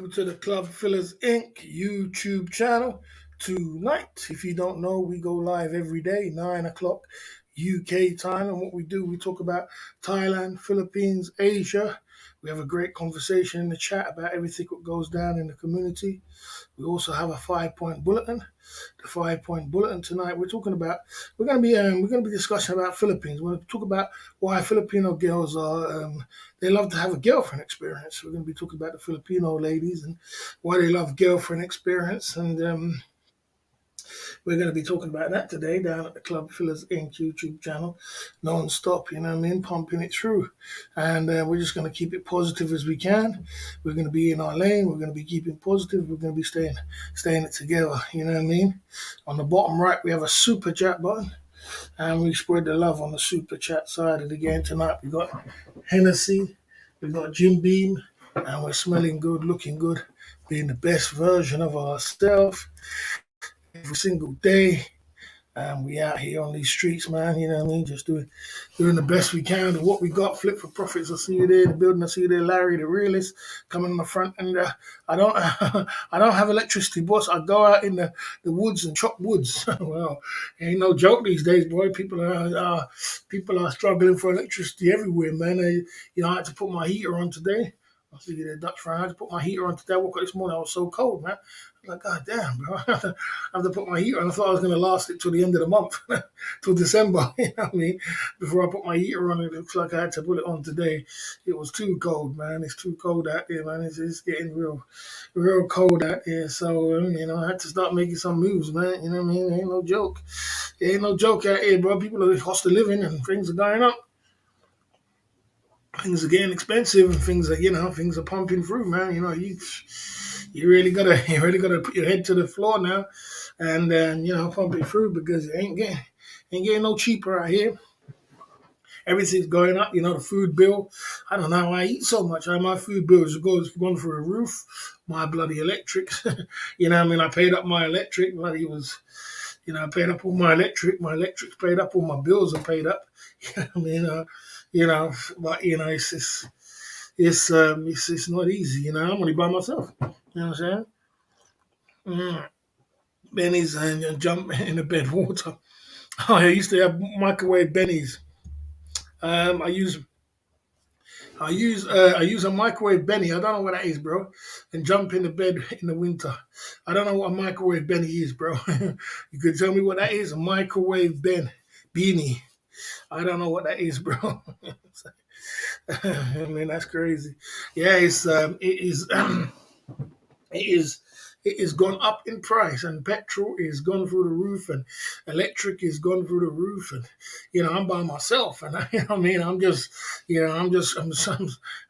welcome to the Club Fillers Inc. YouTube channel. Tonight, if you don't know, we go live every day, 9 o'clock UK time. And what we do, we talk about Thailand, Philippines, Asia. We have a great conversation in the chat about everything that goes down in the community. We also have a 5-point bulletin. The 5-point bulletin tonight, we're going to be discussing about Philippines. We're going to talk about why Filipino girls are they love to have a girlfriend experience. We're going to be talking about the Filipino ladies and why they love girlfriend experience, and we're going to be talking about that today down at the Club Fillers Inc. YouTube channel, non-stop, you know what I mean, pumping it through. And we're just going to keep it positive as we can. We're going to be in our lane. We're going to be keeping positive. We're going to be staying it together, you know what I mean. On the bottom right, we have a super chat button, and we spread the love on the super chat side of the game tonight. We got Hennessy, we got Jim Beam, and we're smelling good, looking good, being the best version of ourselves every single day. And we out here on these streets, man, you know what I mean? Just doing the best we can with what we got. Flip for profits. I see you there. The building, I see you there. Larry, the realist, coming on the front. And I don't I don't have electricity, boss. I go out in the woods and chop woods. Well, ain't no joke these days, boy. People are struggling for electricity everywhere, man. I had to put my heater on today. I see you there, Dutch friend. I had to put my heater on today. I woke up this morning. I was so cold, man. I was like, God damn, bro. I have to put my heater on. I thought I was going to last it till the end of the month, till December, you know what I mean? Before I put my heater on, it looks like I had to put it on today. It was too cold, man. It's too cold out there, man. It's getting real cold out there. So, I had to start making some moves, man. You know what I mean? It ain't no joke. It ain't no joke out here, bro. People are cost of living and things are going up. Things are getting expensive and things are pumping through, man. You really gotta put your head to the floor now and pump it through, because it ain't getting no cheaper out here. Everything's going up, the food bill. I don't know why I eat so much. My food bill is going through the roof. My bloody electric. I paid up my electric. I paid up all my electric. My electric's paid up. All my bills are paid up. But it's not easy. I'm only by myself. You know what I'm saying? Benny's and jump in the bed water. Oh, I used to have microwave Benny's. I use a microwave Benny. I don't know what that is, bro. And jump in the bed in the winter. I don't know what a microwave Benny is, bro. You could tell me what that is? A microwave beanie. I don't know what that is, bro. I mean, that's crazy. Yeah, it is gone up in price, and petrol is gone through the roof, and electric is gone through the roof, and I'm by myself, and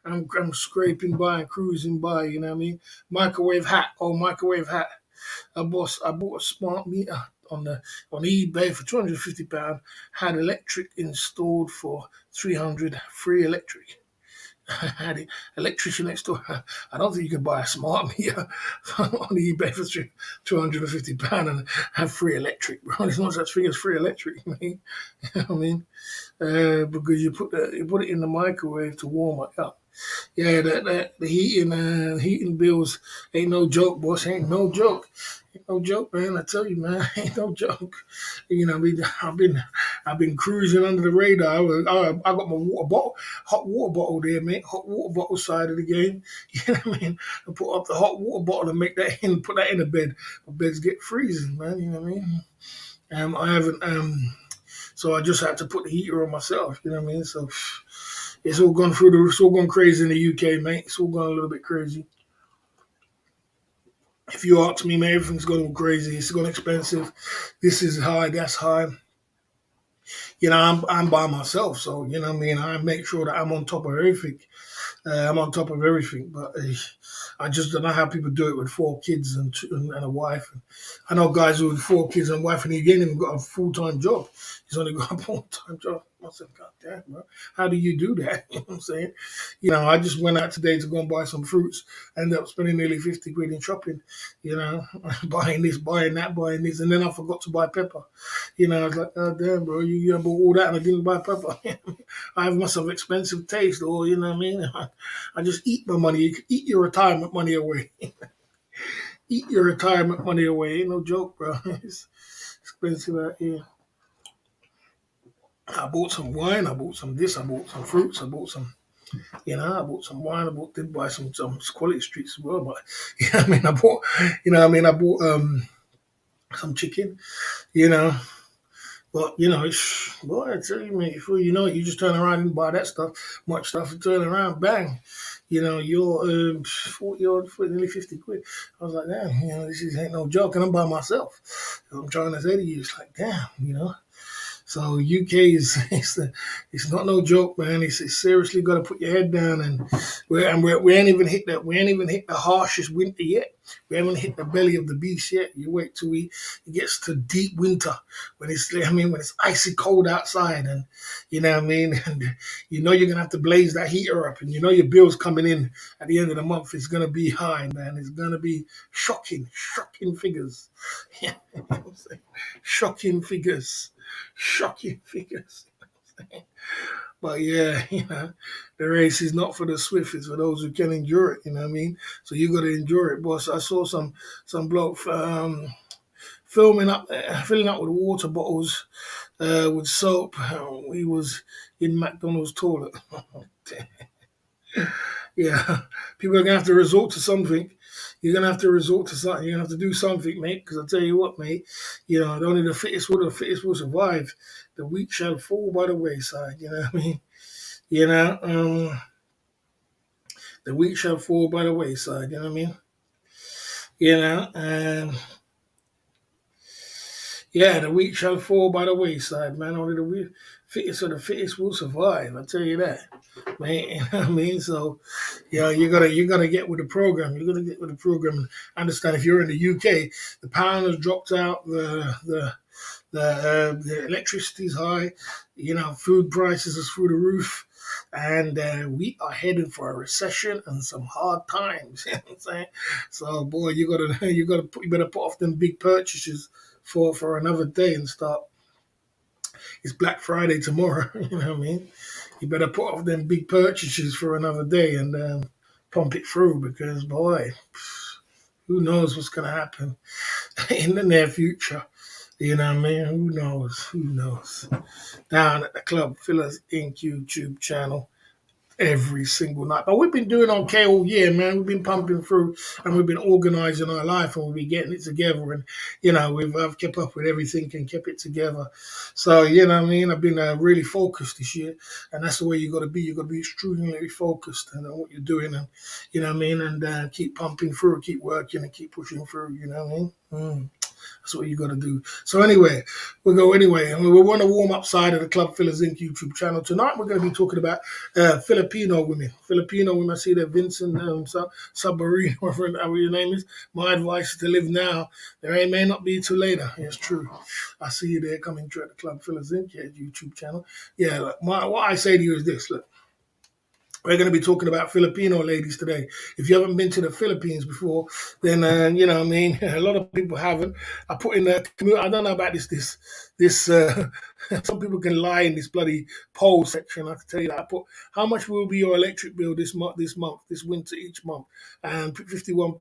I'm scraping by and cruising by, microwave hat. I bought a smart meter on eBay for £250. Had electric installed for 300, free electric. I had an electrician next door. I don't think you can buy a smart meter on eBay for £250 and have free electric, bro. There's no such thing as free electric, mate. Because you put it in the microwave to warm it up. Yeah, the heating bills ain't no joke, boss. Ain't no joke. Ain't no joke, man. I tell you, man, ain't no joke. I've been cruising under the radar. I got my hot water bottle there, mate. Hot water bottle side of the game. You know what I mean? I put up the hot water bottle and put that in the bed. My beds get freezing, man. You know what I mean? I haven't. So I just had to put the heater on myself. You know what I mean? So it's all gone crazy in the UK, mate. It's all gone a little bit crazy. If you ask me, man, everything's gone crazy. It's gone expensive. This is high, that's high. I'm by myself, so you know what I mean. I make sure that I'm on top of everything. But I just don't know how people do it with 4 kids and a wife. I know guys with 4 kids and a wife, and he ain't even got a full-time job. He's only got a part-time job. I said, God damn, bro, how do you do that? You know what I'm saying? I just went out today to go and buy some fruits. Ended up spending nearly 50 quid in shopping, buying this, buying that, buying this. And then I forgot to buy pepper. I was like, oh, damn, bro, you bought all that and I didn't buy pepper. I must have expensive taste, or, you know what I mean? I just eat my money. You can eat your retirement money away. Eat your retirement money away. Ain't no joke, bro. It's expensive out here. I bought some wine. I bought some this. I bought some fruits. I bought some, I bought some wine. Did buy some quality streets as well. But I bought some chicken. You know, but boy, I tell you, mate. Before you know it, you just turn around and buy that stuff, much stuff, and turn around, bang. You're 40 or nearly 50 quid. I was like, damn, this ain't no joke, and I'm by myself. I'm trying to say to you, it's like, damn. So UK is it's not no joke, man. It's seriously got to put your head down, and we ain't even hit the harshest winter yet. We haven't hit the belly of the beast yet. You wait till it gets to deep winter when it's icy cold outside, and and you're gonna have to blaze that heater up, and your bills coming in at the end of the month is gonna be high, man. It's gonna be shocking figures. Yeah, shocking figures. Shocking figures. But yeah, the race is not for the swift, it's for those who can endure it, you know what I mean? So you gotta endure it, boss. I saw some bloke filling up with water bottles with soap. He was in McDonald's toilet. Yeah, people are gonna have to resort to something. You're gonna have to resort to something. You're gonna have to do something, mate. Because I tell you what, mate. Only the fittest will survive. The weak shall fall by the wayside. You know what I mean? You know, the weak shall fall by the wayside. You know what I mean? And yeah, the weak shall fall by the wayside, man. Only the fittest of the fittest will survive. I tell you that, man. You know what I mean? So, you gotta get with the program. You gotta get with the program and understand. If you're in the UK, the pound has dropped out. The electricity's high. Food prices is through the roof. And we are headed for a recession and some hard times. You know what I'm saying? So, boy, you better put off them big purchases for another day and start. It's Black Friday tomorrow. You know what I mean? You better put off them big purchases for another day and pump it through, because boy, who knows what's gonna happen in the near future. You know what I mean? Who knows? Who knows? Down at the Club Fillers Inc. YouTube channel every single night. But we've been doing okay all year, man. We've been pumping through and we've been organizing our life and we've been getting it together. And, I've kept up with everything and kept it together. So, you know what I mean? I've been really focused this year. And that's the way you got to be. You got to be extremely focused on what you're doing. And, you know what I mean? And keep pumping through, keep working and keep pushing through. You know what I mean? That's what you got to do. So anyway, we'll go anyway. And we're on the warm-up side of the Club Fillers Inc. YouTube channel. Tonight we're going to be talking about Filipino women. Filipino women, I see that Vincent Sabarino, whatever your name is. My advice is to live now. There may not be till later. It's true. I see you there coming through at the Club Fillers Inc. YouTube channel. Yeah, look, what I say to you is this, look. We're going to be talking about Filipino ladies today. If you haven't been to the Philippines before, then you know what I mean. A lot of people haven't. I put in the I don't know about this. Some people can lie in this bloody poll section. I can tell you that. I put how much will be your electric bill this winter, each month, and 51%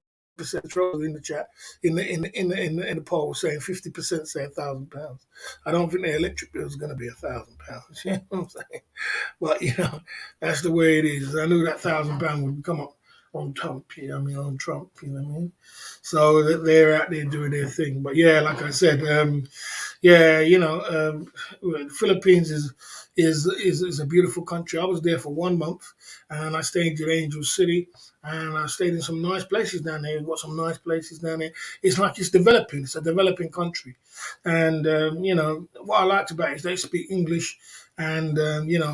in the chat in the poll saying 50% say £1,000. I don't think the electric bill is going to be £1,000. You know what I'm saying? But that's the way it is. I knew that £1,000 would come up on Trump. On Trump. You know what I mean? So they're out there doing their thing. But yeah, like I said, Philippines is a beautiful country. I was there for 1 month, and I stayed in Angel City, and I stayed in some nice places down there. We've got some nice places down there. It's like it's developing. It's a developing country, and what I liked about it is they speak English. And when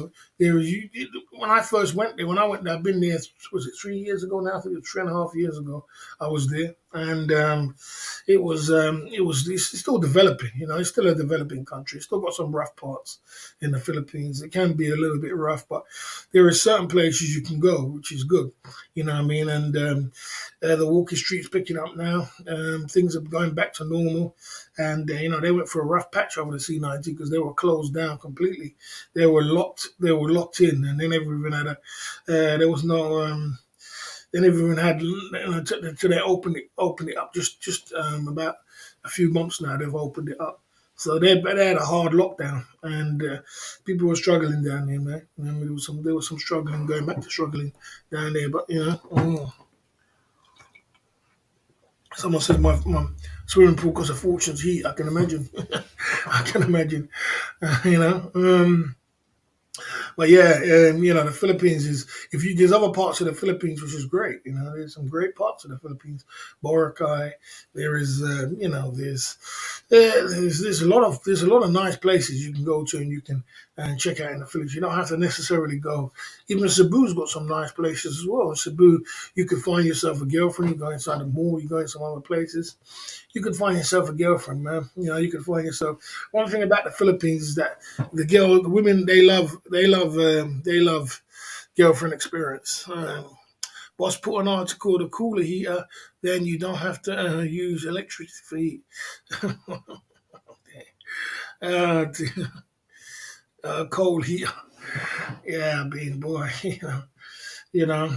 I first went there, I've been there, was it 3 years ago now? I think it was 3.5 years ago I was there. and it's still developing. You know, it's still a developing country. It's still got some rough parts in the Philippines. It can be a little bit rough, but there are certain places you can go, which is good. You know what I mean? And the walking streets picking up now. Things are going back to normal, and you know they went for a rough patch over the C90 because they were closed down completely. They were locked. They were locked in, and they never even had a. There was no. They never even had until they opened it up just about a few months now. They've opened it up, so they had a hard lockdown, and people were struggling down there, man. I mean, there was some struggling, going back to struggling down there, but you know. Someone said my swimming pool costs a fortune's heat. I can imagine. I can imagine. You know. But yeah, you know, the Philippines is if you there's other parts of the Philippines which is great. You know, there's some great parts of the Philippines. Boracay. There is, you know, there's a lot of nice places you can go to and you can and check out in the Philippines. You don't have to necessarily go. Even Cebu's got some nice places as well. In Cebu, you could find yourself a girlfriend. You go inside the mall. You go in some other places. You could find yourself a girlfriend, man. You know, you could find yourself. One thing about the Philippines is that the women, they love girlfriend experience. Boss put an article, the cooler heater, then you don't have to use electricity for heat. uh, Cold heater, yeah, being boy, you know.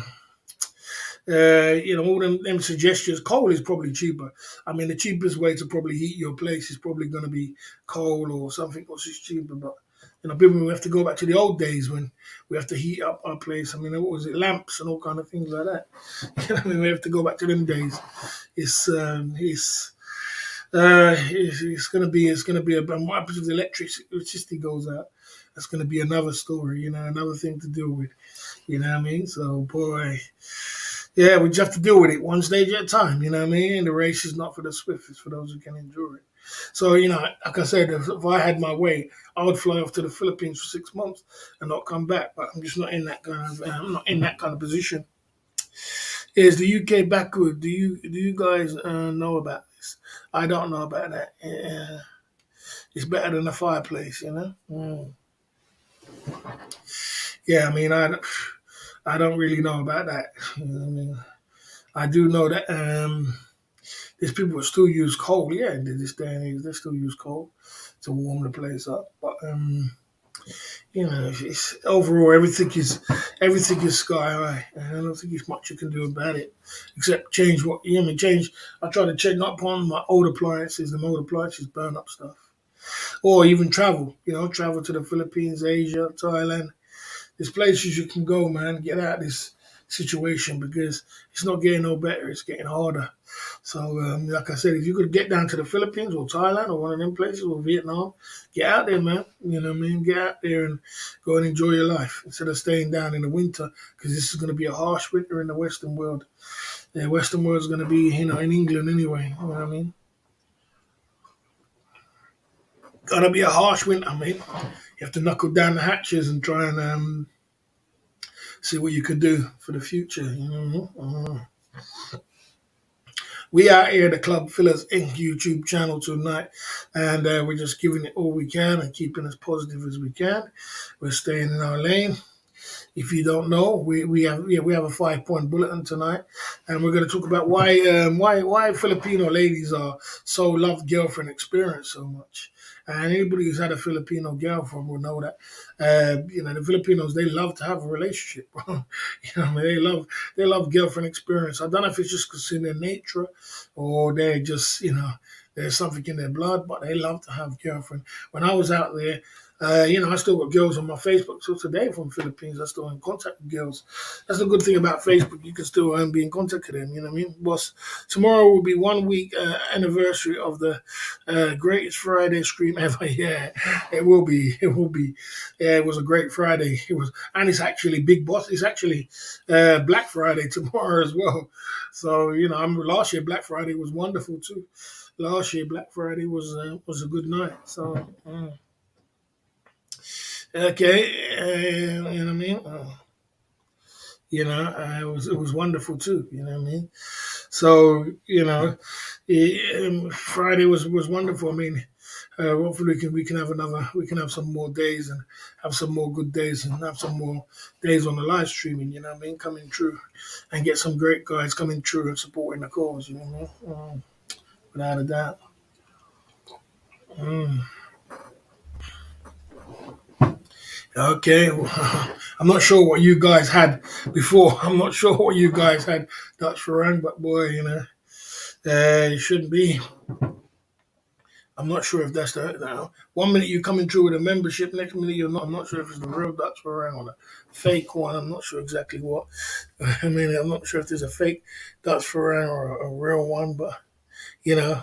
You know, all them suggestions. Coal is probably cheaper. I mean, the cheapest way to probably heat your place is probably going to be coal or something else is cheaper. But you know, people we have to go back to the old days when we have to heat up our place. I mean, what was it, lamps and all kind of things like that. You know, I mean, we have to go back to them days. It's gonna be about what happens if the electricity goes out. That's gonna be another story. You know, another thing to deal with. You know what I mean? So boy. Yeah, we just have to deal with it one stage at a time. You know what I mean? And the race is not for the swift; it's for those who can endure it. So you know, like I said, if I had my way, I would fly off to the Philippines for 6 months and not come back. But I'm just not in that kind of. I'm not in that kind of position. Is the UK backward? Do you guys know about this? I don't know about that. Yeah, it's better than a fireplace, you know. Yeah, I mean, I don't really know about that. You know what I mean, I do know that. There's people that still use coal. Yeah, in this day and age, they still use coal to warm the place up. But you know, overall everything is sky high, and I don't think there's much you can do about it except change what you know. I mean, change. I try to change not upon my old appliances. The old appliances burn up stuff, or even travel. You know, travel to the Philippines, Asia, Thailand. There's places you can go, man. Get out of this situation because it's not getting no better. It's getting harder. So, like I said, if you could get down to the Philippines or Thailand or one of them places or Vietnam, get out there, man. You know what I mean? Get out there and go and enjoy your life instead of staying down in the winter because this is going to be a harsh winter in the Western world. The Western world is going to be, you know, in England anyway. You know what I mean? Gonna be a harsh winter, mate. You have to knuckle down the hatches and try and see what you could do for the future. You know? We out here, the Club Fillers Inc. YouTube channel tonight, and we're just giving it all we can and keeping as positive as we can. We're staying in our lane. If you don't know, we have a 5 point bulletin tonight, and we're going to talk about why Filipino ladies are so love girlfriend experience so much. And anybody who's had a Filipino girlfriend will know that you know the Filipinos they love to have a relationship. Bro. You know, I mean, they love girlfriend experience. I don't know if it's just because in their nature, or they're just you know there's something in their blood, but they love to have girlfriend. When I was out there. You know, I still got girls on my Facebook. So today from Philippines, I still in contact with girls. That's the good thing about Facebook. You can still be in contact with them. You know what I mean? Boss, tomorrow will be 1 week anniversary of the greatest Friday stream ever. Yeah, it will be. It will be. Yeah, it was a great Friday. It was, and it's actually Big Boss. It's actually Black Friday tomorrow as well. So you know, last year Black Friday was wonderful too. Last year Black Friday was a good night. So. Okay, you know what I mean. You know, it was wonderful too. You know what I mean. So Friday was wonderful. I mean, hopefully we can have some more days and have some more good days and have some more days on the live streaming. You know what I mean, coming true, and get some great guys coming true and supporting the cause. You know what I mean? Without a doubt. Mm. Okay, I'm not sure what you guys had before. I'm not sure what you guys had Dutch Farang, but boy, it shouldn't be. I'm not sure if that's the now. 1 minute you're coming through with a membership, next minute you're not. I'm not sure if it's the real Dutch Farang or the fake one. I'm not sure exactly what. I mean, I'm not sure if there's a fake Dutch Farang or a real one, but you know.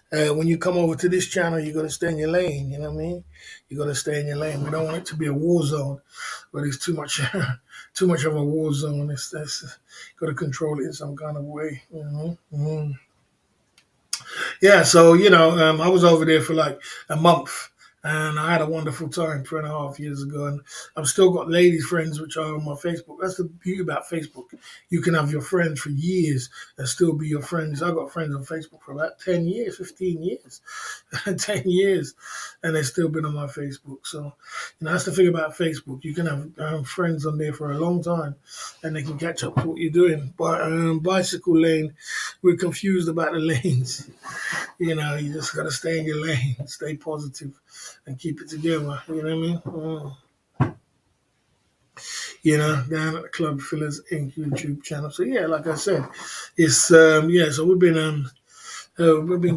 When you come over to this channel, you got to stay in your lane. You know what I mean? You got to stay in your lane. We don't want it to be a war zone, but it's too much, too much of a war zone. It's got to control it in some kind of way. Yeah, so I was over there for like a month, and I had a wonderful time 2.5 years ago. And I've still got ladies friends which are on my Facebook. That's the beauty about Facebook. You can have your friends for years and still be your friends. I got friends on Facebook for about 10 years, 15 years, 10 years, and they've still been on my Facebook. So that's the thing about Facebook. You can have friends on there for a long time, and they can catch up to what you're doing. But bicycle lane, we're confused about the lanes. You just gotta stay in your lane, stay positive, and keep it together. You know what I mean? Down at the Club Fillers Inc. YouTube channel. So yeah, like I said, it's yeah. So we've been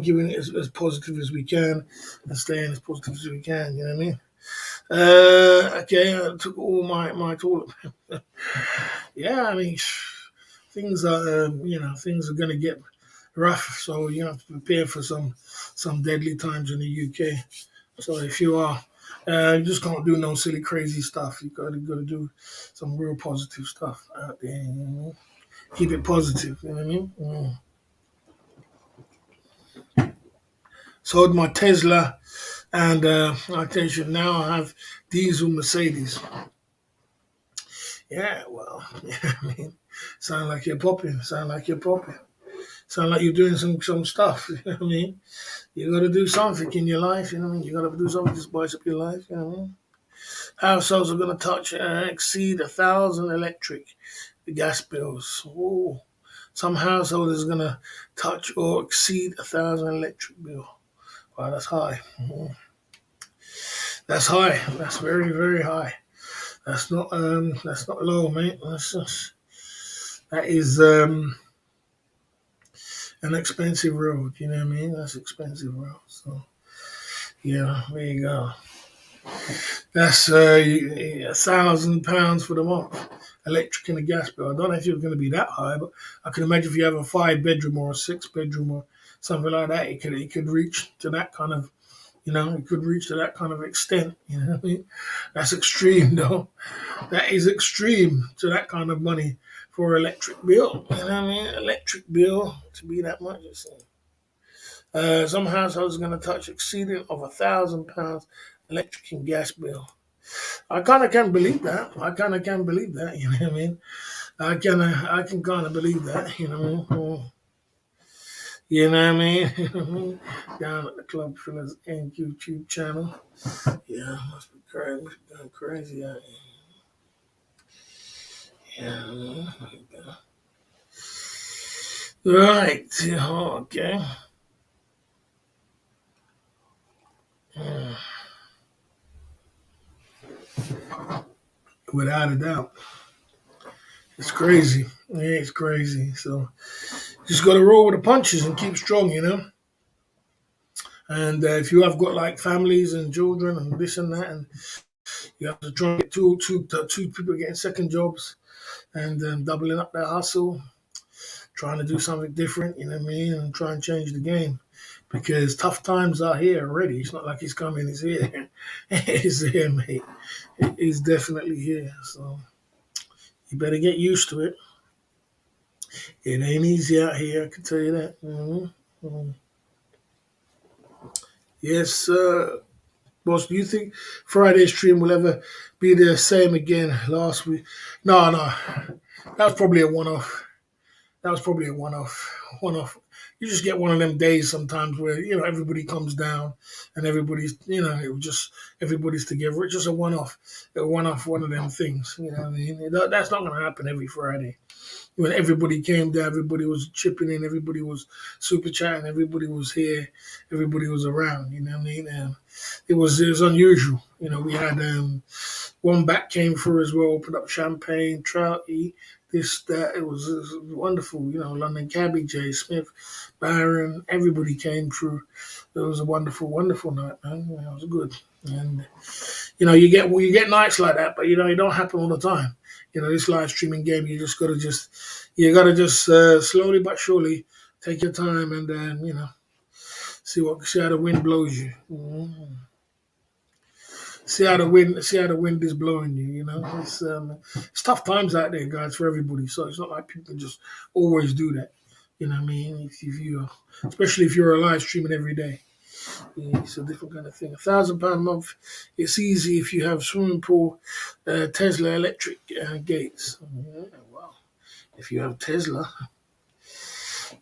giving it as positive as we can and staying as positive as we can. You know what I mean? Okay, I took all my toilet. Yeah, I mean, things are gonna get rough. So you have to prepare for some deadly times in the UK. So if you are, you just can't do no silly crazy stuff. You gotta do some real positive stuff out there. You know what I mean? Keep it positive. You know what I mean? Sold my Tesla, and I tell you now I have diesel Mercedes. Yeah, well, I mean, sound like you're popping. Sound like you're popping. Sound like you're doing some stuff. You know what I mean? You got to do something in your life. You know what I mean? You got to do something to spice up your life. You know what I mean? Households are going to touch exceed 1,000 electric gas bills. Ooh. Some household is going to touch or exceed 1,000 electric bill. Wow, that's high. That's high. That's very, very high. That's not low, mate. That is an expensive road. You know what I mean? That's expensive road. So yeah, there you go. That's £1,000 for the month. Electric and a gas bill. I don't know if it's going to be that high, but I can imagine if you have a 5 bedroom or a 6 bedroom or something like that, it could reach to that kind of it could reach to that kind of extent. You know what I mean? That's extreme, though. That is extreme to that kind of money for electric bill. You know what I mean? Electric bill to be that much. Some households are going to touch exceeding of £1,000 electric and gas bill. I kind of can't believe that. I kind of can't believe that. You know what I mean? I can kind of believe that. You know what I mean? You know what I mean? Down at the Club Fillers and YouTube channel. Yeah, must be crazy. Must be going crazy out here. Yeah. Right. Okay. Without a doubt. It's crazy. Yeah, it's crazy. So just got to roll with the punches and keep strong. And if you have got like families and children and this and that, and you have to try and get two people getting second jobs and doubling up their hustle, trying to do something different, you know what I mean, and try and change the game. Because tough times are here already. It's not like it's coming, it's here. It's here, mate. It is definitely here. So you better get used to it. It ain't easy out here, I can tell you that. Yes, sir. Boss, do you think Friday's stream will ever be the same again last week? No. That was probably a one off. That was probably a one-off. One-off. You just get one of them days sometimes where everybody comes down and everybody's it was just everybody's together. It's just a one-off, one of them things. You know what I mean? That's not going to happen every Friday. When everybody came down, everybody was chipping in, everybody was super chatting, everybody was here, everybody was around. You know what I mean? And it was unusual. We had one back came through as well, opened up champagne, Trouty, this, that. It was wonderful. London Cabby, Jay Smith, Baron, everybody came through. It was a wonderful, wonderful night, man. It was good. And, you get nights like that, but, it don't happen all the time. This live streaming game, you gotta just slowly but surely take your time and then, see how the wind blows you. Mm-hmm. See how the wind is blowing you. It's tough times out there, guys, for everybody. So it's not like people can just always do that. You know what I mean? If you, especially if you're live streaming every day, it's a different kind of thing. £1,000 a month. It's easy if you have swimming pool, Tesla electric gates. Yeah, wow. If you have a Tesla,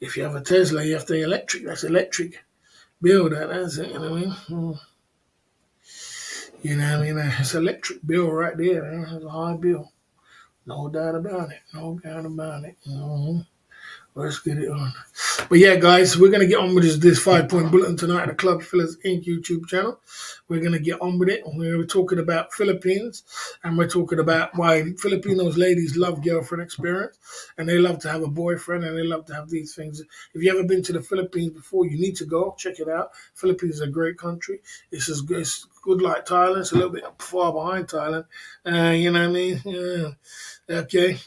you have the electric. That's electric bill. That's it. You know what I mean? It's electric bill right there. Man. It's a high bill. No doubt about it. Let's get it on. But yeah, guys, we're going to get on with this 5-point bulletin tonight at the Club Fillers Inc. YouTube channel. We're going to get on with it. We're talking about Philippines, and we're talking about why Filipinos ladies love girlfriend experience, and they love to have a boyfriend, and they love to have these things. If you ever been to the Philippines before, you need to go. Check it out. Philippines is a great country. It's good like Thailand. It's a little bit far behind Thailand. You know what I mean? Yeah. Okay.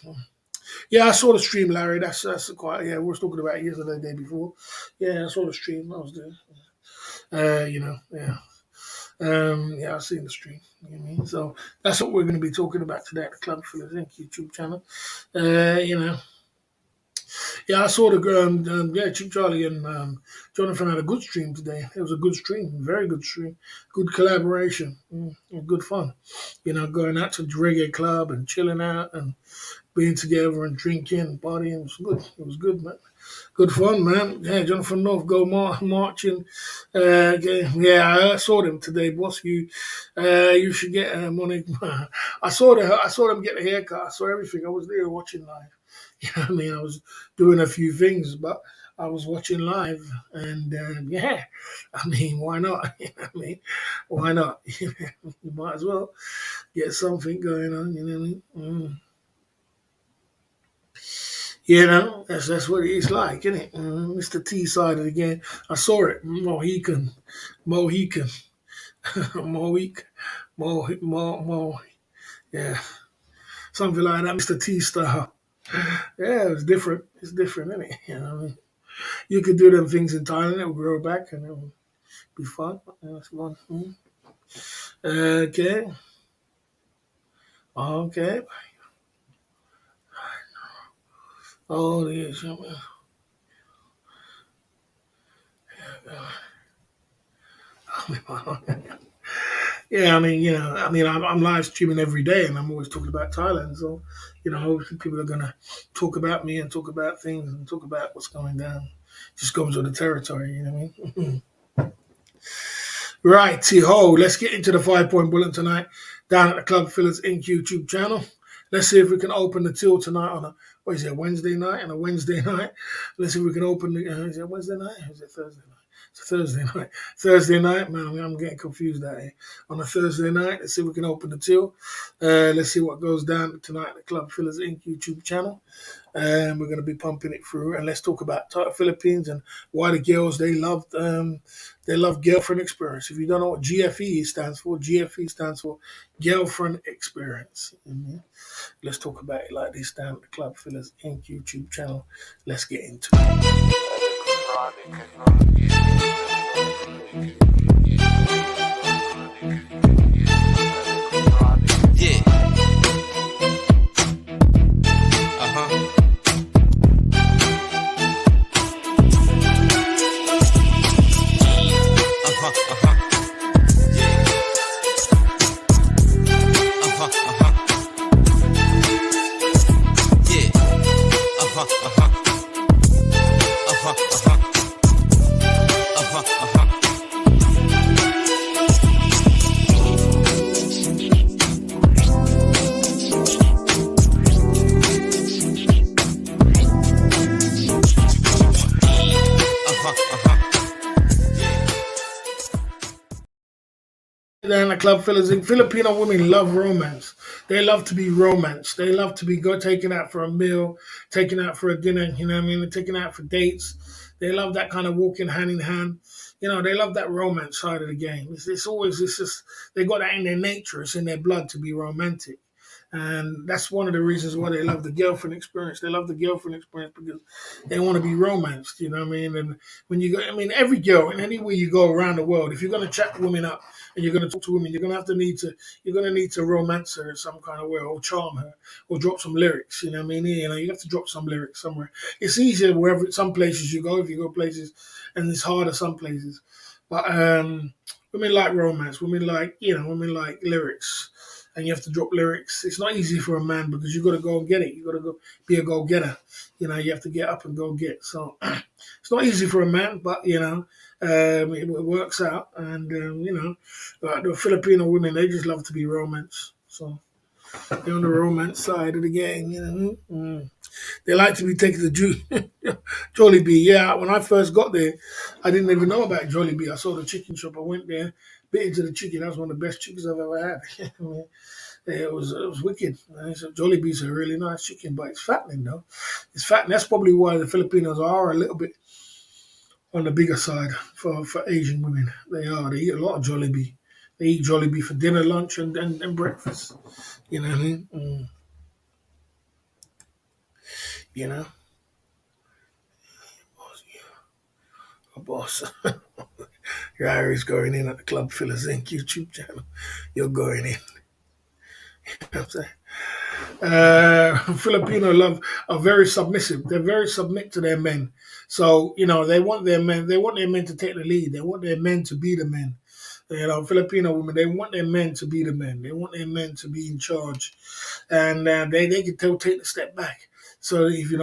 Yeah, I saw the stream, Larry. That's quite. Yeah, we were talking about it yesterday, the day before. Yeah, I saw the stream. I was there. Yeah. Yeah, I've seen the stream. You know what I mean? So that's what we're going to be talking about today at the Club Fillers Inc. YouTube channel. Yeah, I saw Cheap Charlie and Jonathan had a good stream today. It was a good stream, very good stream, good collaboration, good fun. Going out to the reggae club and chilling out and being together and drinking and partying. It was good. It was good, man. Good fun, man. Yeah, Jonathan North go marching. Yeah, I saw them today, boss. You should get money. I saw them get a haircut. I saw everything. I was there watching live. You know what I mean? I was doing a few things, but I was watching live, and yeah, I mean, why not? You know what I mean? Why not? You might as well get something going on. You know what I mean? That's what it's like, isn't it? Mr. T side of the game. I saw it. Mohican. Yeah, something like that. Mr. T style. Yeah, it's different. It's different, isn't it? You know what I mean? You could do them things in Thailand. It will grow back and it will be fun. That's fun. Okay. Oh, yes. Yeah, I'm live streaming every day, and I'm always talking about Thailand. So, hopefully people are gonna talk about me and talk about things and talk about what's going down. Just comes with the territory, you know what I mean? Right, let's get into the 5-point bulletin tonight down at the Club Fillers Inc. YouTube channel. Let's see if we can open the till tonight on a Wednesday night and a Wednesday night. Let's see if we can open the. Is it Wednesday night? Or is it Thursday night? It's a Thursday night. Thursday night, man. I'm getting confused out here. On a Thursday night, let's see if we can open the till. Let's see what goes down tonight at the Club Fillers Inc. YouTube channel. And we're going to be pumping it through. And let's talk about Philippines and why the girls they love girlfriend experience. If you don't know what GFE stands for girlfriend experience. Mm-hmm. Let's talk about it like this down at the Club Fillers Inc. YouTube channel. Let's get into it. Yeah. club fellas. Filipino women love romance. They love to be romanced. They love to be taken out for a meal, taken out for a dinner. You know what I mean? Taken out for dates. They love that kind of walking hand in hand. You know, they love that romance side of the game. It's always, it's just, they got that in their nature. It's in their blood to be romantic. And that's one of the reasons why they love the girlfriend experience. They love the girlfriend experience because they want to be romanced, you know what I mean? And when you go, I mean, every girl, and anywhere you go around the world, if you're going to chat women up and you're going to talk to women, you're going to need to romance her in some kind of way or charm her or drop some lyrics, you know what I mean? You know, you have to drop some lyrics somewhere. It's easier wherever, some places you go, if you go places, and it's harder some places. But women like romance, women like lyrics and you have to drop lyrics. It's not easy for a man because you got to go and get it. You got to go be a go getter. You know, you have to get up and go get. So it's not easy for a man, but it works out. And the Filipino women, they just love to be romance. So they're on the romance side of the game. You know, they like to be taken to Jollibee. Yeah, when I first got there, I didn't even know about Jollibee. I saw the chicken shop. I went there, bit into the chicken. That was one of the best chickens I've ever had. I mean, it was wicked. So Jollibee's a really nice chicken, but it's fattening though. It's fattening. That's probably why the Filipinos are a little bit on the bigger side for Asian women. They are. They eat a lot of Jollibee. They eat Jollibee for dinner, lunch, and breakfast. You know what I mean? You know, a boss. Your Irish going in at the Club Filler Zinc YouTube channel. You're going in. You know what I'm saying? Filipino love are very submissive. They're very submit to their men. So they want their men. They want their men to take the lead. They want their men to be the men. Filipino women, they want their men to be the men. They want their men to be in charge, and they can take a step back. So if you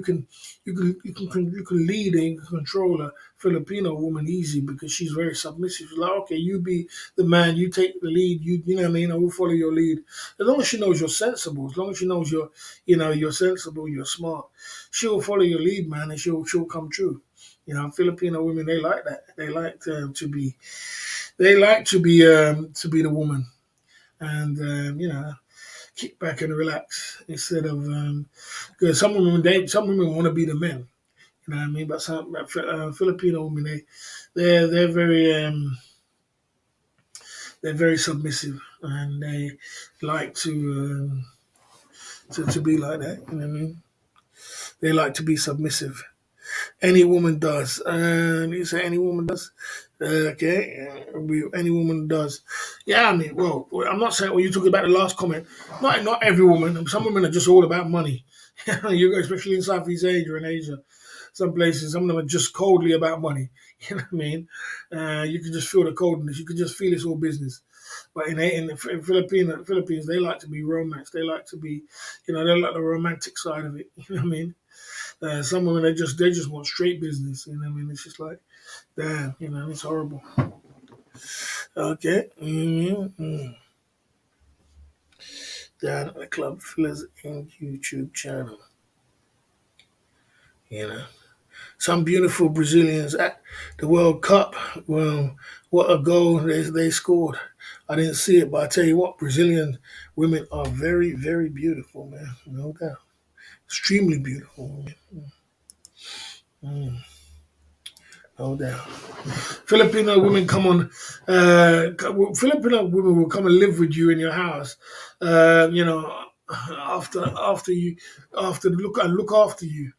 can lead and you can control a Filipino woman easy because she's very submissive. She's like, okay, you be the man, you take the lead. You know what I mean? I will follow your lead as long as she knows you're sensible. As long as she knows you're sensible, you're smart. She will follow your lead, man, and she'll come true. Filipino women, they like that. They like to be. They like to be the woman, and kick back and relax instead of because some women want to be the men. You know what I mean? But some Filipino women, they're very submissive and they like to be like that. You know what I mean? They like to be submissive. Any woman does. You say any woman does. Okay, any woman does. Yeah, I mean, well, I'm not saying when you talking about the last comment. Not every woman. Some women are just all about money. Especially in Southeast Asia and Asia. Some places, some of them are just coldly about money. You know what I mean? You can just feel the coldness. You can just feel it's all business. But in Philippines, they like to be romance. They like to be, they like the romantic side of it. You know what I mean? Some women they just want straight business. You know what I mean? It's just like, damn, it's horrible. Okay. Down at the Club Fillers in YouTube channel. Some beautiful Brazilians at the World Cup. Well, what a goal they scored. I didn't see it, but I tell you what, Brazilian women are very, very beautiful, man. No doubt. Extremely beautiful. No doubt. Filipino women come on. Filipino women will come and live with you in your house. After look after you.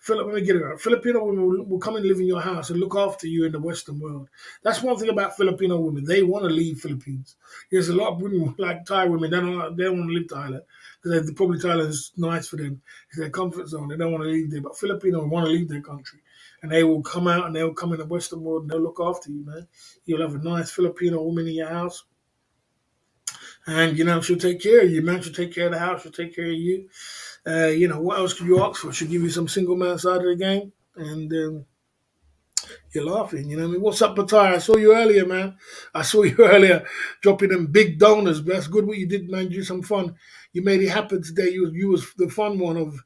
Let me get it right. Filipino women will come and live in your house and look after you in the Western world. That's one thing about Filipino women. They want to leave Philippines. There's a lot of women like Thai women. They don't want to leave Thailand because probably Thailand is nice for them. It's their comfort zone. They don't want to leave there. But Filipinos want to leave their country. And they will come out and they'll come in the Western world and they'll look after you, man. You'll have a nice Filipino woman in your house. And, she'll take care of you, man. She'll take care of the house. She'll take care of you. What else can you ask for? She'll give you some single man side of the game. And you're laughing, you know what I mean? What's up, Batai? I saw you earlier, man. I saw you earlier dropping them big donors. That's good what you did, man. You some fun. You made it happen today. You was the fun one of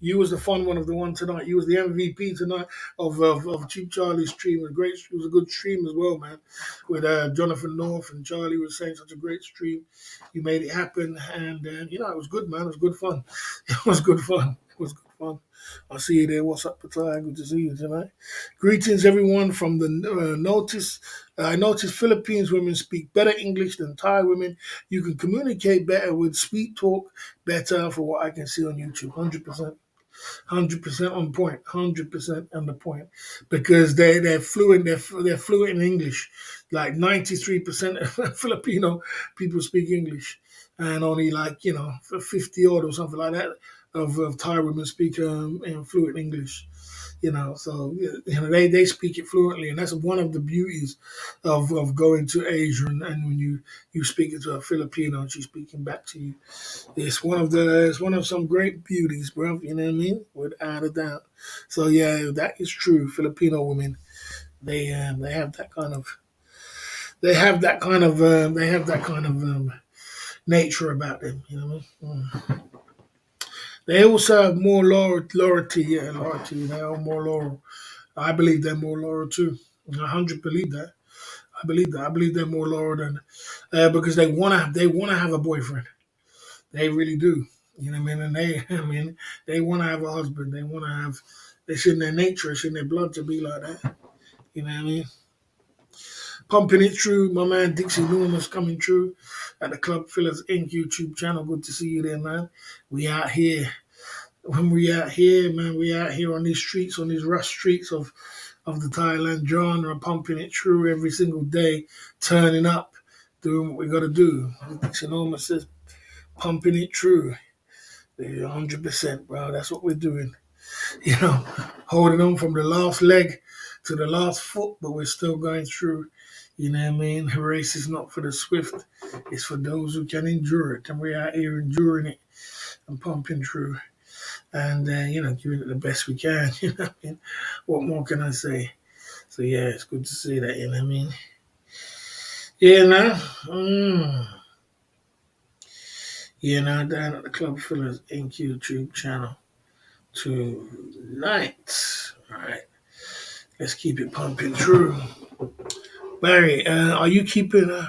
You was the fun one of the one tonight. You was the MVP tonight of Cheap Charlie's stream. It was great. It was a good stream as well, man. With Jonathan North and Charlie was saying such a great stream. You made it happen, and it was good, man. It was good fun. It was good fun. It was good fun. I see you there. What's up, Patai? Good to see you tonight. Greetings, everyone from the notice. I noticed Philippines women speak better English than Thai women. You can communicate better with sweet talk better for what I can see on YouTube. 100%. 100% on point, 100% on the point, because they're fluent. They're fluent in English. Like 93% of Filipino people speak English, and only 50 odd or something like that of Thai women speak in fluent English. So they speak it fluently, and that's one of the beauties of going to Asia, and when you speak it to a Filipino and she's speaking back to you, it's one of some great beauties, bro. You know what I mean? Without a doubt. So yeah, that is true. Filipino women, they have that kind of nature about them. You know what I mean? They also have more loyalty. Yeah, loyalty. They are more loyal. I believe they're more loyal too. I 100 believe that. I believe that. I believe they're more loyal than because they wanna have a boyfriend. They really do. You know what I mean? And they wanna have a husband. They wanna have. It's in their nature. It's in their blood to be like that. You know what I mean? Pumping it through, my man Dixie Norman's coming through at the Club Fillers Inc. YouTube channel. Good to see you there, man. We out here. When we out here, man, we out here on these streets, on these rough streets of the Thailand genre, pumping it through every single day, turning up, doing what we got to do. Dixie Norman says, pumping it through. 100%, bro. That's what we're doing. Holding on from the last leg to the last foot, but we're still going through. You know what I mean? The race is not for the swift, it's for those who can endure it. And we're out here enduring it and pumping through. And, giving it the best we can. You know what I mean? What more can I say? So, yeah, it's good to see that, you know what I mean? Yeah, now, down at the Club Fillers Inc. YouTube channel tonight. All right, let's keep it pumping through. Barry, are you keeping an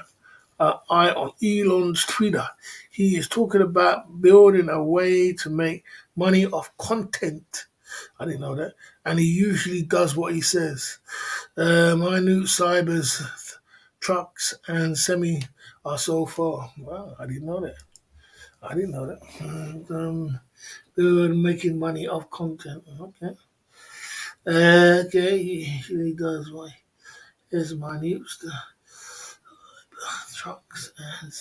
eye on Elon's Twitter? He is talking about building a way to make money off content. I didn't know that. And he usually does what he says. Minute cybers, trucks, and semi are so far. Wow, I didn't know that. I didn't know that. And, they're making money off content. Okay. Okay, he usually does what. Here's my news. The trucks and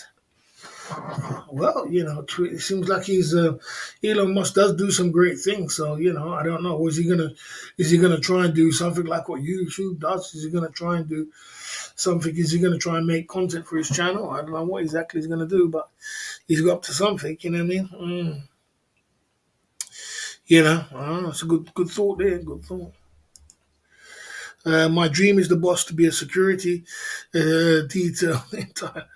well, it seems like he's Elon Musk does do some great things. So I don't know. Is he gonna try and do something like what YouTube does? Is he gonna try and do something? Is he gonna try and make content for his channel? I don't know what exactly he's gonna do, but he's got up to something. You know what I mean? I don't know. It's a good thought there. Good thought. My dream is the boss to be a security detail entire.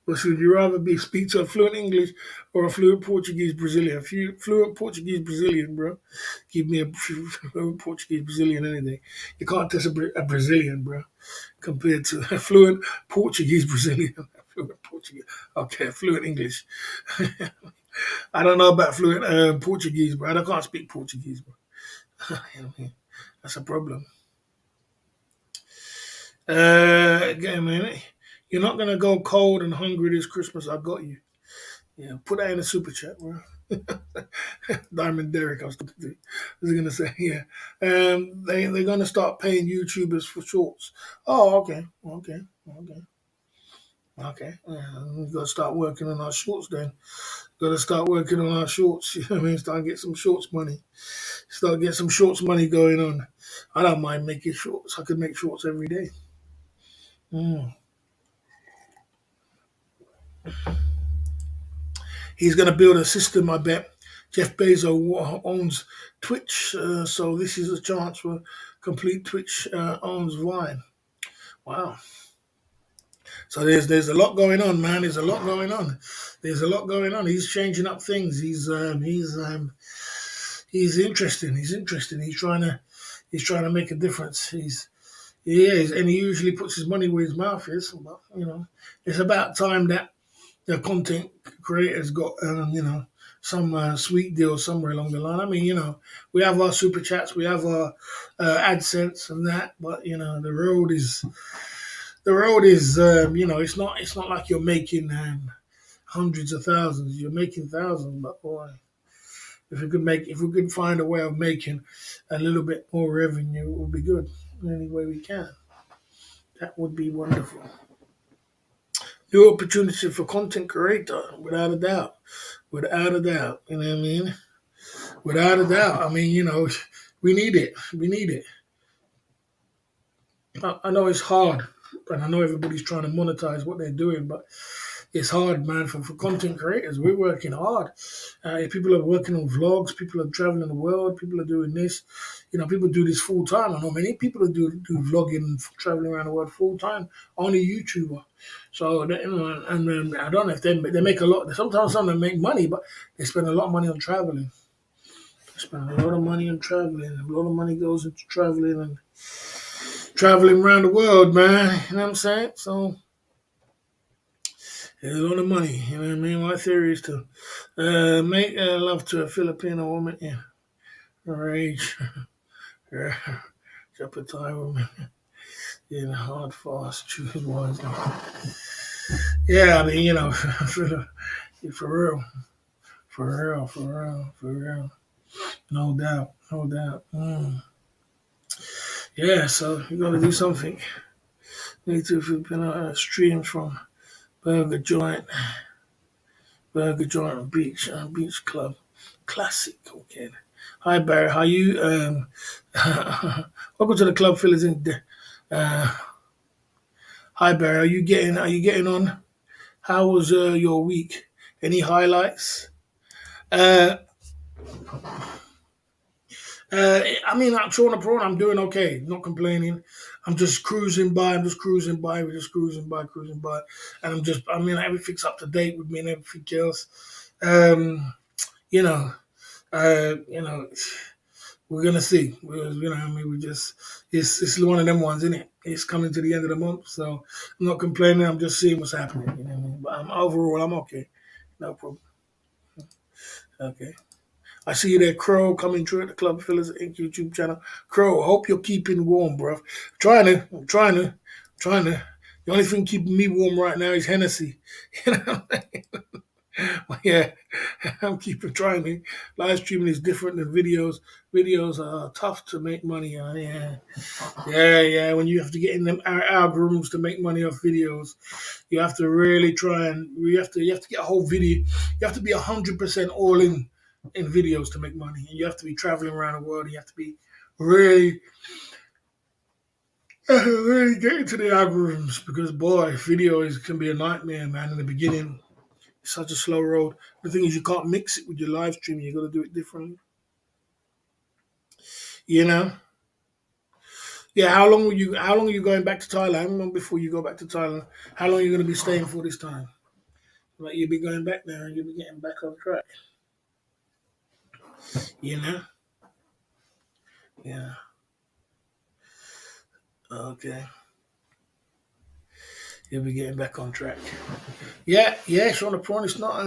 But should you rather speak to a fluent English or a fluent Portuguese Brazilian? Fluent Portuguese Brazilian, bro. Give me a fluent Portuguese Brazilian any day. You can't test a Brazilian, bro, compared to a fluent Portuguese Brazilian. Fluent Portuguese. Okay, fluent English. I don't know about fluent Portuguese, bro. I can't speak Portuguese, bro. That's a problem. Again, man, you're not gonna go cold and hungry this Christmas. I got you. Yeah, put that in the super chat, bro. Diamond Derek, I was gonna say, yeah. They're gonna start paying YouTubers for shorts. Oh, okay. We gotta start working on our shorts then. Gotta start working on our shorts. You know what I mean? Start get some shorts money. Start get some shorts money going on. I don't mind making shorts. I could make shorts every day. Mm. He's going to build a system, I bet. Jeff Bezos owns Twitch, so this is a chance for complete Twitch owns Vine. Wow. So there's a lot going on, man. There's a lot going on. There's a lot going on. He's changing up things. He's interesting. He's interesting. He's trying to make a difference. And he usually puts his money where his mouth is. But it's about time that the content creators got some sweet deal somewhere along the line. I mean, we have our super chats, we have our AdSense and that, but the road is it's not like you're making hundreds of thousands. You're making thousands, but boy, if we could find a way of making a little bit more revenue, it would be good. Any way we can, that would be wonderful. New opportunity for content creator, without a doubt, without a doubt. You know what I mean? Without a doubt. I mean, we need it. We need it. I know it's hard, and I know everybody's trying to monetize what they're doing, but it's hard, man. For content creators, we're working hard. People are working on vlogs. People are traveling the world. People are doing this. People do this full time. I know many people who do vlogging and traveling around the world full time. Only YouTuber. So, and I don't know if they make a lot. Sometimes some of them make money, but they spend a lot of money on traveling. They spend a lot of money on traveling. A lot of money goes into traveling around the world, man. You know what I'm saying? So there's a lot of money. You know what I mean? My theory is to make love to a Filipino woman. Yeah, her age, drop a Thai woman. Hard, fast, choose wisely. Yeah, I mean, for real, for real, for real, for real. No doubt, no doubt. Yeah, so you got to do something. Need to Filipino streams from Burger Joint, Beach Club, classic. Okay. Hi Barry, how you? Welcome to the club, fellas. Uh, Hi Barry, are you getting on? How was your week? Any highlights? Uh, I mean, I'm showing a prawn. I'm doing okay. Not complaining. I'm just cruising by. I'm just cruising by. We're just cruising by, and I mean, everything's up to date with me and everything else. Um, you know, you know, we're gonna see. I mean, it's one of them ones, isn't it? It's coming to the end of the month, so I'm not complaining. I'm just seeing what's happening. You know what I mean? But overall, I'm okay. No problem. Okay. I see you there, Crow, coming through at the Club Fellas Inc. YouTube channel. Crow, I hope you're keeping warm, bro. I'm trying to. The only thing keeping me warm right now is Hennessy. You know? But yeah, I'm keeping trying to. Live streaming is different than videos. Videos are tough to make money on. Yeah, yeah. When you have to get in them algorithms to make money off videos, you have to really try and you have to get a whole video. You have to be 100% all in videos to make money, and you have to be traveling around the world. You have to be really really get into the algorithms because boy, videos can be a nightmare, man. In the beginning, it's such a slow road. The thing is, you can't mix it with your live streaming. You got to do it differently. You know. Yeah. How long are you going back to Thailand? Before you go back to Thailand, how long are you going to be staying for this time? Like you'll be going back there and you'll be getting back on track. You know. Yeah. Okay. You'll be getting back on track. Yeah. Yeah. Sean the point. It's not.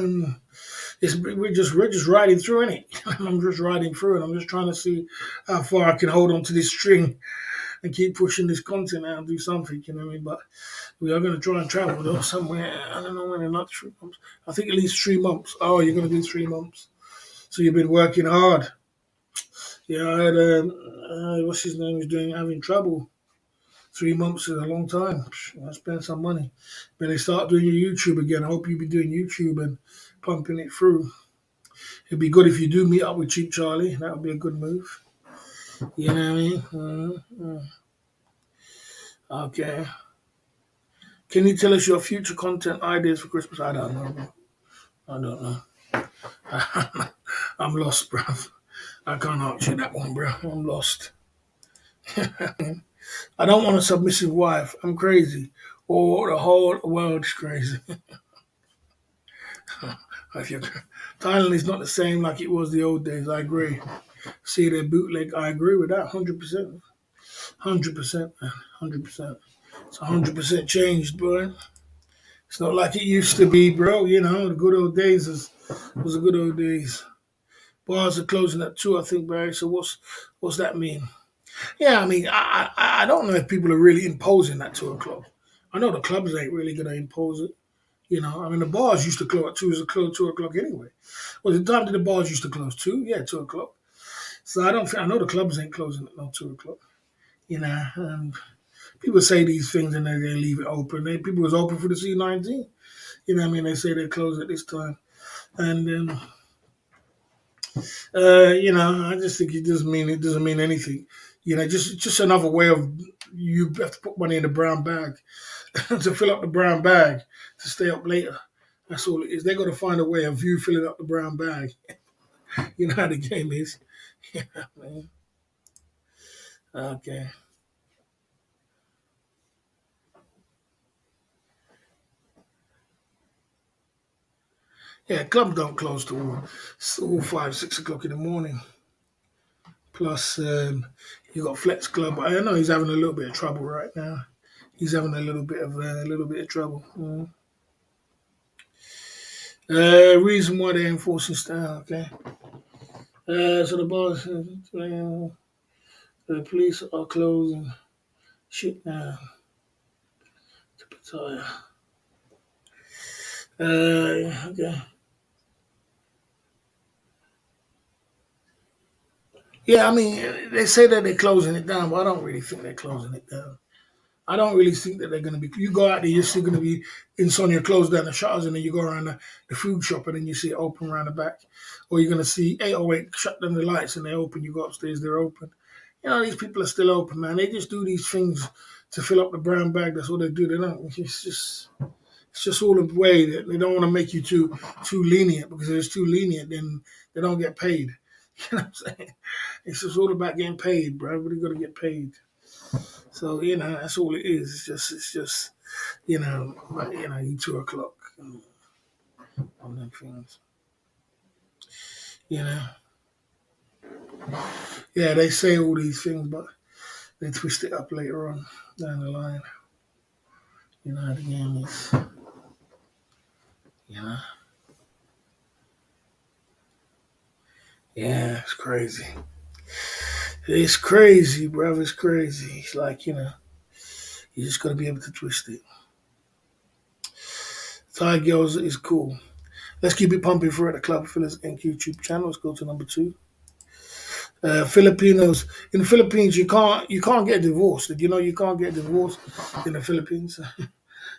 We're just riding through in it. I'm just riding through it. I'm just trying to see how far I can hold on to this string and keep pushing this content out and do something. You know what I mean? But we are going to try and travel though somewhere. I don't know when. In not 3 months. I think at least 3 months. Oh, you're going to do 3 months. So you've been working hard. Yeah, I had what's his name is doing having trouble. 3 months is a long time. I spent some money. When they start doing your YouTube again, I hope you be doing YouTube and pumping it through. It'd be good if you do meet up with Cheap Charlie. That would be a good move. You know what I mean? Okay. Can you tell us your future content ideas for Christmas? I don't know, bro. I don't know. I'm lost, bro. I can't answer that one, bro. I'm lost. I don't want a submissive wife. I'm crazy. or the whole world's crazy. If you Thailand is not the same like it was the old days. I agree. See their bootleg. I agree with that. 100%. 100%. 100%. It's 100% changed, bro. It's not like it used to be, bro. You know, the good old days was the good old days. Bars are closing at 2, I think, Barry. So what's that mean? Yeah, I mean, I don't know if people are really imposing that 2 o'clock. I know the clubs ain't really gonna impose it. You know, I mean, the bars used to close at 2 o'clock anyway. Well, the time did the bars used to close 2? Yeah, 2 o'clock. So I don't. I know the clubs ain't closing at no 2 o'clock. You know, people say these things and then they leave it open. People was open for the C19. You know what I mean? They say they close at this time. And then, you know, I just think it doesn't mean anything. You know, just another way of you have to put money in the brown bag to fill up the brown bag to stay up later. That's all it is. They got to find a way of you filling up the brown bag. You know how the game is. Yeah, man. Okay. Yeah, clubs don't close till all 5, 6 o'clock in the morning. Plus, you got Flex Club. I know he's having a little bit of trouble right now. He's having a little bit of trouble. Reason why they're enforcing style. Okay. So the bars, the police are closing shit now. Okay. Yeah, I mean, they say that they're closing it down, but I don't really think they're closing it down. I don't really think that they're going to be. You go out there, you're still going to be in Sonia close down the shutters, and then you go around the food shop, and then you see it open around the back, or you're going to see 808 shut down the lights, and they open. You go upstairs, they're open. You know, these people are still open, man. They just do these things to fill up the brown bag. That's all they do. They don't. It's just all a way that they don't want to make you too lenient, because if it's too lenient, then they don't get paid. You know what I'm saying? It's just all about getting paid, bro. Everybody got to get paid. So you know that's all it is. It's just you 2 o'clock on them things. You know, yeah, they say all these things, but they twist it up later on down the line. You know how the game is. You know, yeah, it's crazy. It's crazy, bro. It's crazy. It's like you just gotta be able to twist it. Thai girls is cool. Let's keep it pumping for the Club Fillers Inc. YouTube channel. Let's go to number 2. Filipinos in the Philippines, you can't get divorced. Did you know you can't get divorced in the Philippines?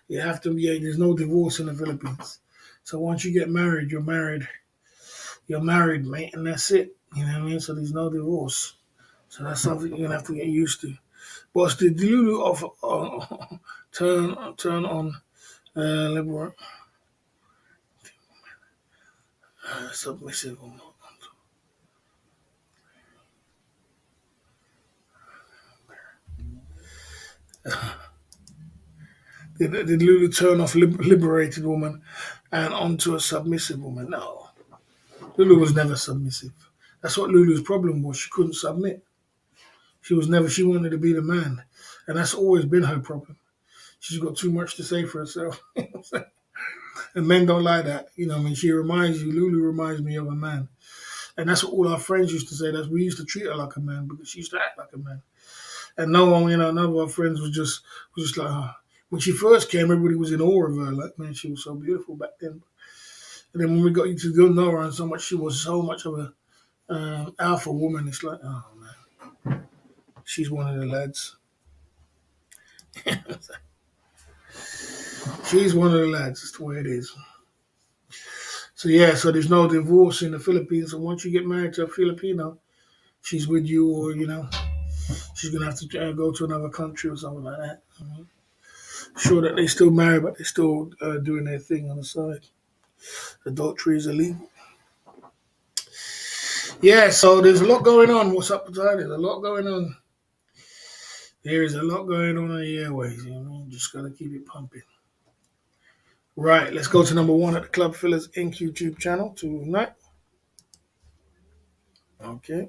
You have to. Yeah, there's no divorce in the Philippines. So once you get married, you're married. You're married, mate, and that's it. You know what I mean? So there's no divorce. So that's something you're gonna have to get used to. But the Lulu of turn on liberal submissive. Did Lulu turn off liberated woman and onto a submissive woman? No. Lulu was never submissive. That's what Lulu's problem was. She couldn't submit. She wanted to be the man. And that's always been her problem. She's got too much to say for herself. And men don't like that. You know, I mean, Lulu reminds me of a man. And that's what all our friends used to say. That we used to treat her like a man because she used to act like a man. And no one, none of our friends was just like, oh. When she first came, everybody was in awe of her. Like, man, she was so beautiful back then. And then when we got to go know her and so much, she was so much of a alpha woman. It's like, oh man, she's one of the lads. She's one of the lads. That's the way it is. So yeah, so there's no divorce in the Philippines. So once you get married to a Filipino, she's with you, or she's gonna have to go to another country or something like that. Sure that they still married, but they're still doing their thing on the side. Adultery is illegal. Yeah, so there's a lot going on. What's up, Ty? There's a lot going on. There is a lot going on the airways. You know, Just gonna keep it pumping. Right, let's go to number one at the Club Fillers Inc. YouTube channel tonight. Okay.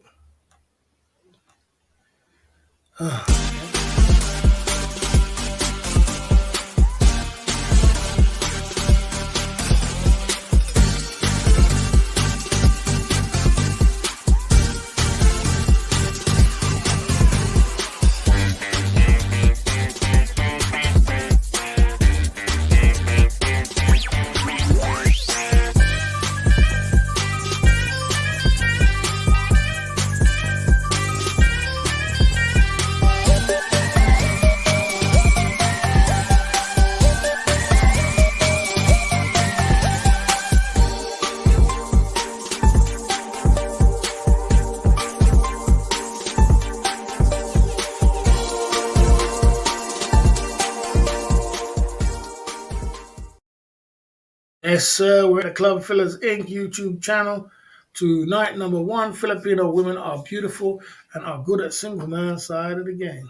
Yes, sir. We're at the Club Fillers Inc. YouTube channel. Tonight, number one, Filipino women are beautiful and are good at single man side of the game.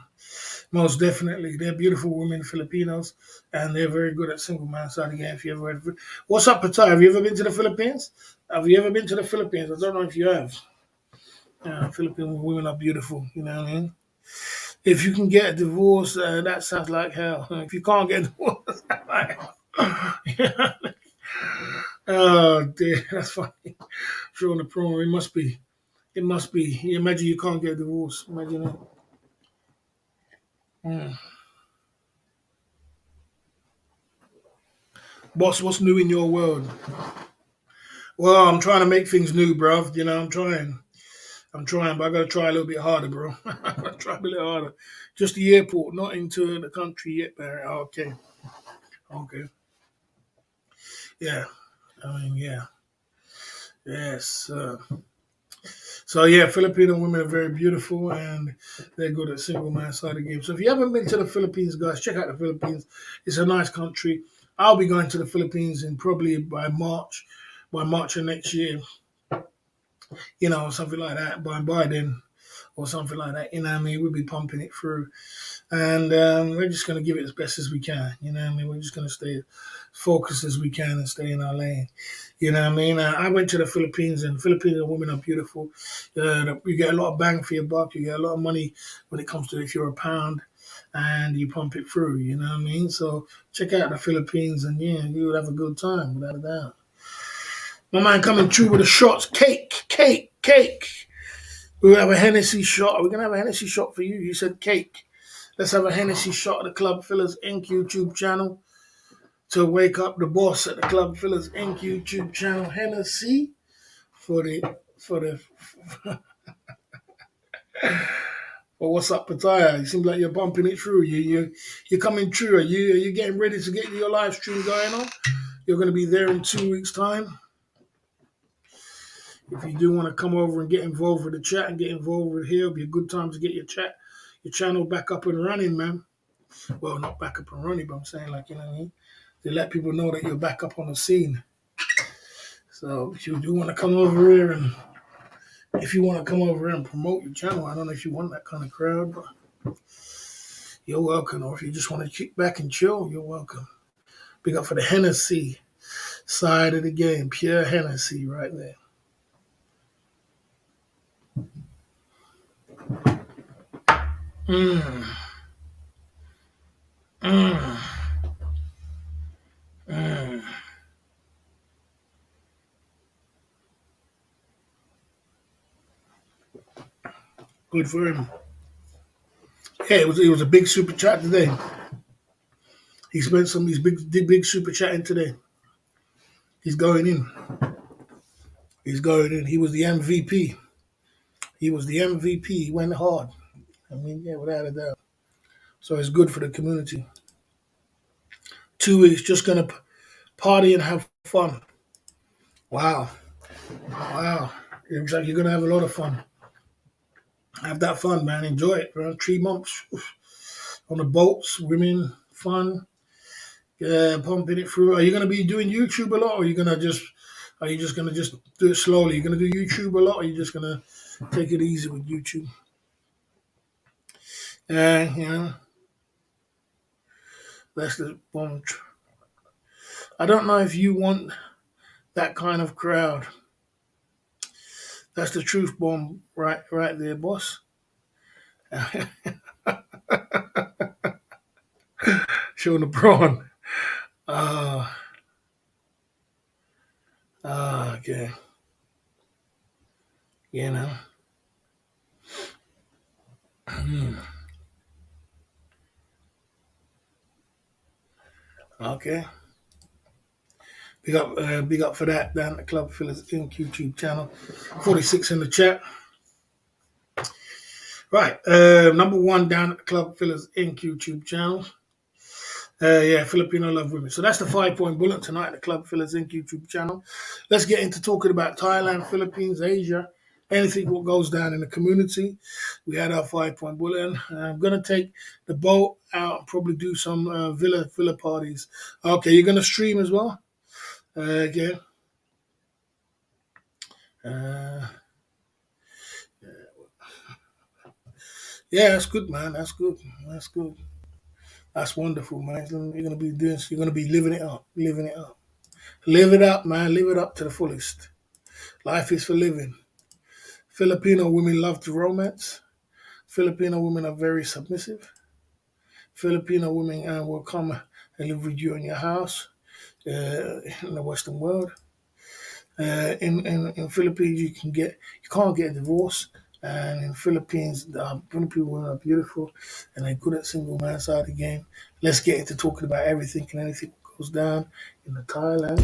Most definitely. They're beautiful women, Filipinos, and they're very good at single man side of the game. If you ever heard of it. What's up, Patai? Have you ever been to the Philippines? Have you ever been to the Philippines? I don't know if you have. Filipino women are beautiful, you know what I mean? If you can get a divorce, that sounds like hell. If you can't get a divorce, that's like hell. Oh, dear, that's funny. Showing the promo, it must be. It must be. You imagine you can't get a divorce. Imagine that. Mm. Boss, what's new in your world? Well, I'm trying to make things new, bro. You know, I'm trying. I'm trying, but I got to try a little bit harder, bro. I got to try a little harder. Just the airport, not into the country yet, Barry. Okay. Okay. Yeah. I mean, yeah. Yes. So yeah, Filipino women are very beautiful and they're good at single man side of the game. So if you haven't been to the Philippines, guys, check out the Philippines. It's a nice country. I'll be going to the Philippines in probably by March of next year, something like that. By then or something like that. You know what I mean? We'll be pumping it through. And we're just gonna give it as best as we can. You know what I mean? We're just gonna stay focused as we can and stay in our lane. You know what I mean? I went to the Philippines, and Filipino women are beautiful. You get a lot of bang for your buck. You get a lot of money when it comes to if you're a pound and you pump it through. You know what I mean? So check out the Philippines, and yeah, you would have a good time without a doubt. My man coming through with the shots, cake. We'll have a Hennessy shot. We're gonna have a Hennessy shot for you. You said cake. Let's have a Hennessy shot at the Club Fillers Inc. YouTube channel to wake up the boss at the Club Fillers Inc. YouTube channel. Hennessy for the. Well, what's up, Pattaya? It seems like you're bumping it through. You're coming through. Are you getting ready to get your live stream going on? You're going to be there in 2 weeks' time. If you do want to come over and get involved with the chat and get involved with here, it'll be a good time to get your channel back up and running, man. Well, not back up and running, but I'm saying, like, you know what I mean? To let people know that you're back up on the scene. So if you do want to come over here and promote your channel, I don't know if you want that kind of crowd, but you're welcome. Or if you just want to kick back and chill, you're welcome. Big up for the Hennessy side of the game. Pure Hennessy right there. Mmm. Mmm. Mmm. Good for him. Yeah, it was a big super chat today. He spent some of these big super chatting today. He's going in. He's going in. He was the MVP. He went hard. I mean, yeah, without a doubt. So it's good for the community. 2 weeks, just gonna party and have fun. Wow. It looks like you're gonna have a lot of fun. Have that fun, man. Enjoy it, bro. 3 months on the boat, swimming, fun. Pumping it through. Are you gonna be doing YouTube a lot, or are you just gonna just do it slowly? You're gonna do YouTube a lot, or are you just gonna take it easy with YouTube? You know. That's the bomb. I don't know if you want that kind of crowd. That's the truth bomb right there, boss. Showing the prawn. Ah, okay. You know. Okay. Big up for that down at the Club Fillers Inc. YouTube channel. 46 in the chat. Right. Number one down at the Club Fillers Inc. YouTube channel. Yeah, Filipino love women. So that's the 5 point bullet tonight at the Club Fillers Inc. YouTube channel. Let's get into talking about Thailand, Philippines, Asia, anything what goes down in the community. We had our 5 point bullet. I'm gonna take the boat out and probably do some villa parties. Okay, you're gonna stream as well. Okay. Uh, yeah, that's good, man. That's good. That's good. That's wonderful, man. You're gonna be doing. You're gonna be living it up. Living it up. Live it up, man. Live it up to the fullest. Life is for living. Filipino women love to romance. Filipino women are very submissive. Filipino women will come and live with you in your house in the Western world. In Philippines, you can't get a divorce. And in Philippines, the Filipino women are beautiful and they're good at single man side of the game. Let's get into talking about everything and anything that goes down in the Thailand.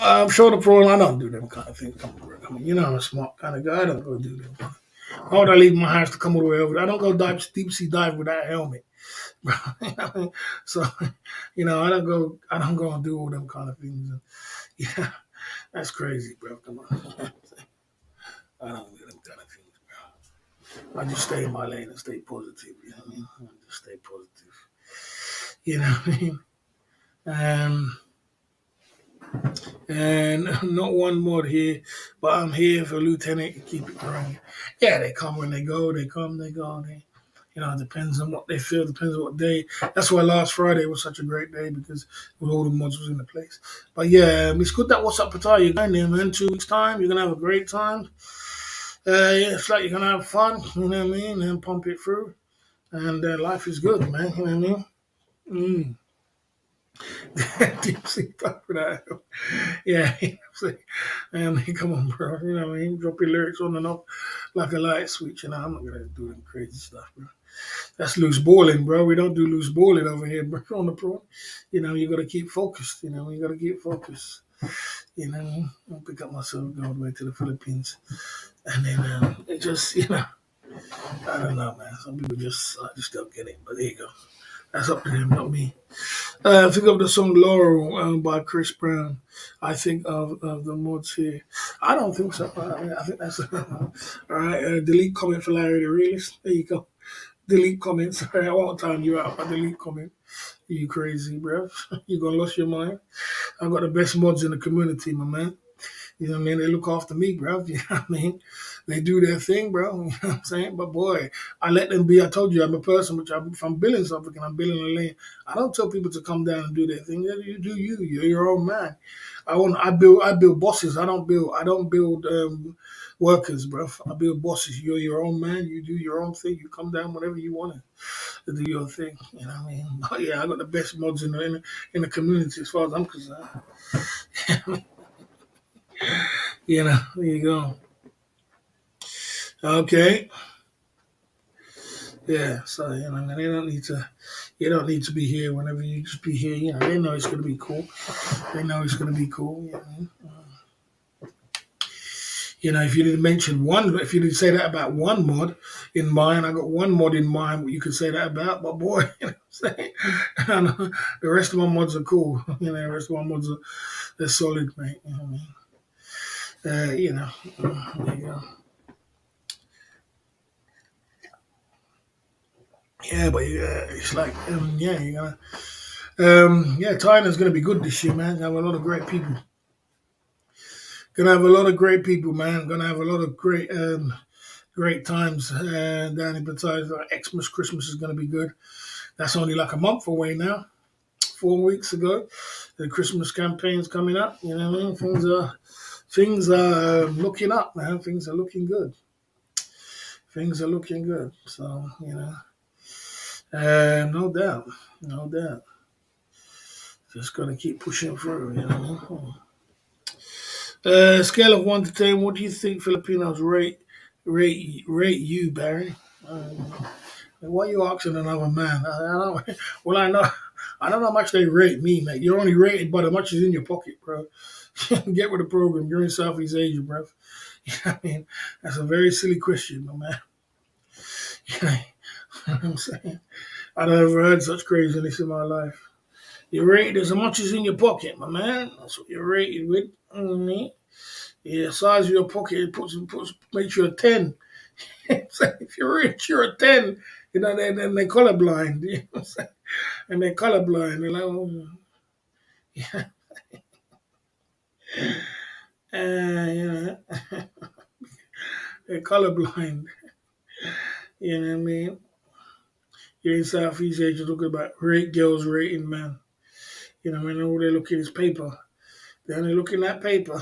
I'm sure the pro. I don't do them kind of things. You know, I'm a smart kind of guy. I don't go do them. Why would I leave my house to come all the way over? I don't go deep sea dive without a helmet. So, I don't go. I don't go and do all them kind of things. Yeah, that's crazy, bro. Come on. I don't do them kind of things, bro. I just stay in my lane and stay positive. You know what I mean? I just stay positive. You know what I mean? Um, and not one more here, but I'm here for Lieutenant to keep it going. Yeah, they come when they go. They come, they go. It depends on what they feel, depends on what day. That's why last Friday was such a great day because all the mods was in the place. But yeah, it's good that What's Up Pattaya, you're going there, man. 2 weeks' time, you're going to have a great time. Yeah, it's like you're going to have fun, you know what I mean, and pump it through. And life is good, man, you know what I mean? Deep sea dive for that. Yeah, come on, bro. You know what I mean? Drop your lyrics on and off like a light switch. I'm not gonna do them crazy stuff, bro. That's loose balling, bro. We don't do loose balling over here, bro. On the pro, you gotta keep focused. You gotta keep focused. I'll pick up myself, go all the way to the Philippines, and then it just, I don't know, man. Some people I just don't get it. But there you go. That's up to them, not me. Think of the song Laurel by Chris Brown. I think of the mods here. I don't think so. I think that's all right. Delete comment for Larry the Realist. There you go. Delete comments. I won't time you out. I delete comment. You crazy, bro. You gonna lose your mind. I've got the best mods in the community, my man. You know what I mean? They look after me, bro. You know what I mean? They do their thing, bro. You know what I'm saying? But boy, I let them be. I told you I'm a person if I'm building something and I'm building a lane, I don't tell people to come down and do their thing. Yeah, you do you. You're your own man. I build bosses. I don't build workers, bro. I build bosses. You're your own man. You do your own thing. You come down whenever you want to do your thing. You know what I mean? But yeah, I got the best mods in the community as far as I'm concerned. There you go. Okay. Yeah, so they don't need to. You don't need to be here whenever you just be here. They know it's gonna be cool. They know it's gonna be cool. If you didn't mention one, if you didn't say that about one mod in mind, I got one mod in mind what you could say that about. But boy, what I'm saying? And, the rest of my mods are cool. The rest of my mods they're solid, mate. There you go. Yeah, but it's like, you gotta. Thailand's gonna be good this year, man. Gonna have a lot of great people. Gonna have a lot of great people, man. Gonna have a lot of great times down in Bataille. Xmas, Christmas is gonna be good. That's only like a month away now. 4 weeks ago, the Christmas campaign's coming up. You know what I mean? Things are looking up, man. Things are looking good. Things are looking good. So no doubt, no doubt. Just gonna keep pushing through. Scale of 1 to 10, what do you think Filipinos rate you, Barry? Why are you asking another man? I don't, well, I don't know how much they rate me, mate. You're only rated by how much is in your pocket, bro. Get with the program. You're in Southeast Asia, bro. That's a very silly question, my man. You know what I'm saying? I've never heard such craziness in my life. You're rated as much as in your pocket, my man. That's what you're rated with. Yeah, size of your pocket it makes you a 10. So if you're rich, you're a 10. They're colorblind. You know what I'm saying? And they're colorblind. They're like, oh, yeah, uh, they're colorblind. You know what I mean? You're in Southeast Asia talking about rate girls rating man. All they look at is paper. They only looking at paper.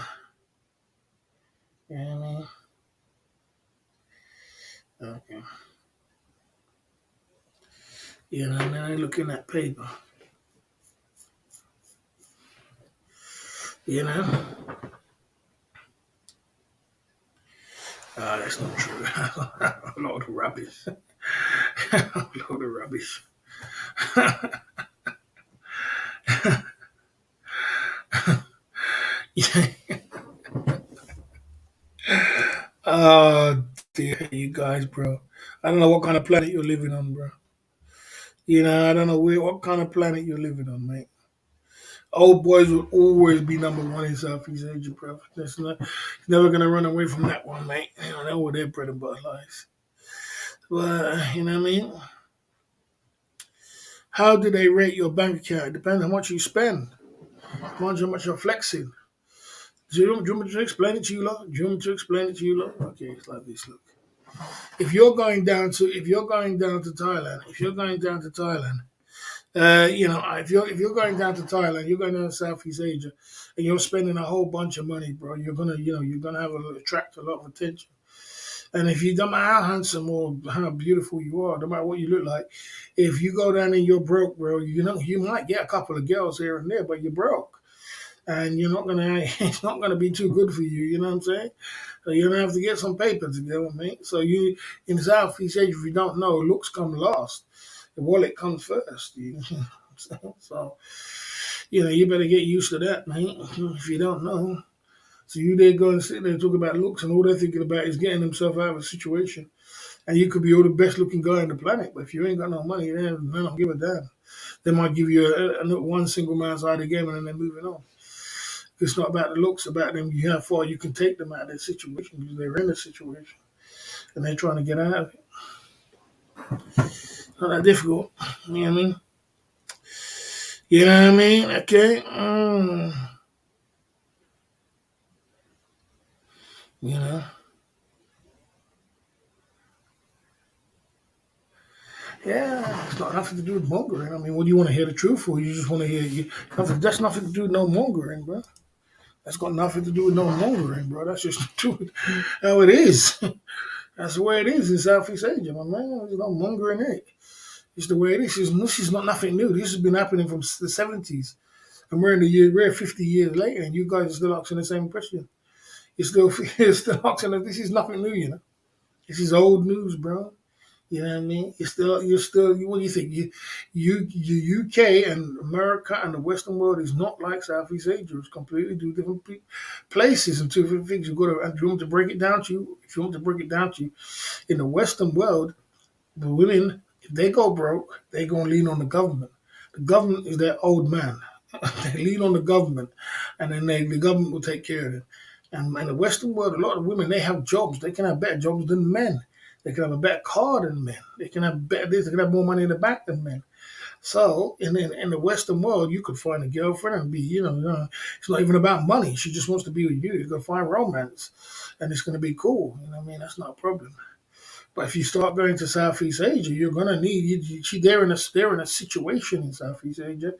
You know what I mean? Okay. They're looking at paper. You know? That's not true. A lot of rubbish. A lot of rubbish. Yeah. Oh, dear, you guys, bro. I don't know what kind of planet you're living on, bro. I don't know what kind of planet you're living on, mate. Old boys will always be number one in Southeast Asia, bro. That's not, never gonna run away from that one, mate. They were their bread and butter lives. But you know what I mean? How do they rate your bank account? It depends how much you spend. Depends how much you're flexing. Do you want me to explain it to you, lot? Do you want me to explain it to you, lot? Okay, it's like this. Look, if you're going down to Thailand, if you're going down to Thailand, you're going down to Southeast Asia, and you're spending a whole bunch of money, bro. You're gonna attract a lot of attention. And if you don't matter how handsome or how beautiful you are, no matter what you look like, if you go down and you're broke, bro, you might get a couple of girls here and there, but you're broke, and you're not gonna. It's not gonna be too good for you. You know what I'm saying? So you're gonna have to get some paper together, mate. So you in Southeast Asia, if you don't know, looks come last. The wallet comes first. So you better get used to that, mate. If you don't know. So you there go and sit there and talk about looks, and all they're thinking about is getting themselves out of a situation. And you could be all the best looking guy on the planet, but if you ain't got no money, they don't give a damn. They might give you one single man's eye of the game, and then they're moving on. It's not about the looks, about them. How far you can take them out of their situation because they're in a situation and they're trying to get out of it. Not that difficult. You know what I mean? You know what I mean? Okay. You know. Yeah, it's not nothing to do with mongering. I mean, what do you want to hear the truth for? You just want to hear nothing. That's nothing to do with no mongering, bro. That's got nothing to do with no mongering, bro. That's just the truth. How it is. That's the way it is in Southeast Asia, my man. There's no mongering in it. It's the way it is. This is not nothing new. This has been happening from the 70s. And we're 50 years later, and you guys are still asking the same question. You're still asking, this is nothing new, This is old news, bro. You know what I mean? You're still. What do you think? You UK and America and the Western world is not like Southeast Asia. It's completely two different places and two different things. You go to. And if you want to break it down to you, if you want to break it down to you, in the Western world, the women, if they go broke, they gonna lean on the government. The government is their old man. They lean on the government, and then the government will take care of them. And in the Western world, a lot of women they have jobs. They can have better jobs than men. They can have a better car than men. They can have better this. They can have more money in the bank than men. So in the Western world, you could find a girlfriend and be, it's not even about money. She just wants to be with you. You can find romance, and it's going to be cool. You know what I mean? That's not a problem. But if you start going to Southeast Asia, you're gonna need. They're in a situation in Southeast Asia.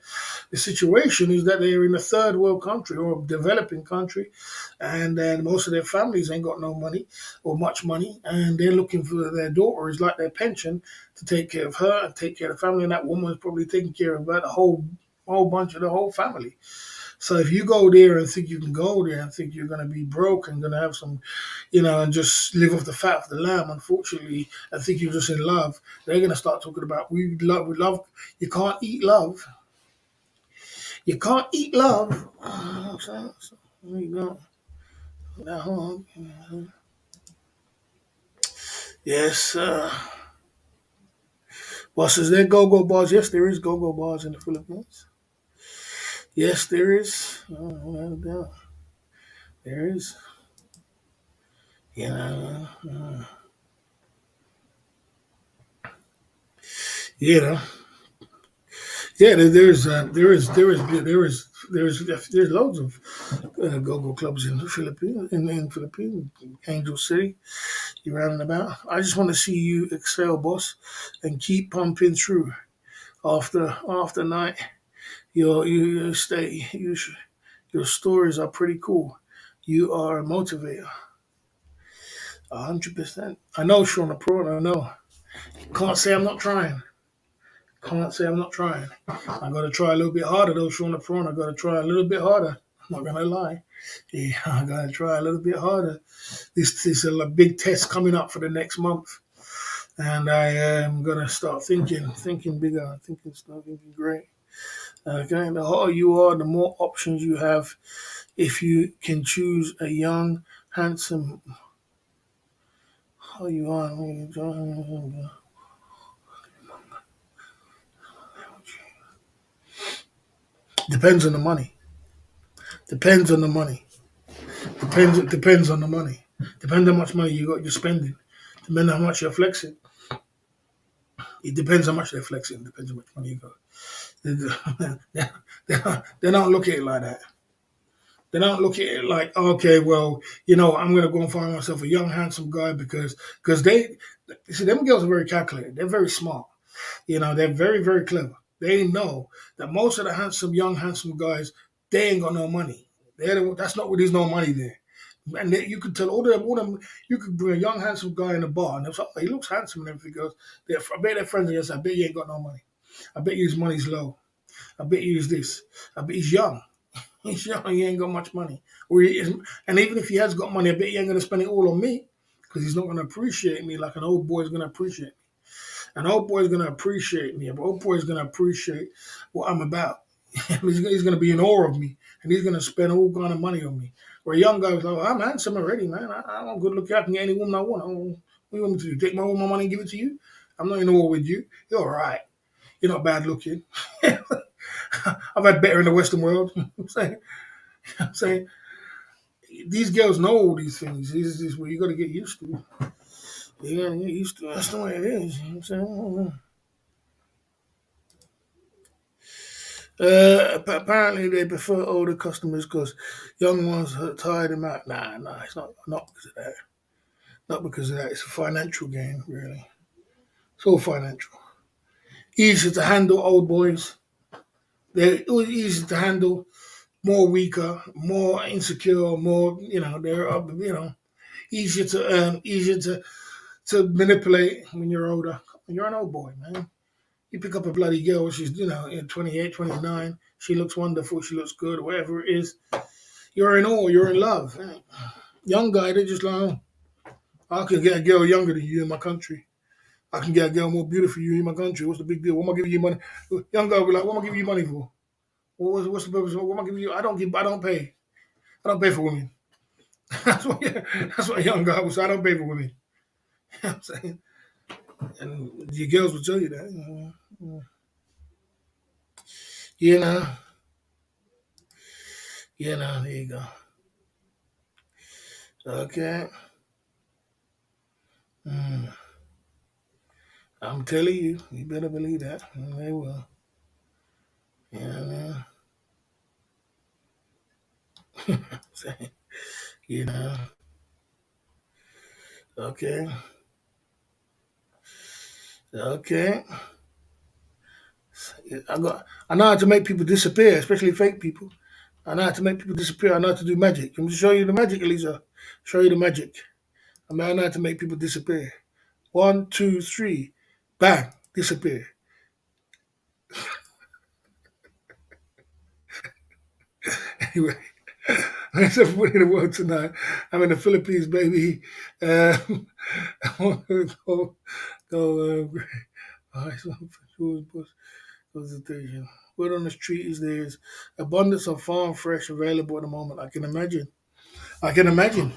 The situation is that they're in a third world country or a developing country, and then most of their families ain't got no money or much money, and they're looking for their daughter is like their pension to take care of her and take care of the family, and that woman is probably taking care of about the whole bunch of the whole family. So if you go there and think you can go there and think you're going to be broke and going to have some, and just live off the fat of the lamb, unfortunately, and think you're just in love, they're going to start talking about we love. You can't eat love. You can't eat love. So there you go. Now, yes. Boss, is there go-go bars? Yes, there is go-go bars in the Philippines. Yes, there is. No doubt. There is. You know, you know. Yeah, there's loads of go-go clubs in the Philippines, in Philippines, Angel City. You're out and about. I just want to see you excel, boss, and keep pumping through. After night, you stay. Your stories are pretty cool. You are a motivator, 100%. I know, Shauna Pro. I know. Can't say I'm not trying. Can't say I'm not trying. I got to try a little bit harder though, Shauna Prawn. I got to try a little bit harder. I'm not gonna lie. Yeah, I got to try a little bit harder. This is a big test coming up for the next month, and I am gonna start thinking bigger, start thinking great. Okay, the hotter you are, the more options you have. If you can choose a young, handsome, how you are. Depends on the money. Depends on the money. Depends on the money. Depends how much money you're spending. Depends how much you're flexing. It depends how much they're flexing. Depends how much money you got. They don't look at it like that. They don't look at it like, okay, well, I'm gonna go and find myself a young, handsome guy because they you see them girls are very calculated. They're very smart. They're very, very clever. They know that most of the young, handsome guys, they ain't got no money. That's not where there's no money there. And you could tell all them, you could bring a young, handsome guy in a bar and they're like, oh, he looks handsome and everything goes. I bet their friends are just, I bet you ain't got no money. I bet you his money's low. I bet you he's this. I bet he's young. He's young, he ain't got much money. And even if he has got money, I bet he ain't going to spend it all on me because he's not going to appreciate me like an old boy is going to appreciate me. An old boy is going to appreciate me. An old boy is going to appreciate what I'm about. He's going to be in awe of me, and he's going to spend all kind of money on me. Where a young guy was like, I'm handsome already, man. I'm good looking. I can get any woman I want. What do you want me to do? Take all my money and give it to you? I'm not in awe with you. You're all right. You're not bad looking. I've had better in the Western world. I'm saying these girls know all these things. This is what you got to get used to. You got to get used to it. That's the way it is. You know what I'm saying? Apparently they prefer older customers because young ones tire them out. Nah, it's not because of that. Not because of that. It's a financial game, really. It's all financial. Easier to handle old boys. They're easier to handle. More weaker, more insecure, more they're easier to earn, easier to manipulate when you're older. When you're an old boy, man. You pick up a bloody girl, she's, 28, 29, she looks wonderful, she looks good, whatever it is. You're in awe, you're in love. Young guy, they're just like, oh, I could get a girl younger than you in my country. I can get a girl more beautiful than you in my country. What's the big deal? What am I giving you money? Young girl will be like, what am I giving you money for? What's the purpose? What am I giving you? I don't pay. I don't pay for women. That's what a young guy will say. I don't pay for women. You know what I'm saying? And your girls will tell you that. You know, there you go. Okay. Mm, I'm telling you, you better believe that. They will. Yeah, you know. Okay. Okay. I know how to make people disappear, especially fake people. I know how to make people disappear. I know how to do magic. I'm to show you the magic, Elisa. Show you the magic. I know how to make people disappear. One, two, three, bang, disappear. Anyway, thanks everybody in the world tonight. I'm in the Philippines, baby. I want to go. Consultation. Word on the street is there's abundance of farm fresh available at the moment. I can imagine. I can imagine.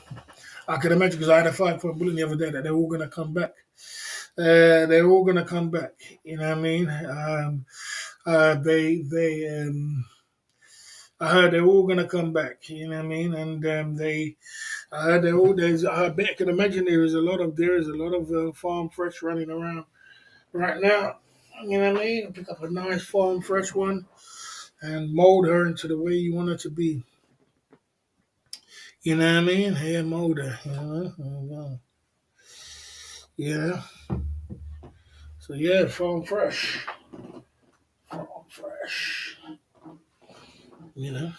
I can imagine because I had a 5 point bullet the other day that they're all gonna come back. They're all gonna come back. You know what I mean? I heard they're all gonna come back. You know what I mean? And I heard they all. I can imagine there is a lot of farm fresh running around right now. You know what I mean? Pick up a nice farm fresh one and mold her into the way you want her to be. You know what I mean? Hair mold her. Yeah. So yeah, farm fresh. Farm fresh. You know,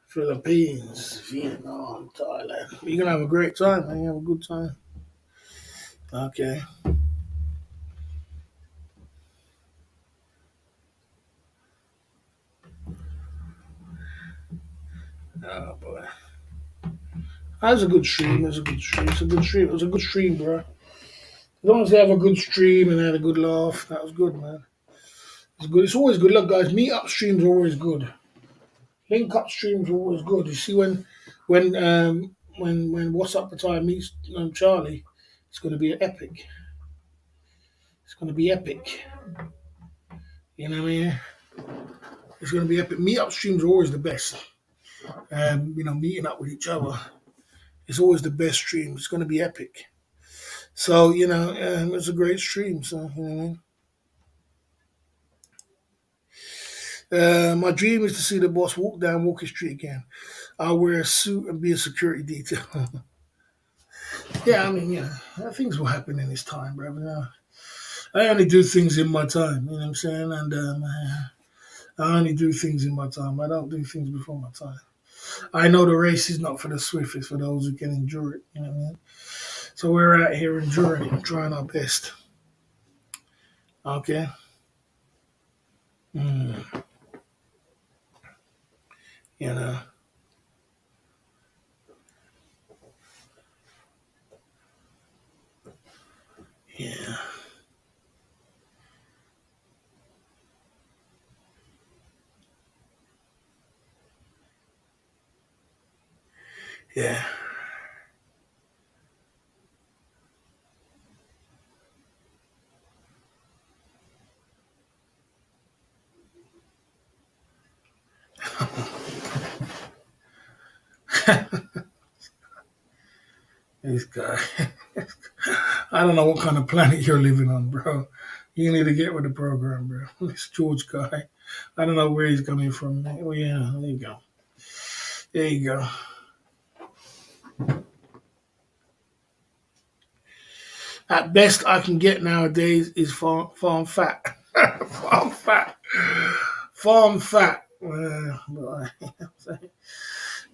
Philippines, Vietnam, Thailand. You're gonna have a great time, man. You have a good time. Okay. Oh boy. That was a good stream. It was a good stream. It's a good stream. It was a good stream, bro. As long as they have a good stream and they had a good laugh, that was good, man. It's good. It's always good. Look, guys, meet up streams are always good. Link up streams are always good. You see, when What's Up the Time meets Charlie, it's going to be epic. It's going to be epic. You know what I mean? It's going to be epic. Meet up streams are always the best. Meeting up with each other is always the best stream. It's going to be epic. So it's a great stream. So you know what I mean. My dream is to see the boss walk down Walker Street again. I'll wear a suit and be a security detail. Yeah, I mean, things will happen in his time, bro. I only do things in my time. You know what I'm saying? And I only do things in my time. I don't do things before my time. I know the race is not for the swift; it's for those who can endure it. You know what I mean? So we're out here enduring it, trying our best. Okay. Mm, you know. Yeah. Yeah. This guy. I don't know what kind of planet you're living on, bro. You need to get with the program, bro. This George guy. I don't know where he's coming from. Oh yeah, there you go. There you go. At best, I can get nowadays is farm fat. Farm fat. Farm fat. You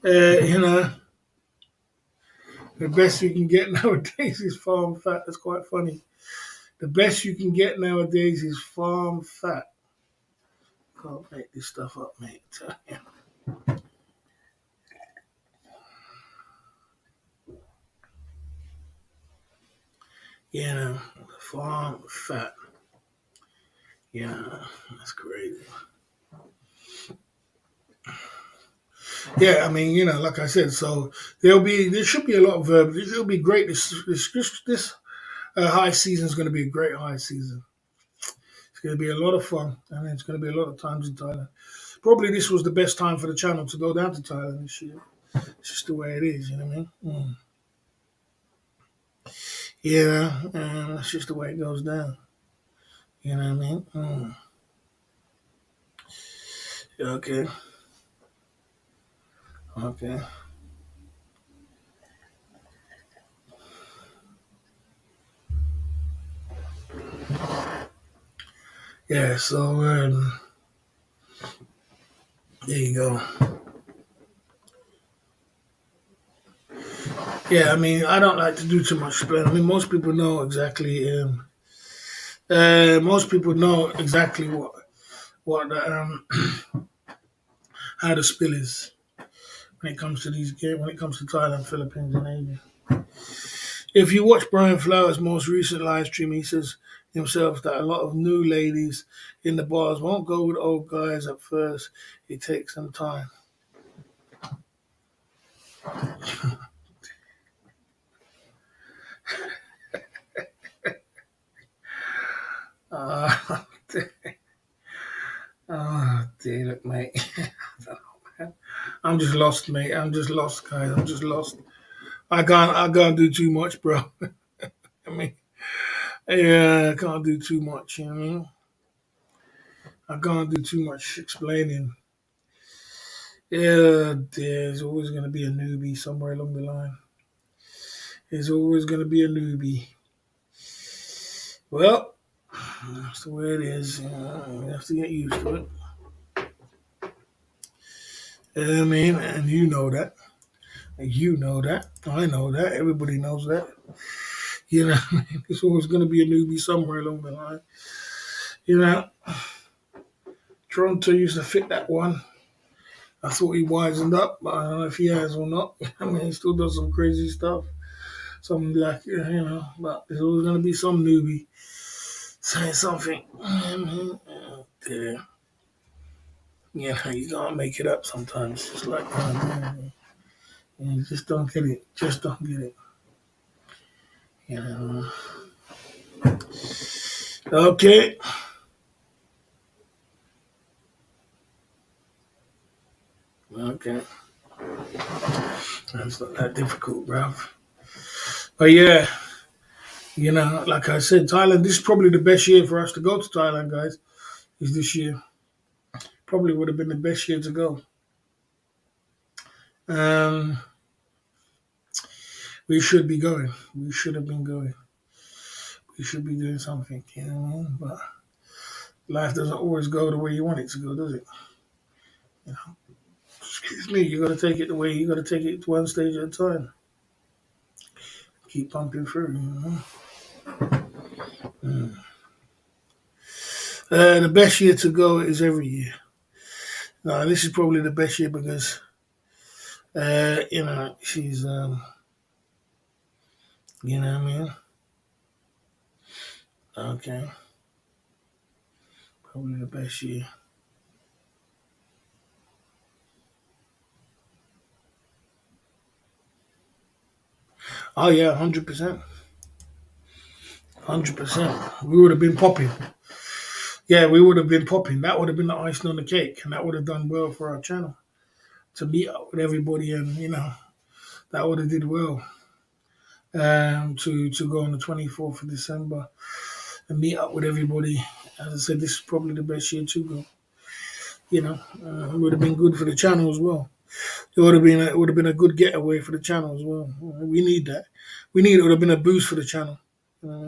know, the best you can get nowadays is farm fat. That's quite funny. The best you can get nowadays is farm fat. Can't make this stuff up, mate. Farm fat. Yeah, that's crazy. Yeah, I mean, like I said, so there should be a lot of this will be great. This high season is going to be a great high season. It's going to be a lot of fun, and it's going to be a lot of times in Thailand. Probably this was the best time for the channel to go down to Thailand this year. It's just the way it is, you know what I mean? Yeah, that's just the way it goes down. You know what I mean? Okay, okay. Yeah, so there you go. Yeah, I mean, I don't like to do too much explaining. I mean, most people know exactly. Most people know exactly what how the spill is when it comes to these games. When it comes to Thailand, Philippines, and Asia. If you watch Brian Flowers' most recent live stream, he says himself that a lot of new ladies in the bars won't go with old guys at first. It takes some time. Uh, damn it, mate. I'm just lost, mate. I'm just lost, guys. I'm just lost. I can't do too much, bro. I mean, yeah, I can't do too much. You know what I mean? I can't do too much explaining. Yeah, there's always gonna be a newbie somewhere along the line. There's always gonna be a newbie. Well, that's the way it is. You have to get used to it. I mean, and you know that. You know that. I know that. Everybody knows that. You know, there's always going to be a newbie somewhere along the line. You know, Toronto used to fit that one. I thought he wisened up, but I don't know if he has or not. I mean, he still does some crazy stuff. Some like, but there's always going to be some newbie saying something. Yeah, you can't make it up sometimes. It's like, you just don't get it. Just don't get it. You know. Okay. Okay. That's not that difficult, bruv. But yeah, like I said, Thailand, this is probably the best year for us to go to Thailand, guys, is this year. Probably would have been the best year to go. Um, we should be going. We should have been going. We should be doing something, you know what I mean? But life doesn't always go the way you want it to go, does it? You know, excuse me, you got to take it the way you got to take it one stage at a time. Keep pumping through, you know? Mm. The best year to go is every year. No, this is probably the best year because, she's, you know what I mean? Okay, probably the best year. Oh yeah, 100%, 100%. We would have been popping. Yeah, we would have been popping. That would have been the icing on the cake, and that would have done well for our channel to meet up with everybody, and that would have did well. To go on the 24th of December and meet up with everybody. As I said, this is probably the best year to go. It would have been good for the channel as well. It would have been a good getaway for the channel as well. We need that. It would have been a boost for the channel. You know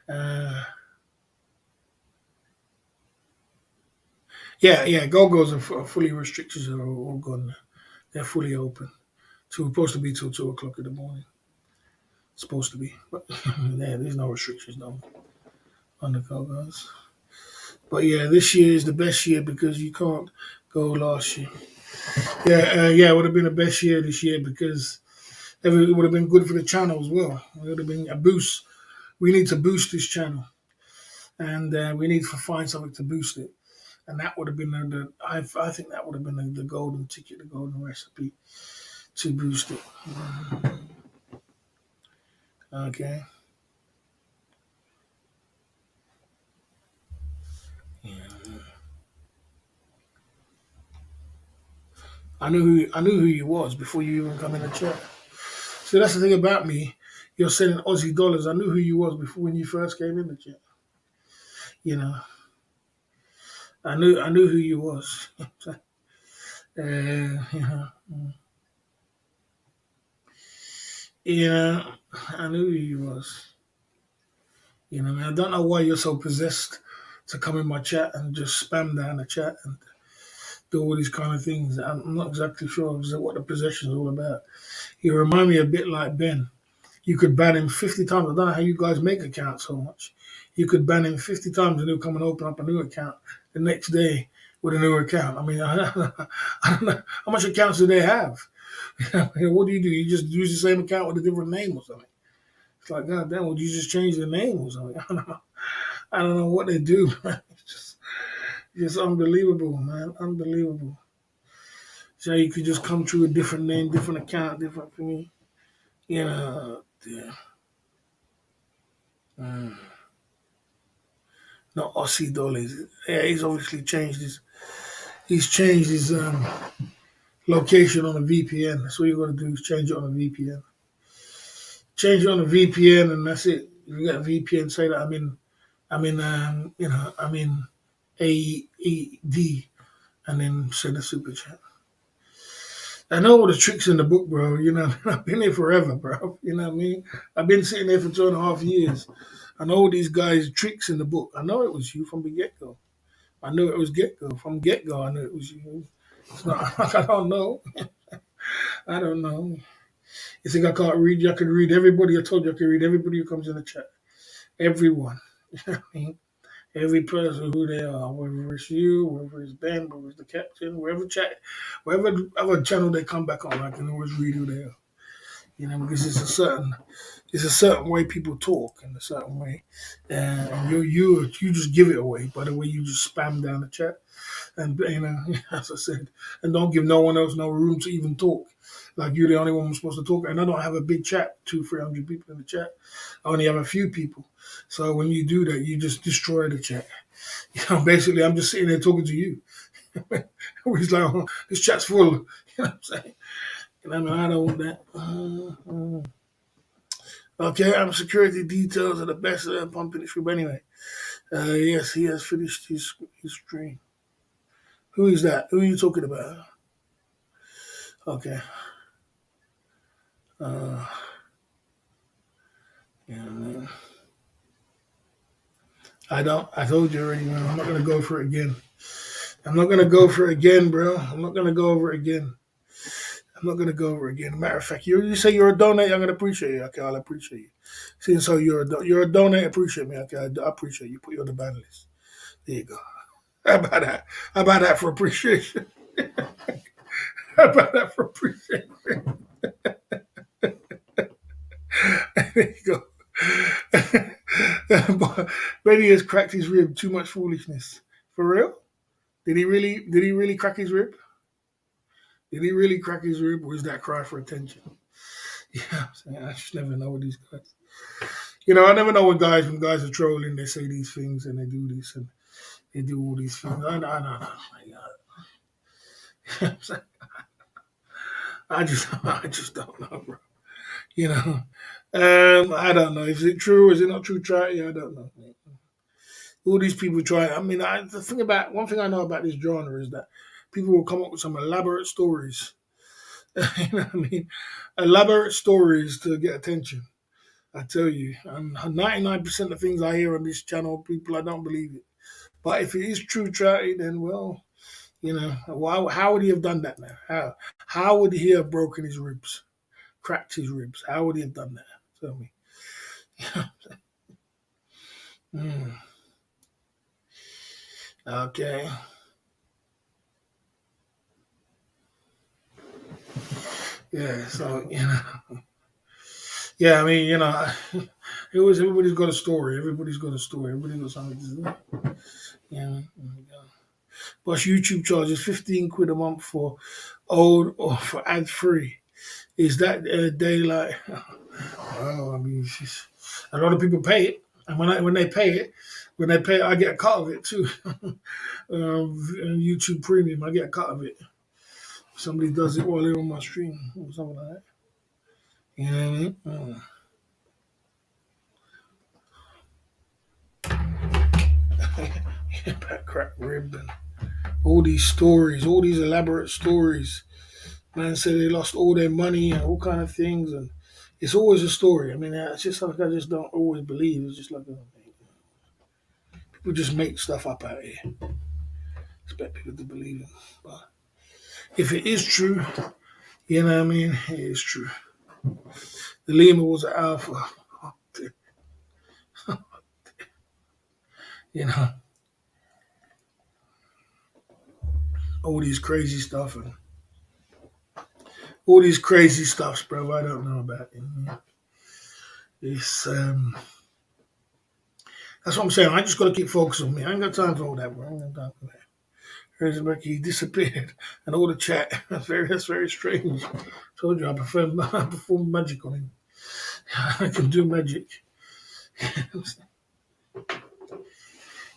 what I mean? Yeah. Go-Go's are fully restricted. Are all gone. They're fully open. Supposed to be till 2 o'clock in the morning. Supposed to be, but yeah, there's no restrictions though on the Go-Go's. But yeah, this year is the best year because you can't go last year. Yeah, it would have been the best year this year because It would have been good for the channel as well. It would have been a boost. We need to boost this channel, and we need to find something to boost it. And that would have been I think that would have been the golden ticket, the golden recipe to boost it. Okay. Yeah. I knew who you was before you even come in the chat. So that's the thing about me. You're selling Aussie dollars. I knew who you was before when you first came in the chat. You know, I knew who you was. Yeah, yeah, I knew who you was. You know, I don't know why you're so possessed to come in my chat and just spam down the chat and do all these kind of things. I'm not exactly sure what the possession is all about. You remind me a bit like Ben. You could ban him 50 times. I don't know how you guys make accounts so much. You could ban him 50 times and he'll come and open up a new account the next day with a new account. I mean, I don't know. How much accounts do they have? What do? You just use the same account with a different name or something? It's like, God damn, would you just change the name or something? I don't know what they do, man. It's just unbelievable, man. Unbelievable. So you could just come through a different name, different account, different thing. You know, yeah. Mm. Not Aussie dollars. Yeah, he's obviously changed his. He's changed his location on a VPN. That's what you got to do is change it on a VPN. Change it on a VPN, and that's it. You got a VPN. Say that I'm in AED, and then send a super chat. I know all the tricks in the book, bro. You know, I've been here forever, bro. You know what I mean? I've been sitting there for 2.5 years. I know all these guys' tricks in the book. I know it was you from the get go. I knew it was get go. From get go, I knew it was you. It's not. I don't know. I don't know. You think I can't read you? I can read everybody. I told you I can read everybody who comes in the chat. Everyone. You know what I mean? Every person who they are, whether it's you, whether it's Ben, whether it's the captain, wherever other channel they come back on, I can always read who they are. You know, because it's a certain way people talk in a certain way, and you just give it away by the way you just spam down the chat, and you know, as I said, and don't give no one else no room to even talk. Like you're the only one who's supposed to talk, and I don't have a big chat, 200-300 people in the chat. I only have a few people. So when you do that, you just destroy the chat. You know, basically, I'm just sitting there talking to you. He's like, oh, this chat's full. You know what I'm saying? And I mean, I don't want that. Okay, I'm security details are the best pumping the shrimp anyway. Yes, he has finished his stream. Who is that? Who are you talking about? Okay. Uh, yeah, man. I don't. I told you already, man. I'm not gonna go for it again. I'm not gonna go for it again, bro. I'm not gonna go over it again. I'm not gonna go over it again. Matter of fact, you say you're a donate. I'm gonna appreciate you. Okay, I'll appreciate you. Since so you're a donate, appreciate me. Okay, I appreciate you. Put you on the ban list. There you go. How about that? How about that for appreciation? How about that for appreciation? There you go. Benny has cracked his rib. Too much foolishness. For real? Did he really? Did he really crack his rib? Did he really crack his rib, or is that cry for attention? Yeah, I just never know with these guys. You know, I never know when guys are trolling. They say these things and they do this and they do all these things. I just don't know, bro. You know, I don't know. Is it true? Is it not true? Try it. Yeah, I don't know. All these people try. I mean, the thing about one thing I know about this genre is that people will come up with some elaborate stories. You know what I mean? Elaborate stories to get attention. I tell you, and 99% of things I hear on this channel, people I don't believe it. But if it is true, try then well, you know, why? How would he have done that now? How would he have broken his ribs, cracked his ribs? How would he have done that? Tell me. Mm, okay. Yeah. So you know. Yeah, I mean, it was everybody's got a story. Everybody's got a story. Everybody's got something to do. Yeah. Plus, YouTube charges 15 quid a month for old or for ad free. Is that daylight? Well, I mean, a lot of people pay it, and when they pay it, I get a cut of it too. YouTube Premium, I get a cut of it. Somebody does it while they're on my stream or something like that. You know what I mean? Back crack rib and all these stories, all these elaborate stories. Man said they lost all their money and all kind of things, and it's always a story. I mean, it's just like I just don't always believe. It's just like people just make stuff up out here. Expect people to believe it, but if it is true, you know what I mean, it is true. The lemur was an alpha, you know, all these crazy stuff and all these crazy stuffs, bro. I don't know about it. It's that's what I'm saying. I just got to keep focused on me. I ain't got time for all that, bro. I ain't got time for that. There's Ricky, he disappeared, and all the chat. That's very strange. Told you I prefer I perform magic on him. I can do magic. There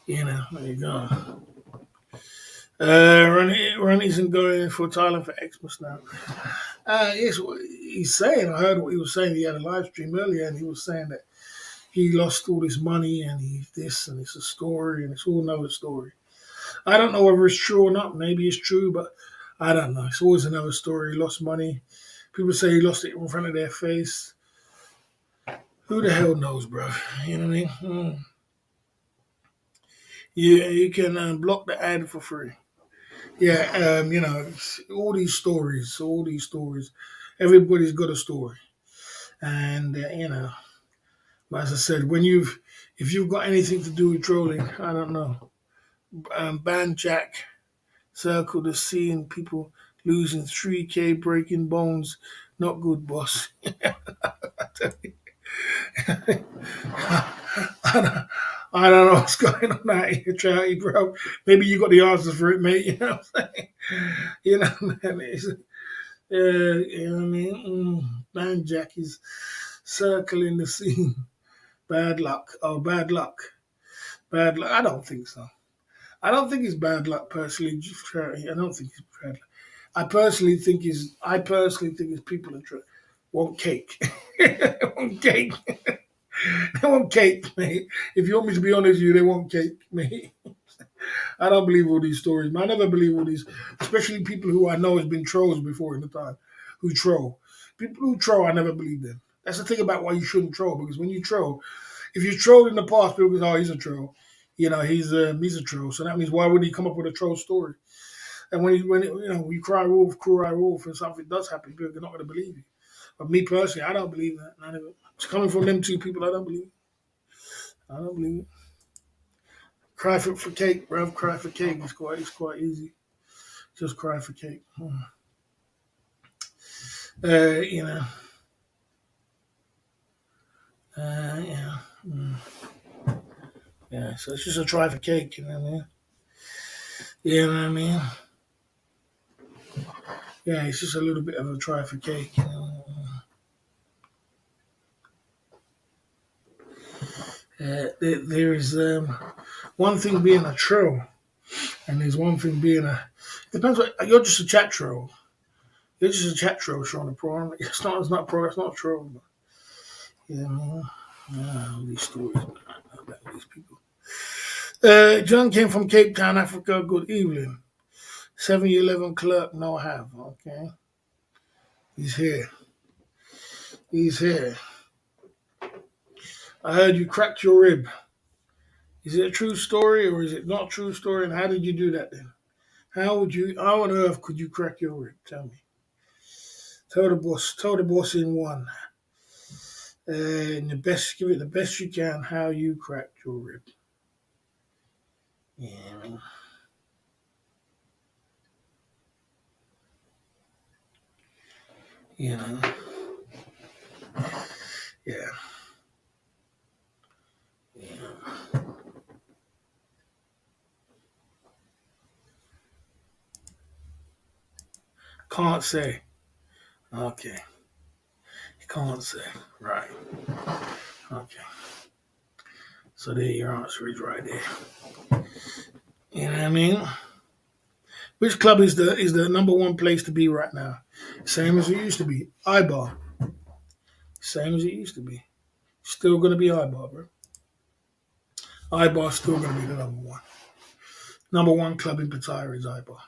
you go. Ronnie isn't going for Thailand for Xmas now. Yes, what he's saying. I heard what he was saying. He had a live stream earlier, and he was saying that he lost all his money, and he this, and it's a story, and it's all another story. I don't know whether it's true or not. Maybe it's true, but I don't know. It's always another story. He lost money. People say he lost it in front of their face. Who the hell knows, bro? You know what I mean? Yeah, you can block the ad for free. Yeah, all these stories, all these stories. Everybody's got a story, and but as I said, if you've got anything to do with trolling, I don't know. Ban Jack, circle the scene, people losing 3K, breaking bones, not good, boss. I don't know what's going on out here, Charlie, bro. Maybe you got the answers for it, mate. You know what I'm saying? Man. You know what I mean? Man, Jack is circling the scene. Bad luck. Oh, bad luck. Bad luck. I don't think so. I don't think it's bad luck personally. I don't think it's bad luck. I personally think it's people that want cake. They want cake. They want cake, mate. If you want me to be honest with you, they want cake, mate. I don't believe all these stories, man. I never believe all these, especially people who I know has been trolls before in the time, who troll. People who troll, I never believe them. That's the thing about why you shouldn't troll, because when you troll, if you trolled in the past, people go, "Oh, he's a troll." He's a troll. So that means why would he come up with a troll story? And when you cry wolf, and something does happen, people are not going to believe you. But me personally, I don't believe that. None of it. It's coming from them two people. I don't believe it. I don't believe it. Cry for cake, bro. Cry for cake. It's quite easy. Just cry for cake. Uh, you know. Yeah. Yeah. So it's just a try for cake. You know what I mean? You know what I mean? Yeah. It's just a little bit of a try for cake. There is one thing being a troll, and there's one thing being a. Depends what you're just a chat troll. You're just a chat troll, Sean. Pro. It's not. It's not pro. It's not a troll. But, you know what I mean? All these stories about these people. John came from Cape Town, Africa. Good evening. 7-Eleven clerk, no have. Okay. He's here. He's here. I heard you cracked your rib. Is it a true story or is it not a true story? And how did you do that then? How on earth could you crack your rib? Tell me. Tell the boss in one. And give it the best you can how you cracked your rib. Yeah, you know. Yeah. Yeah. Can't say. Okay. Can't say. Right. Okay. So there your answer is right there. You know what I mean? Which club is the number one place to be right now? Same as it used to be. Eyeball. Same as it used to be. Still gonna be eyeball, bro. Eyeball's still gonna be the number one. Number one club in Pattaya is eyeball.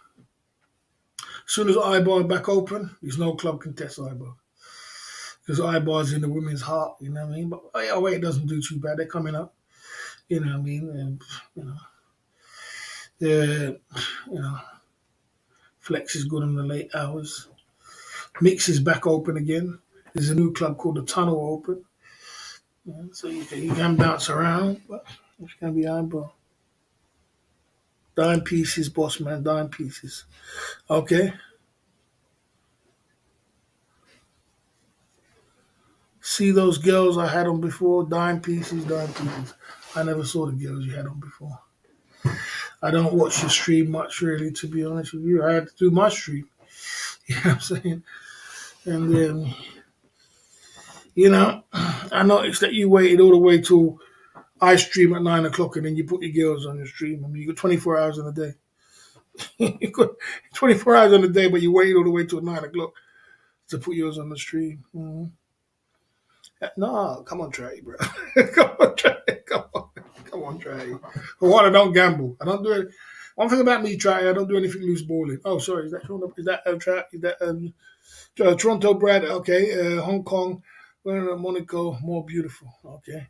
As soon as eyeball back open, there's no club can test eyeball. Because eyeball's in the women's heart, you know what I mean? But oh wait, it doesn't do too bad. They're coming up, you know what I mean? And you know, yeah, you know, Flex is good in the late hours. Mix is back open again. There's a new club called the Tunnel Open. Yeah, so you can bounce around, but it's gonna be eyeball. Dime pieces, boss man, dime pieces. Okay. See those girls I had on before? Dime pieces, dime pieces. I never saw the girls you had on before. I don't watch your stream much, really, to be honest with you. I had to do my stream. You know what I'm saying? And then, I noticed that you waited all the way till I stream at 9 o'clock and then you put your girls on your stream. I mean, you got 24 hours in a day. You got 24 hours in a day, but you waited all the way till 9 o'clock to put yours on the stream. No, come on, Trey, bro. Come on, Trey. Come on, Trey. For one, I don't gamble. I don't do it. One thing about me, Trey, I don't do anything loose balling. Oh, sorry, is that Trey? Is that Toronto, Brad? Okay, Hong Kong, Monaco, more beautiful. Okay,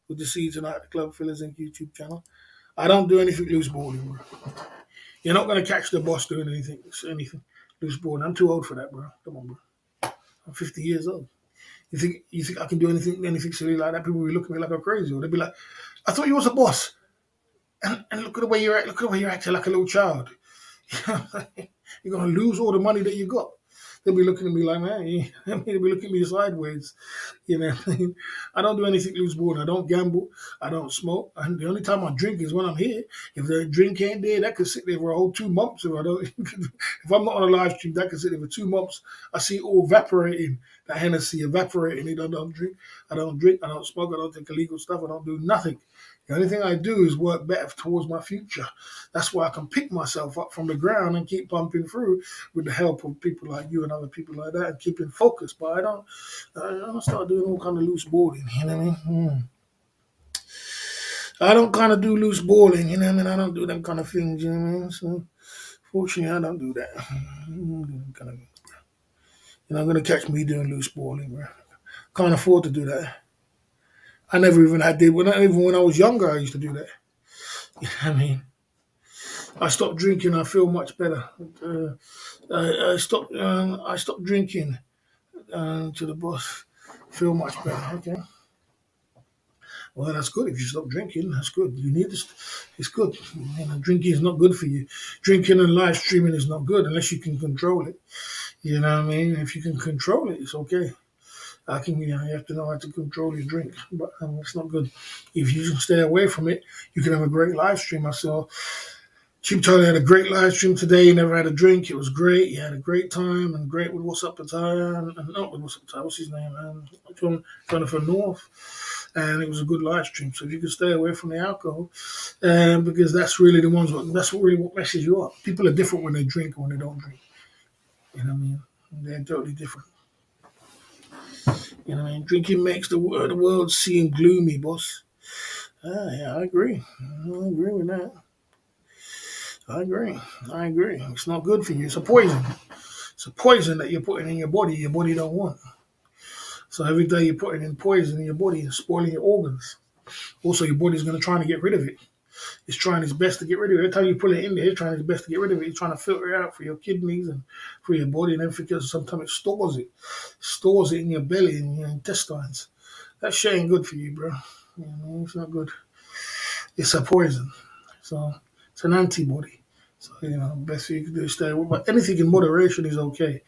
good to see you tonight, the Club Fillers Inc. YouTube channel. I don't do anything loose balling, bro. You're not gonna catch the boss doing anything loose balling. I'm too old for that, bro. Come on, bro. I'm 50 years old. You think I can do anything silly like that? People will look at me like I'm crazy, or they'll be like, "I thought you was a boss," and look at the way you're look at the way you're acting like a little child. You're gonna lose all the money that you got. They'll be looking at me like, man, they'll be looking at me sideways. You know, what I mean? I don't do anything loose ball. I don't gamble. I don't smoke. And the only time I drink is when I'm here. If the drink ain't there, that could sit there for a whole 2 months. If I don't, if I'm not on a live stream, that could sit there for 2 months. I see it all evaporating. That Hennessy evaporating. I don't drink. I don't drink. I don't smoke. I don't take illegal stuff. I don't do nothing. The only thing I do is work better towards my future. That's why I can pick myself up from the ground and keep pumping through with the help of people like you and other people like that and keeping focused. But I don't start doing all kind of loose balling, you know what I mean? I don't kind of do loose balling, you know what I mean? I don't do them kind of things, you know what I mean? So, fortunately, I don't do that. You're not going to catch me doing loose balling, bro. Can't afford to do that. I never even had did even when I was younger. I used to do that. You know what I mean? I stopped drinking. I feel much better. I stopped drinking to the boss. Feel much better. Okay. Well, that's good. If you stop drinking, that's good. You need this. It's good. Drinking is not good for you. Drinking and live streaming is not good unless you can control it. You know what I mean? If you can control it, it's okay. You have to know how to control your drink, but it's not good. If you can stay away from it, you can have a great live stream. I saw Cheap Charlie had a great live stream today. He never had a drink. It was great. He had a great time and great with What's Up Pattaya and not with What's Up Pattaya. What's his name? Jonathan North. And it was a good live stream. So if you can stay away from the alcohol, because that's really what messes you up. People are different when they drink and when they don't drink. You know what I mean? They're totally different. You know what I mean? Drinking makes the world seem gloomy, boss. Yeah, I agree. I agree with that. I agree. I agree. It's not good for you. It's a poison. It's a poison that you're putting in your body. Your body don't want. So every day you're putting in poison in your body and spoiling your organs. Also, your body's going to try to get rid of it. It's trying its best to get rid of it. Every time you put it in there, it's trying its best to get rid of it. It's trying to filter it out for your kidneys and for your body and everything else. Sometimes it stores it in your belly and your intestines. That shit ain't good for you, bro. You know, it's not good. It's a poison. So it's an antibody. So, best thing you can do is stay away. But anything in moderation is okay.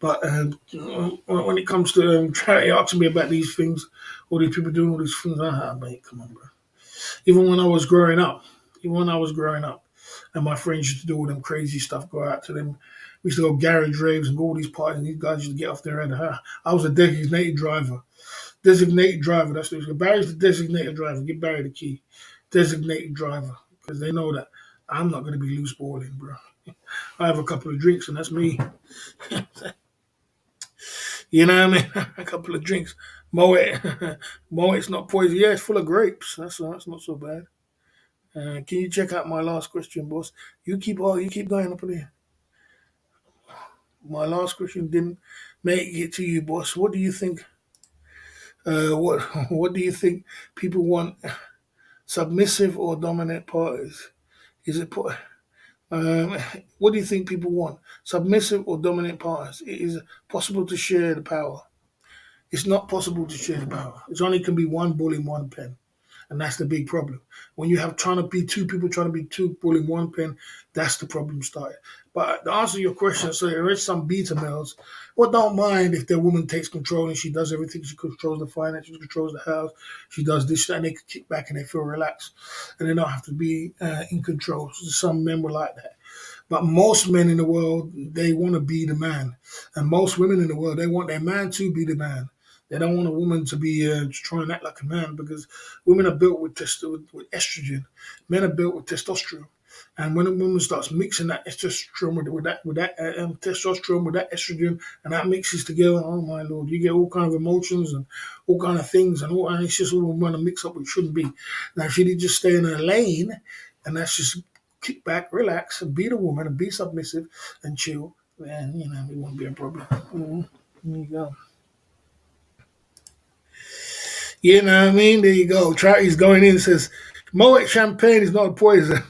But when it comes to charity asking me about these things, all these people doing all these things, mate, come on, bro. Even when I was growing up, even when I was growing up, and my friends used to do all them crazy stuff, go out to them. We used to go garage raves and go all these parties, and these guys used to get off their head. I was a designated driver. Designated driver, that's what it was. Barry's the designated driver. Give Barry the key. Designated driver. Because they know that I'm not going to be loose balling, bro. I have a couple of drinks, and that's me. You know what I mean? A couple of drinks. Moet. Moet, not poison. Yeah, it's full of grapes. That's not so bad. Can you check out my last question, boss? You keep going up in here. My last question didn't make it to you, boss. What do you think? What What do you think people want? Submissive or dominant parties? Is it? Um, what do you think people want? Submissive or dominant parties? It is possible to share the power. It's not possible to share the power. It only can be one bull in one pen. And that's the big problem. When you have trying to be two people trying to be two bull in one pen, that's the problem started. But to answer your question, so there is some beta males what don't mind if their woman takes control and she does everything. She controls the finances, she controls the house, she does this, and they can kick back and they feel relaxed. And they don't have to be in control. So some men were like that. But most men in the world, they want to be the man. And most women in the world, they want their man to be the man. They don't want a woman to be trying to act like a man because women are built with estrogen. Men are built with testosterone. And when a woman starts mixing that testosterone with that testosterone with that estrogen, and that mixes together, oh my lord, you get all kind of emotions and all kind of things, and it's just all want to mix up, which shouldn't be. Now, if you just stay in her lane, and that's just kick back, relax, and be the woman, and be submissive and chill, then it won't be a problem. There you go. You know what I mean? There you go. He's going in and says, Moet champagne is not a poison.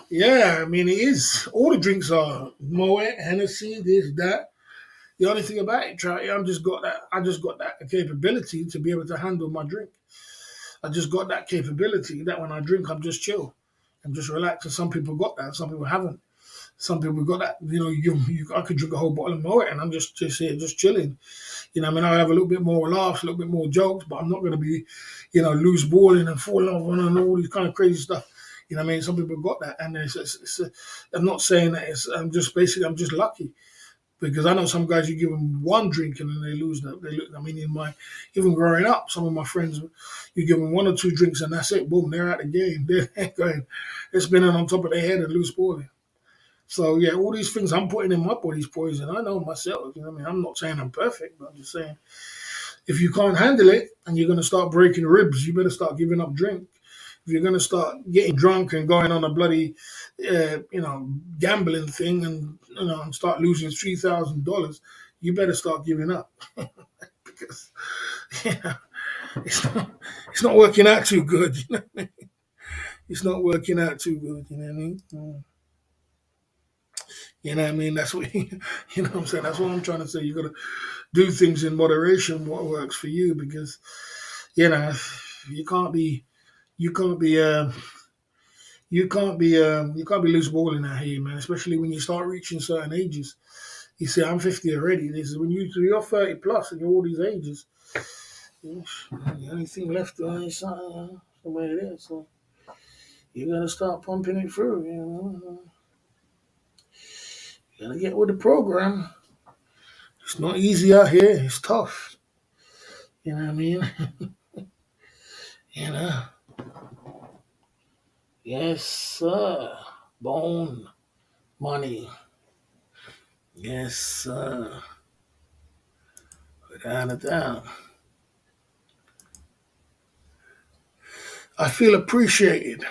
Yeah, I mean it is. All the drinks are Moet, Hennessy, this, that. The only thing about it, Trout, I just got that capability to be able to handle my drink. I just got that capability that when I drink, I'm just chill. I'm just relaxed. And some people got that, some people haven't. Some people got that. I could drink a whole bottle of Moet and I'm just here, just chilling. I mean, I'll have a little bit more laughs, a little bit more jokes, but I'm not going to be, loose balling and falling off and all these kind of crazy stuff. You know what I mean? Some people got that. And I'm not saying that I'm just lucky because I know some guys, you give them one drink and then they lose that. I mean, even growing up, some of my friends, you give them one or two drinks and that's it. Boom, they're out of the game. They're going, they're spinning on top of their head and loose balling. So yeah, all these things I'm putting in my body's poison. I know myself. What I mean, I'm not saying I'm perfect, but I'm just saying if you can't handle it and you're going to start breaking ribs, you better start giving up drink. If you're going to start getting drunk and going on a bloody, gambling thing and start losing $3,000, you better start giving up because yeah, it's not working out too good. It's not working out too good. You know what I mean? You know what I mean? That's what what I'm saying. That's what I'm trying to say. You got to do things in moderation. What works for you, because you know you can't be you can't be you can't be loose balling out here, man. Especially when you start reaching certain ages. You see, I'm 50 already. This is when you're 30 plus and you're all these ages. The only thing left is the way it is. So you got to start pumping it through. You got to get with the program. It's not easy out here. It's tough. You know what I mean? you know. Yes, sir. Bone money. Yes, sir. Without a doubt. I feel appreciated.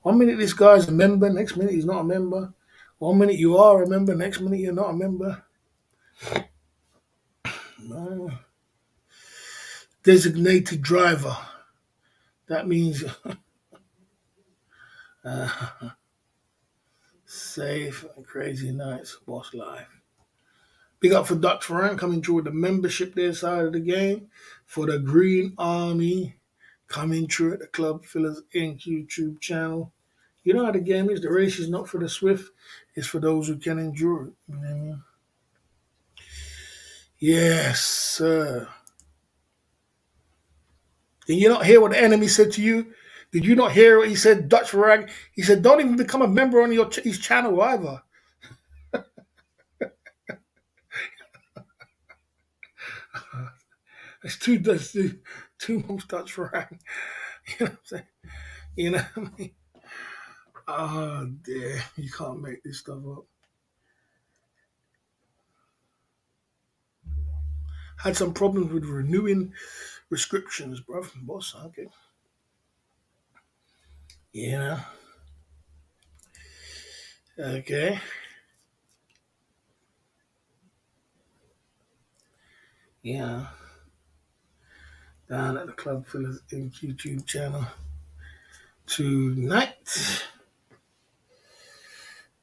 1 minute this guy's a member, next minute he's not a member. 1 minute you are a member, next minute you're not a member. No. Designated driver. That means safe and crazy nights, boss life. Big up for Dr. Frank coming through with the membership there side of the game. For the Green Army coming through at the Club Fillers Inc. YouTube channel. You know how the game is. The race is not for the swift; it's for those who can endure it. You know what I mean? Yes, sir. Did you not hear what the enemy said to you? Did you not hear what he said, Dutch rag? He said, "Don't even become a member on his channel either." That's too much Dutch rag. You know what I'm saying? You know what I mean? Oh dear, you can't make this stuff up. Had some problems with renewing prescriptions, bro. Boss, okay. Yeah. Okay. Yeah. Down at the Club Fillers in YouTube channel tonight.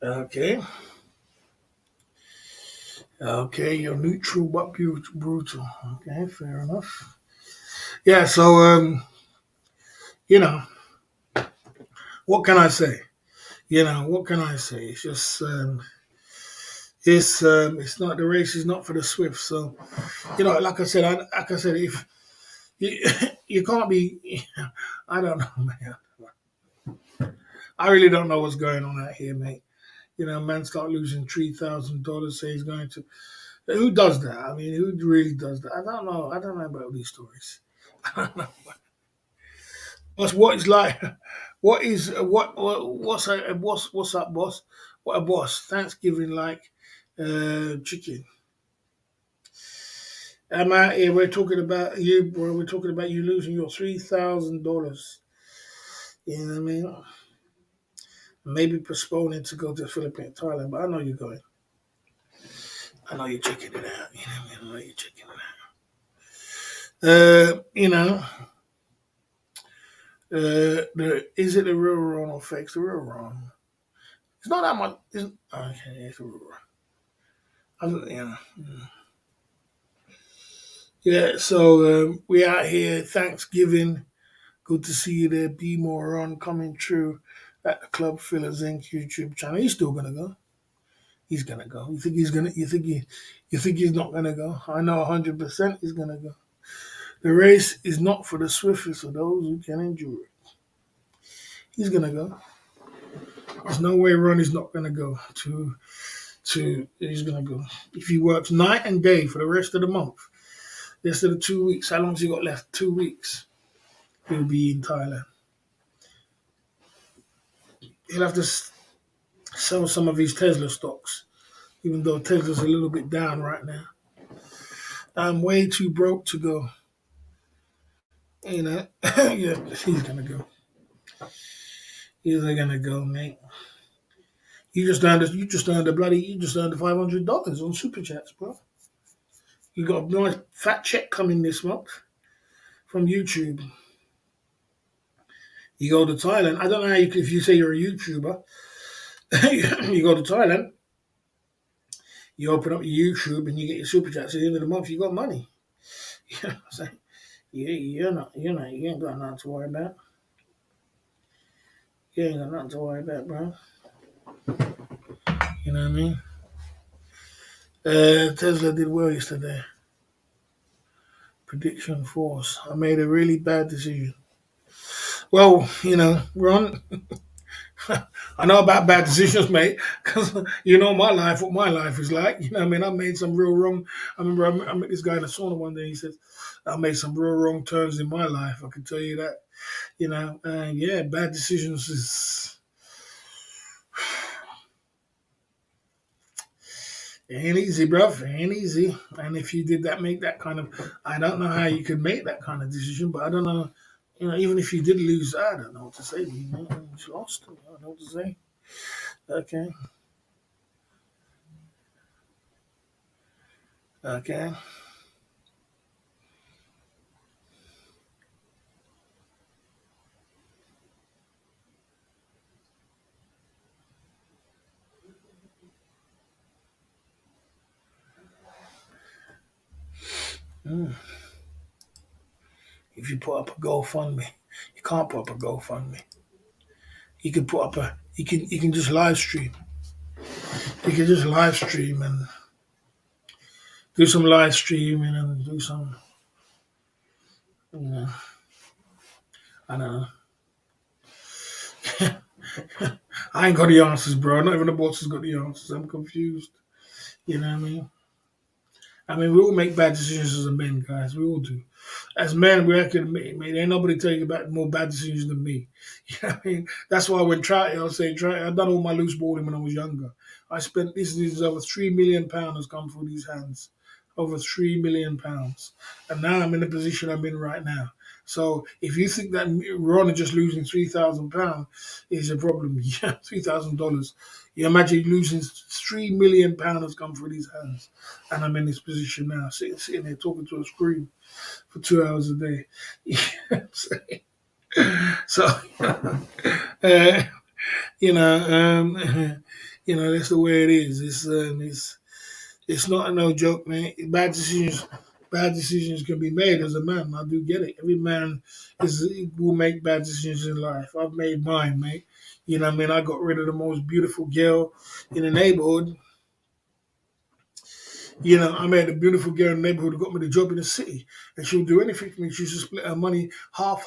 Okay. Okay, you're neutral but brutal. Okay, fair enough. Yeah, so you know, what can I say? What can I say? It's just it's not the race is not for the swift. So like I said, if you, you can't be, I don't know, man. I really don't know what's going on out here, mate. Man start losing $3,000. Say he's going to. Who does that? I mean, who really does that? I don't know. I don't know about these stories. I don't know. What is like? What's up, boss? What a boss! Thanksgiving like chicken. I'm out here. We're talking about you, bro. We're talking about you losing your $3,000. You know what I mean? Maybe postponing to go to the Philippines, Thailand, but I know you're going. I know you're checking it out. You know what I mean? I know you're checking it out. Is it the real Ron or fakes? The real Ron. It's not that much. Okay, it's a real Ron. Yeah. So we out here. Thanksgiving. Good to see you there. Be more on coming true at the Club Fillers Inc. YouTube channel. He's still gonna go. He's gonna go. You think he's gonna? You think he's not gonna go? I know 100% he's gonna go. The race is not for the swiftest of those who can endure it. He's gonna go. There's no way Ronnie's not gonna go. He's gonna go. If he works night and day for the rest of the month, rest of the 2 weeks. How long's he got left? 2 weeks. He'll be in Thailand. He'll have to sell some of his Tesla stocks, even though Tesla's a little bit down right now. I'm way too broke to go. Yeah, he's gonna go. He's gonna go, mate. You just earned the $500 on super chats, bro. You got a nice fat check coming this month from YouTube. You go to Thailand. I don't know how if you say you're a YouTuber, you go to Thailand, you open up your YouTube and you get your super chats at the end of the month. You got money. You know what I'm saying? You ain't got nothing to worry about. You ain't got nothing to worry about, bro. You know what I mean? Tesla did well yesterday. Prediction force. I made a really bad decision. Well, Ron, I know about bad decisions, mate, because you know my life, what my life is like. You know what I mean? I made some real wrong. I remember I met this guy in the sauna one day. He says, I made some real wrong turns in my life. I can tell you that. Yeah, bad decisions is ain't easy, bruv. Ain't easy. And if you did that, make that kind of, I don't know how you could make that kind of decision, but I don't know. Even if you did lose, I don't know what to say. You lost. I don't know what to say. Okay. Okay. Mm. If you put up a GoFundMe, you can't put up a GoFundMe. He can put up a he can just live stream. He can just live stream and do some live streaming and do some, you know, I don't know. I ain't got the answers, bro. Not even the boss has got the answers. I'm confused. You know what I mean? I mean, we all make bad decisions as a men, guys. We all do. As men, we have to admit, man, ain't nobody taking back more bad decisions than me. You know what I mean? That's why when Trouty, I was saying, Trouty, I've done all my loose balling when I was younger. I spent, this is over £3 million has come through these hands. Over £3 million. And now I'm in the position I'm in right now. So if you think that Ron just losing £3,000 is a problem, yeah, $3,000. You imagine losing £3 million has come through these hands, and I'm in this position now, sitting here talking to a screen for 2 hours a day. You know what I'm saying? So, uh, you know, you know that's the way it is. It's not no joke, man. Bad decisions can be made as a man. I do get it. Every man will make bad decisions in life. I've made mine, mate. You know what I mean? I got rid of the most beautiful girl in the neighborhood. You know, I met a beautiful girl in the neighborhood who got me the job in the city. And she'll do anything for me. She used to split her money half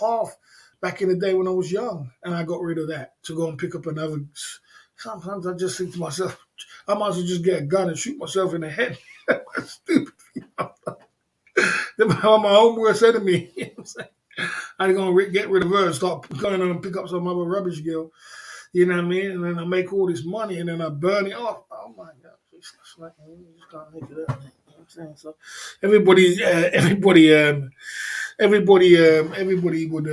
back in the day when I was young. And I got rid of that to go and pick up another. Sometimes I just think to myself, I might as well just get a gun and shoot myself in the head. That's stupid. My homeboy said to me, you know what I'm saying? I'm going to get rid of her and start going on and pick up some other rubbish girl. You know what I mean? And then I make all this money and then I burn it off. Oh my God. It's like, you just can't make it up. You know what I'm saying? So everybody would,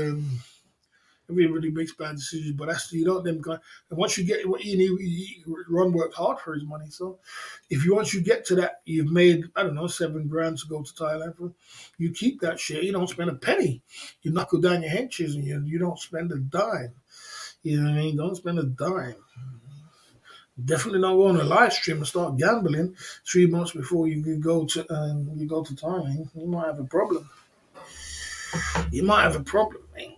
everybody makes bad decisions, but that's, you know, them kind. And once you get what you need, Ron worked hard for his money. So if you once you get to that, you've made, I don't know, 7 grand to go to Thailand for, you keep that shit. You don't spend a penny. You knuckle down your henches and you don't spend a dime. You know what I mean? Don't spend a dime. Definitely not go on a live stream and start gambling 3 months before you go to Thailand. You might have a problem. You might have a problem, man.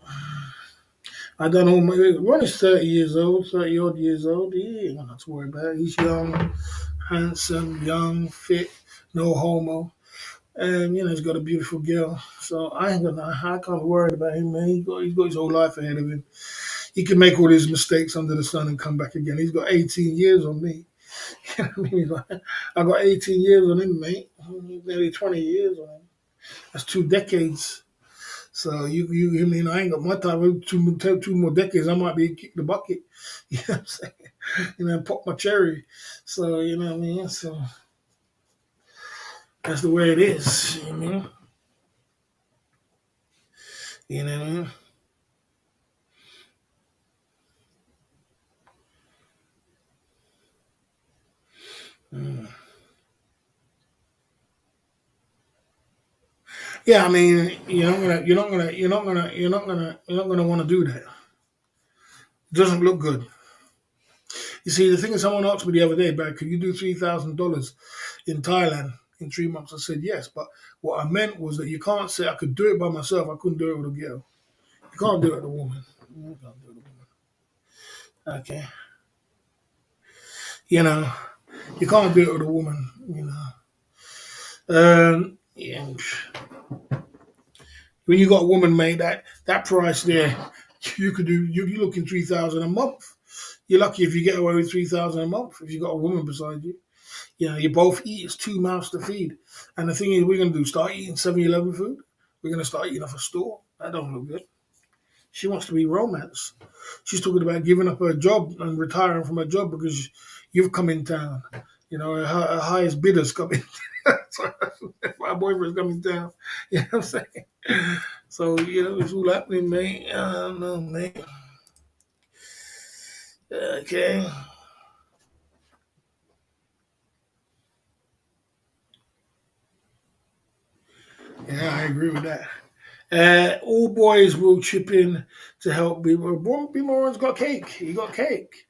I don't know. Ron is 30 years old, 30 odd years old. He ain't got nothing to worry about. He's young, handsome, young, fit, no homo. And, you know, he's got a beautiful girl. So I can't worry about him, man. He's got his whole life ahead of him. He can make all his mistakes under the sun and come back again. He's got 18 years on me. You know what I mean? I got 18 years on him, mate. Nearly 20 years on him. That's 2 decades. So you mean I ain't got my time. Two more decades, I might be kick the bucket. You know what I'm saying? You know, pop my cherry. So you know what I mean. So that's the way it is. You know what I mean? You know what I mean? Mm. Yeah, I mean, you're not gonna want to do that. It doesn't look good. You see, the thing is, someone asked me the other day, "But could you do $3,000 in Thailand in 3 months?" I said yes, but what I meant was that you can't say I could do it by myself. I couldn't do it with a girl. You can't do it with a woman. You can't do it with a woman. Okay, you know, you can't do it with a woman. You know, yeah. When you got a woman, mate, that price there, you could do. You're looking 3,000 a month. You're lucky if you get away with 3,000 a month if you got a woman beside you. You know, you both eat. It's 2 mouths to feed. And the thing is, we're going to do start eating 7-Eleven food. We're going to start eating off a store. That don't look good. She wants to be romance. She's talking about giving up her job and retiring from her job because you've come in town. You know, her highest bidder's coming. So, my boyfriend's coming down. You know what I'm saying? So, you know, it's all happening, mate. I don't know, mate. Okay. Yeah, I agree with that. All boys will chip in to help Bimoran's got cake. He got cake.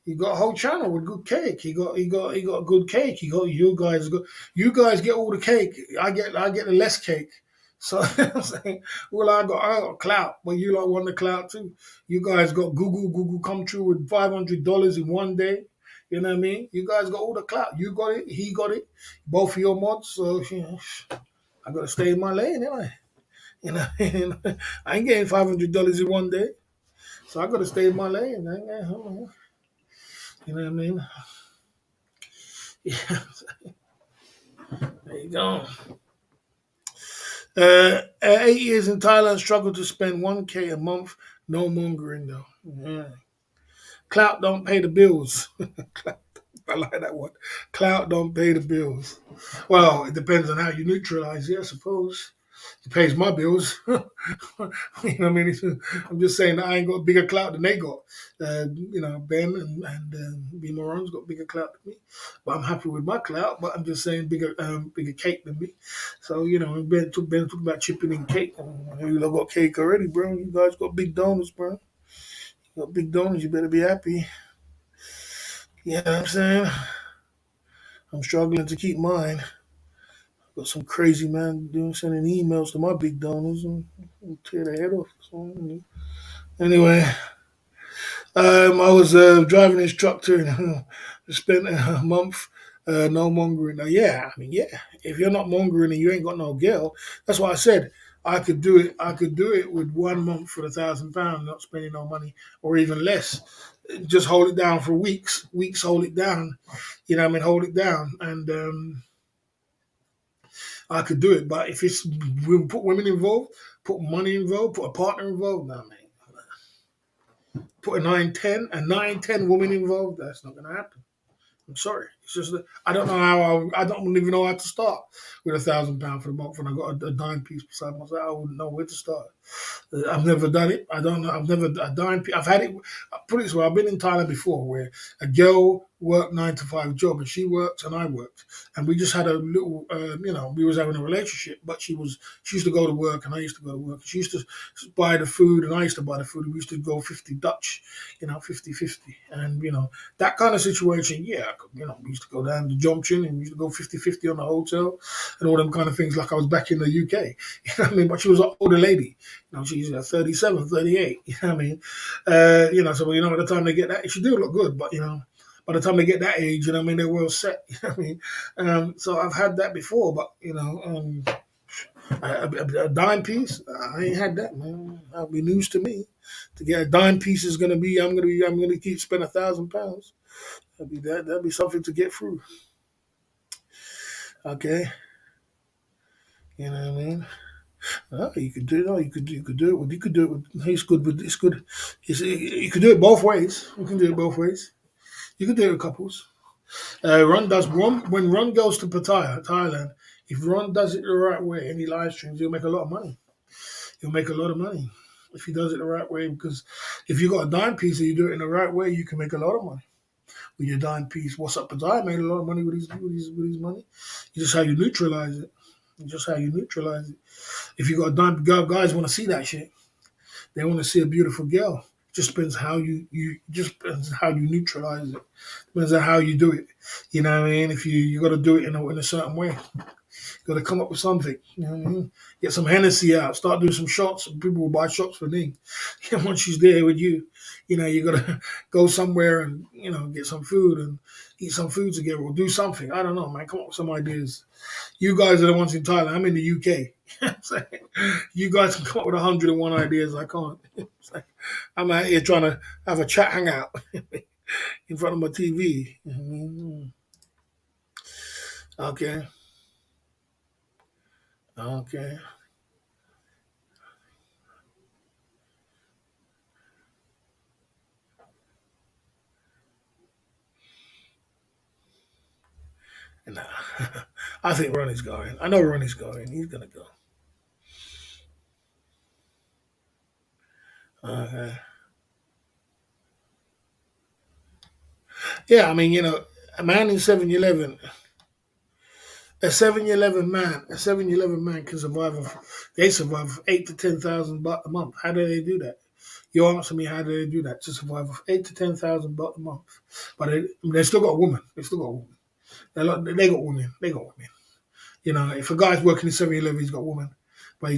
He got a whole channel with good cake. He got good cake. He got you guys get all the cake. I get the less cake So I'm saying, well, I got clout, but you lot want the clout too. You guys got Google come true with $500 in one day. You know what I mean? You guys got all the clout. You got it. He got it. Both of your mods. So I got to stay in my lane, ain't I? You know, I ain't getting $500 in one day, so I got to stay in my lane. You know what I mean? Yeah, there you go. 8 years in Thailand, struggled to spend 1K a month. No mongering though. Yeah. Clout don't pay the bills. I like that one. Clout don't pay the bills. Well, it depends on how you neutralize it, I suppose. It pays my bills. You know what I mean? I'm just saying that I ain't got bigger clout than they got. Ben and B Moron's got bigger clout than me. But I'm happy with my clout. But I'm just saying bigger cake than me. So Ben talking about chipping in cake. You lot got cake already, bro. You guys got big donors, bro. You got big donors. You better be happy. You know what I'm saying? I'm struggling to keep mine. Got some crazy man doing sending emails to my big donors and tear their head off. So, anyway, I was driving his truck to spent a month no mongering. Now, yeah, I mean, yeah. If you're not mongering and you ain't got no girl, that's why I said I could do it. I could do it with 1 month for £1,000, not spending no money or even less. Just hold it down for weeks. Weeks, hold it down. You know what I mean? Hold it down, and I could do it. But if we put women involved, put money involved, put a partner involved, nah, man. Put a 9, 10 woman involved, that's not going to happen. I'm sorry. It's just that I don't know how I don't even know how to start with £1,000 for the month when I got a dime piece beside myself. I wouldn't know where to start. I've never done it. I don't know. I've never a dime. I've had it. I put it this way. I've been in Thailand before, where a girl worked 9 to 5 job, and she worked and I worked, and we just had a little. We was having a relationship, but she used to go to work and I used to go to work. She used to buy the food and I used to buy the food. We used to go 50 Dutch, 50-50, and that kind of situation. Yeah, we used to go down to Junction and we used to go 50-50 on the hotel and all them kind of things. Like I was back in the UK. You know what I mean? But she was an older lady. She's 37, 38. You know what I mean? So by the time they get that, she do look good, but by the time they get that age, they're well set. You know what I mean? So I've had that before, but a dime piece, I ain't had that, man. That'll be news to me. To get a dime piece is I'm gonna keep spending £1,000. That'd be something to get through. Okay, you know what I mean? You could do no, you could do it with He's good with it's good. You could do it both ways. You can do it both ways. You can do it with couples. Ron when Ron goes to Pattaya, Thailand. If Ron does it the right way and he live streams, he'll make a lot of money. He'll make a lot of money if he does it the right way. Because if you got a dime piece and you do it in the right way, you can make a lot of money with your dime piece. What's up, Pattaya made a lot of money with his money. It's just how you neutralize it. It's just how you neutralize it. If you got a dime, guys want to see that shit. They want to see a beautiful girl. It just depends how you neutralize it. Depends on how you do it. You know what I mean? If you got to do it in a certain way. You got to come up with something. You know what I mean? Get some Hennessy out. Start doing some shots. People will buy shots for me. And once she's there with you, you got to go somewhere and get some food and eat some food together or do something. I don't know, man. Come up with some ideas. You guys are the ones in Thailand. I'm in the UK. You guys can come up with 101 ideas. I can't. I'm out here trying to have a chat hangout in front of my TV. Okay. Okay. Nah. I think Ronnie's going. I know Ronnie's going. He's gonna go. Okay. Yeah, I mean, a man in 7-Eleven, a 7-Eleven man can survive. They survive 8 to 10,000 baht a month. How do they do that? You answer me. How do they do that to survive 8 to 10,000 baht a month? But they still got a woman. They still got a woman. They got women. They got women. If a guy's working in 7-Eleven, he's got a woman. But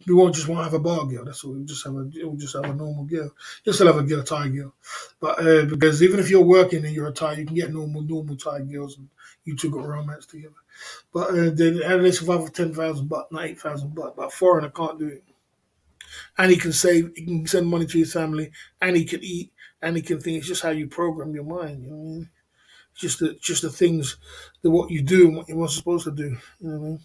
we won't just want to have a bar girl. That's all. We'll just have a normal girl. You'll still have a girl, Thai girl. But because even if you're working and you're a Thai, you can get normal Thai girls, and you two got romance together. But then how do they survive for 10,000 baht, not 8,000 baht? But a foreigner can't do it. And he can save, he can send money to his family, and he can eat, and he can think. It's just how you program your mind. You know what I mean? Just the things, the what you do and what you're supposed to do. You know what I mean?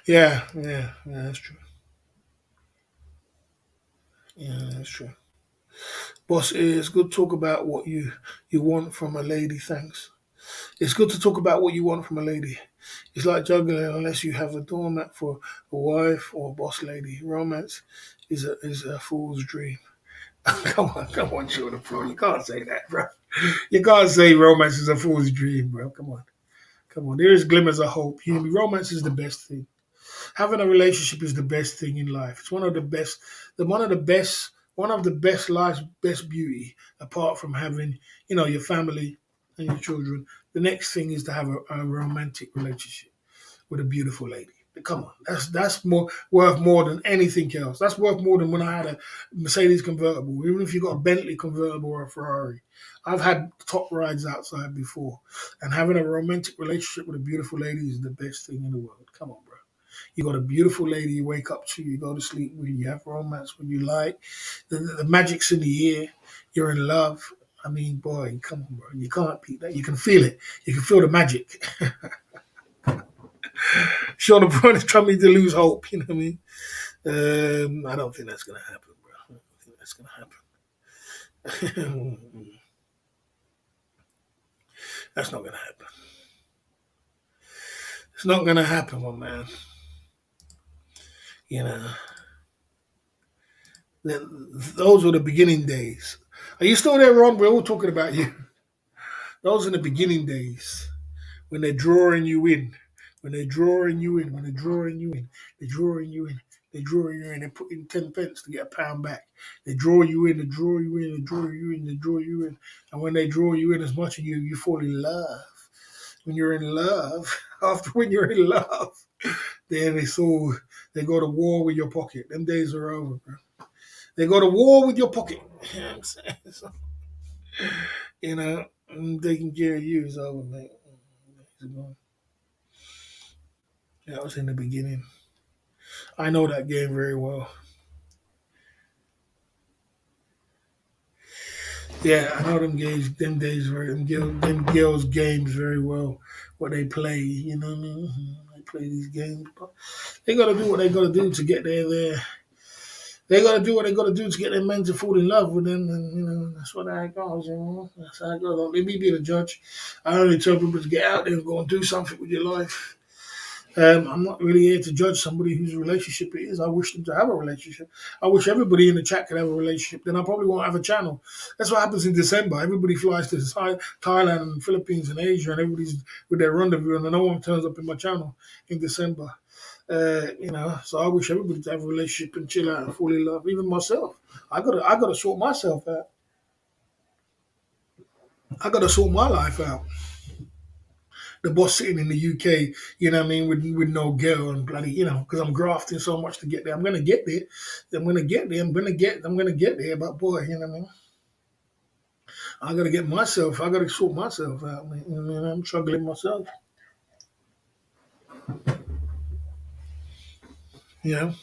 Yeah, that's true. Yeah, that's true. Boss, it's good to talk about what you want from a lady. Thanks. It's good to talk about what you want from a lady. It's like juggling unless you have a doormat for a wife or a boss lady. Romance is a fool's dream. Come on, Jordan, bro. You can't say that, bro. You can't say romance is a fool's dream, bro. Come on. There is glimmers of hope. You know, romance is the best thing. Having a relationship is the best thing in life. It's one of the best, one of the best life's best beauty. Apart from having, your family and your children, the next thing is to have a romantic relationship with a beautiful lady. Come on, that's more worth more than anything else. That's worth more than when I had a Mercedes convertible. Even if you got a Bentley convertible or a Ferrari, I've had top rides outside before, and having a romantic relationship with a beautiful lady is the best thing in the world. Come on, bro. You got a beautiful lady you wake up to, you go to sleep with, you have romance when you like. The magic's in the air. You're in love. I mean, boy, come on, bro. You can't beat that. You can feel it. You can feel the magic. Sean Brown is trying to lose hope. You know what I mean? I don't think that's going to happen, bro. I don't think that's going to happen. That's not going to happen. It's not going to happen, my man. You know, those were the beginning days. Are you still there, Ron? We're all talking about you. Those are the beginning days when they're drawing you in. When they're drawing you in, when they're drawing you in, they're drawing you in, they're drawing you in, they put in 10 pence to get a pound back. They draw you in, they draw you in, they draw you in, they draw you in. And when they draw you in as much as you fall in love. When you're in love, after when you're in love, then they go to war with your pocket. Them days are over, bro. They go to war with your pocket. You know what I'm saying? So, taking care of you is over, mate. That was in the beginning. I know that game very well. Yeah, I know them days, them girls games very well. What they play, you know what I mean? They play these games, but they got to do what they got to do to get there. They got to do what they got to do to get their men to fall in love with them, and that's what I goes. That's how it goes. Don't let me be the judge. I only tell people to get out there and go and do something with your life. I'm not really here to judge somebody whose relationship it is. I wish them to have a relationship. I wish everybody in the chat could have a relationship. Then I probably won't have a channel. That's what happens in December. Everybody flies to Thailand and Philippines and Asia, and everybody's with their rendezvous, and no one turns up in my channel in December. So I wish everybody to have a relationship and chill out and fall in love. Even myself, I gotta sort myself out. I gotta sort my life out. The boss sitting in the UK, you know what I mean, with no girl and bloody, because I'm grafting so much to get there. I'm gonna get there. I'm gonna get there. But boy, you know what I mean. I gotta sort myself out, man. You know what I mean? I'm struggling myself. You know.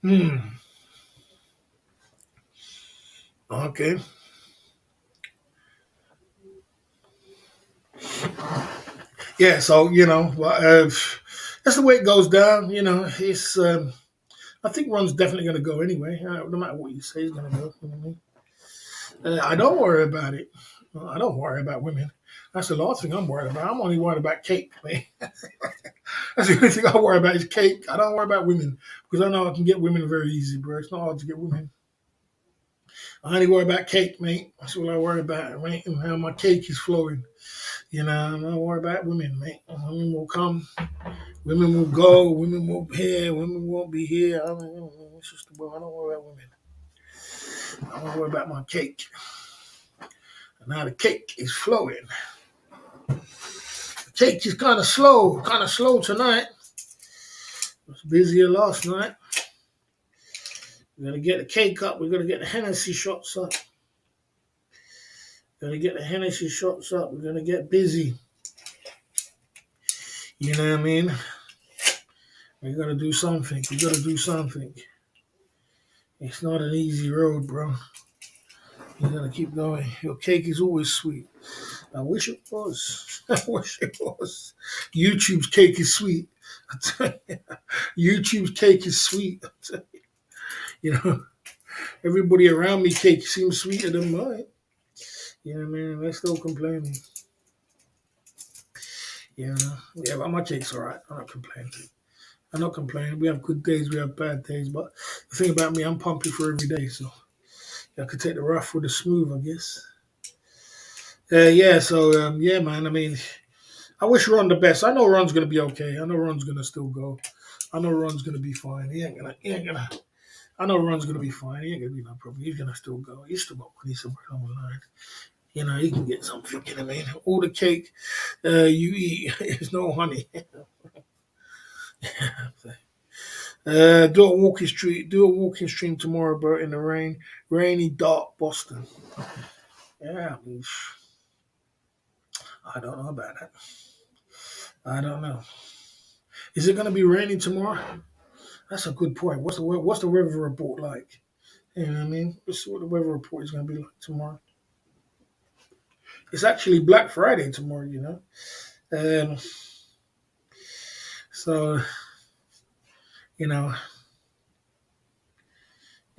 Hmm. Okay. Yeah. So that's the way it goes down. It's. I think Ron's definitely going to go anyway. No matter what you say, he's going to go. You know what I mean? I don't worry about it. I don't worry about women. That's the last thing I'm worried about. I'm only worried about cake, man. That's the only thing I worry about is cake. I don't worry about women because I know I can get women very easy, bro. It's not hard to get women. I only worry about cake, mate. That's all I worry about, mate, and how my cake is flowing. I don't worry about women, mate. Women will come, women will go, women will be here, women won't be here. It's just the way I don't worry about women. I don't worry about my cake. And now the cake is flowing. The Cake is kind of slow tonight. It was busier last night. We're gonna get the cake up. We're gonna get the Hennessy shots up. We're gonna get the Hennessy shots up. We're gonna get busy. You know what I mean? We gotta do something. We gotta do something. It's not an easy road, bro. You gotta keep going. Your cake is always sweet. I wish it was. I wish it was. YouTube's cake is sweet. I tell you, YouTube's cake is sweet. I tell you. You know, everybody around me cake seems sweeter than mine. You know what I mean? They're still complaining. You know, yeah, but my cake's alright. I'm not complaining. I'm not complaining. We have good days, we have bad days. But the thing about me, I'm pumping for every day. So I could take the rough with the smooth, I guess. Yeah, man. I mean, I wish Ron the best. I know Ron's gonna be okay. I know Ron's gonna still go. I know Ron's gonna be fine. He ain't gonna. I know Ron's gonna be fine. He ain't gonna be no problem. He's gonna still go. He's still got money somewhere along the line. You know, he can get something. You know what I mean? All the cake you eat is no honey. Do a walking street. Do a walking stream tomorrow, bro. In the rainy, dark Boston. Yeah, I mean, I don't know about that. I don't know. Is it going to be raining tomorrow? That's a good point. What's the weather report like? You know what I mean? Let's see what the weather report is going to be like tomorrow. It's actually Black Friday tomorrow, you know. Um, so you know,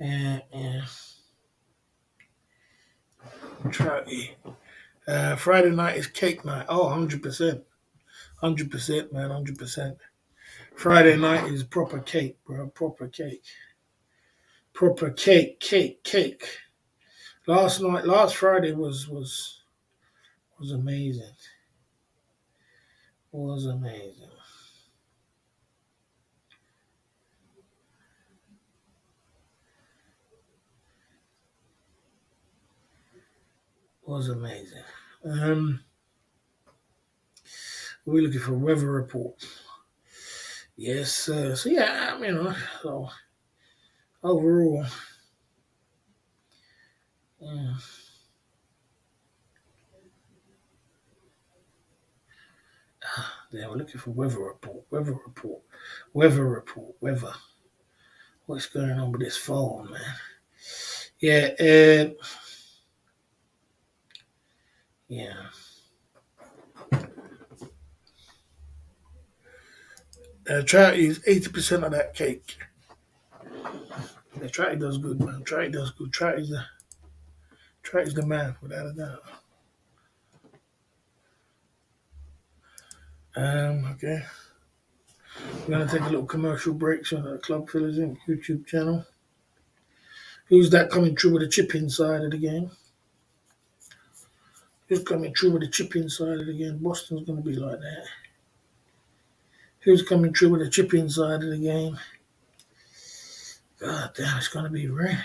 and try. Friday night is cake night. Oh, 100%. 100%, man. 100%. Friday night is proper cake, bro. Proper cake. Proper cake. Last Friday was amazing. Was amazing. Was amazing. We're looking for weather report. Yes, so yeah, you know, so overall, yeah, yeah, we're looking for weather. What's going on with this phone, man? Yeah, yeah. Try to use 80% of that cake. Yeah, try does good, man. Try does good. Try is the man, without a doubt. Okay. We're gonna take a little commercial break on the Club Fillers Inc. YouTube channel. Who's that coming through with a chip inside of the game? Who's coming through with a chip inside of the game? Boston's gonna be like that. Who's coming through with a chip inside of the game? God damn, it's gonna be rain.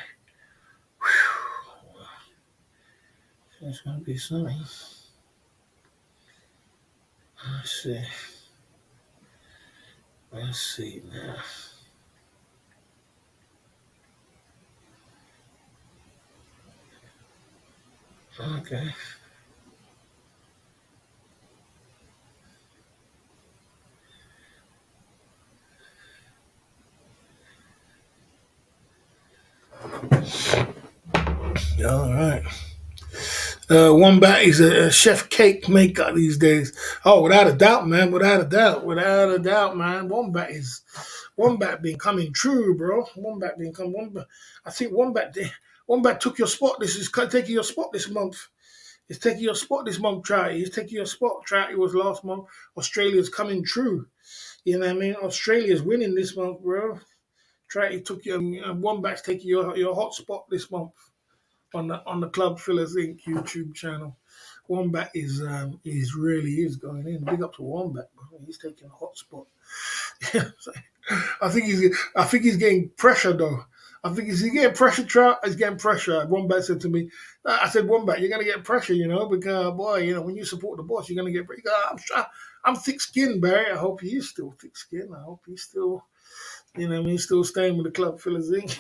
It's gonna be sunny. Let's see. Let's see now. Okay. All right. Wombat is a chef cake maker these days. Oh, without a doubt, man. Without a doubt, man. Wombat been coming true, bro. Wombat. I think Wombat took your spot. This is taking your spot this month. It's taking your spot this month, Trouty. He's taking your spot, Trouty was last month. Australia's coming true. You know what I mean? Australia's winning this month, bro. Trouty took your Wombat's taking your hot spot this month on the Club Fillers Inc. YouTube channel. Wombat is really is going in. Big up to Wombat, bro. He's taking a hot spot. I think he's getting pressure though. I think he's getting pressure. Trout is getting pressure. Wombat said to me, I said, Wombat, you're gonna get pressure, you know, because boy, you know, when you support the boss, you're gonna get. I'm trying. I'm thick-skinned, Barry. I hope he's still thick-skinned. I hope he's still, still staying with the club Fillers Inc.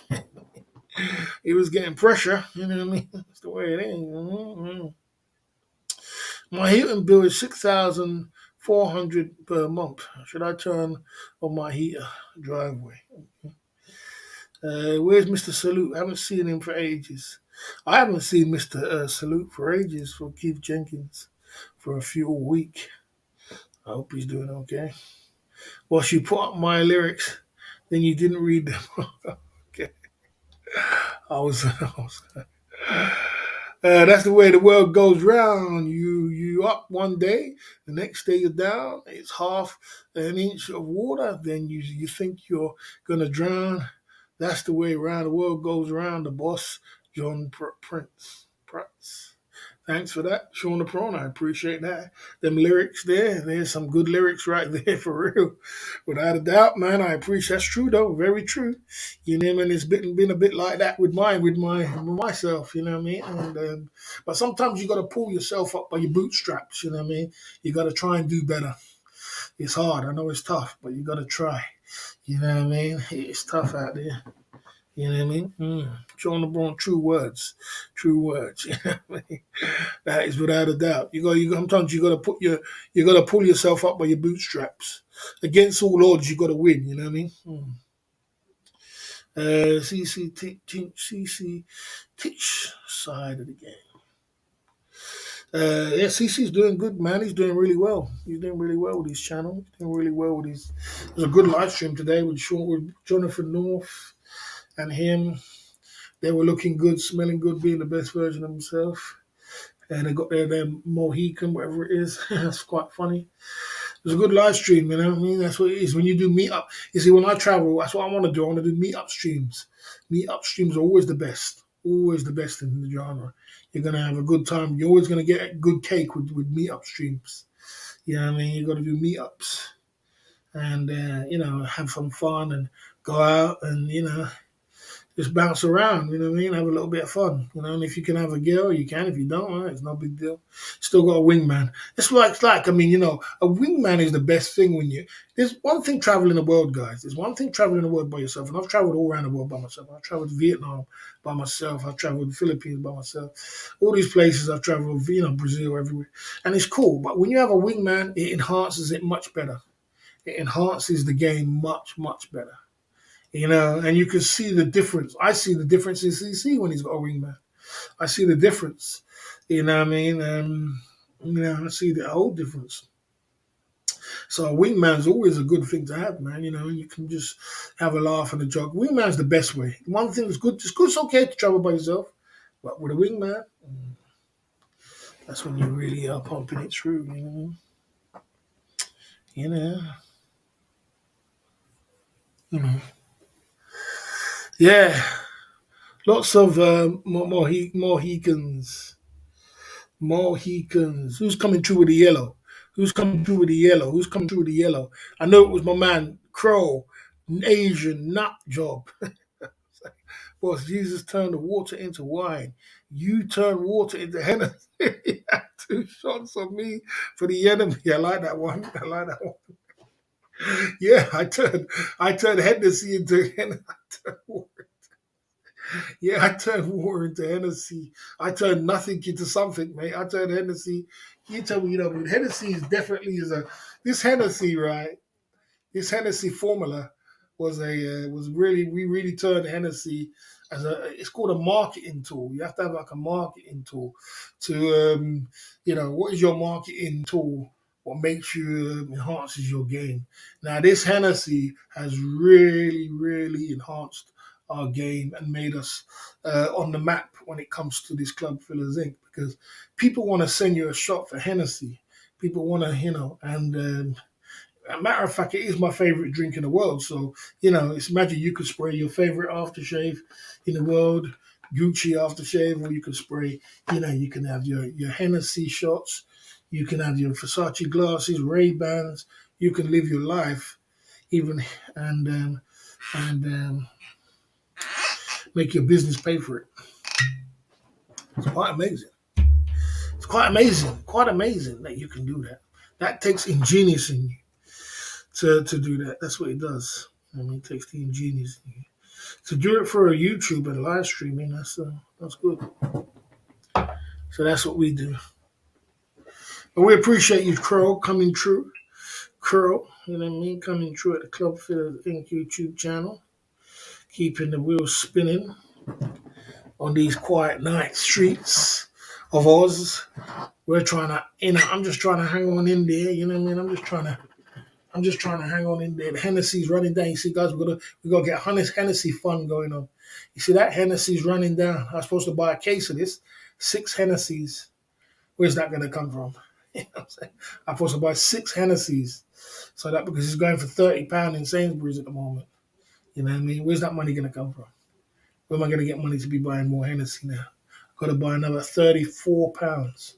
He was getting pressure, That's the way it is. My heating bill is 6,400 per month. Should I turn on my heater driveway? Where's Mr. Salute? I haven't seen him for ages. I haven't seen Mr. Salute for ages, for Keith Jenkins, for a few week. I hope he's doing okay. Well, you put up my lyrics, then you didn't read them. Okay. That's the way the world goes round. You up one day, the next day you're down. It's half an inch of water. Then you think you're gonna drown. That's the way around the world goes around. The boss, John Prince. Thanks for that, Sean the Prawn. I appreciate that. Them lyrics there, there's some good lyrics right there for real. Without a doubt, man. I appreciate that's true though, very true. And it's been a bit like that with myself, you know what I mean? And but sometimes you gotta pull yourself up by your bootstraps, you know what I mean? You gotta try and do better. It's hard, I know it's tough, but you gotta try. You know what I mean? It's tough out there. You know what I mean? Sean LeBron, true words, true words. You know what I mean? That is without a doubt. Sometimes you gotta pull yourself up by your bootstraps. Against all odds, you gotta win. You know what I mean? CC Teach side of the game. Yeah, CC's doing good, man. He's doing really well. He's doing really well with his channel. He's doing really well with his. There's a good live stream today with Jonathan North and him. They were looking good, smelling good, being the best version of themselves. And they got their Mohican, whatever it is. That's quite funny. It was a good live stream, you know what I mean? That's what it is. When you do meetup, you see, when I travel, that's what I want to do. I want to do meetup streams. Meetup streams are always the best. Always the best in the genre. You're going to have a good time. You're always going to get a good cake with meetup streams. You know what I mean? You got to do meetups and, have some fun and go out and, just bounce around, you know what I mean? Have a little bit of fun, and if you can have a girl, you can. If you don't, it's no big deal. Still got a wingman. It's like, a wingman is the best thing there's one thing traveling the world, guys. There's one thing traveling the world by yourself, and I've traveled all around the world by myself. I've traveled to Vietnam by myself. I've traveled to the Philippines by myself. All these places I've traveled, Brazil, everywhere. And it's cool, but when you have a wingman, it enhances it much better. It enhances the game much, much better. And you can see the difference. I see the difference in CC when he's got a wingman. I see the difference. You know what I mean? I see the whole difference. So a wingman's always a good thing to have, man. You can just have a laugh and a joke. Wingman's the best way. One thing is good. It's okay to travel by yourself, but with a wingman, that's when you really are pumping it through. You know. Yeah. Lots of Mohicans. Mohicans. Who's coming through with the yellow? Who's coming through with the yellow? Who's coming through with the yellow? I know it was my man, Crow, Asian nut job. Boss, Jesus turned the water into wine. You turn water into Hennessy. He had 2 shots of me for the enemy. I like that one. Yeah, I turned Hennessy into Hennessy. Yeah, I turned water into Hennessy. I turned nothing into something, mate. I turned Hennessy. You tell me, Hennessy is definitely this Hennessy, right? This Hennessy formula was really, we really turned Hennessy it's called a marketing tool. You have to have like a marketing tool to what is your marketing tool? What makes you enhances your game? Now this Hennessy has really, really enhanced our game and made us on the map when it comes to this Club Fillers Inc. Because people want to send you a shot for Hennessy. People want to, and a matter of fact, it is my favorite drink in the world. So, it's imagine you could spray your favorite aftershave in the world, Gucci aftershave, or you could spray, you can have your Hennessy shots, you can have your Versace glasses, Ray-Bans, you can live your life even and make your business pay for it. It's quite amazing. It's quite amazing that you can do that. That takes ingenious in you to do that. That's what it does. I mean, it takes the ingenious in you. To do it for a YouTube and live streaming, that's good. So that's what we do. But we appreciate you, Crow, coming true. Crow, you know what I mean? Coming true at the Club Fitters Inc. YouTube channel. Keeping the wheels spinning on these quiet night streets of Oz. We're trying to, I'm just trying to hang on in there, you know what I mean? I'm just trying to hang on in there. The Hennessy's running down. You see, guys, we gotta get Hennessy fun going on. You see that Hennessy's running down. I was supposed to buy a case of this, 6 Hennessy's. Where's that gonna come from? You know what I'm saying? I'm supposed to buy 6 Hennessy's. So that because it's going for £30 in Sainsbury's at the moment. You know what I mean? Where's that money gonna come from? Where am I gonna get money to be buying more Hennessy now? Gotta buy another £34.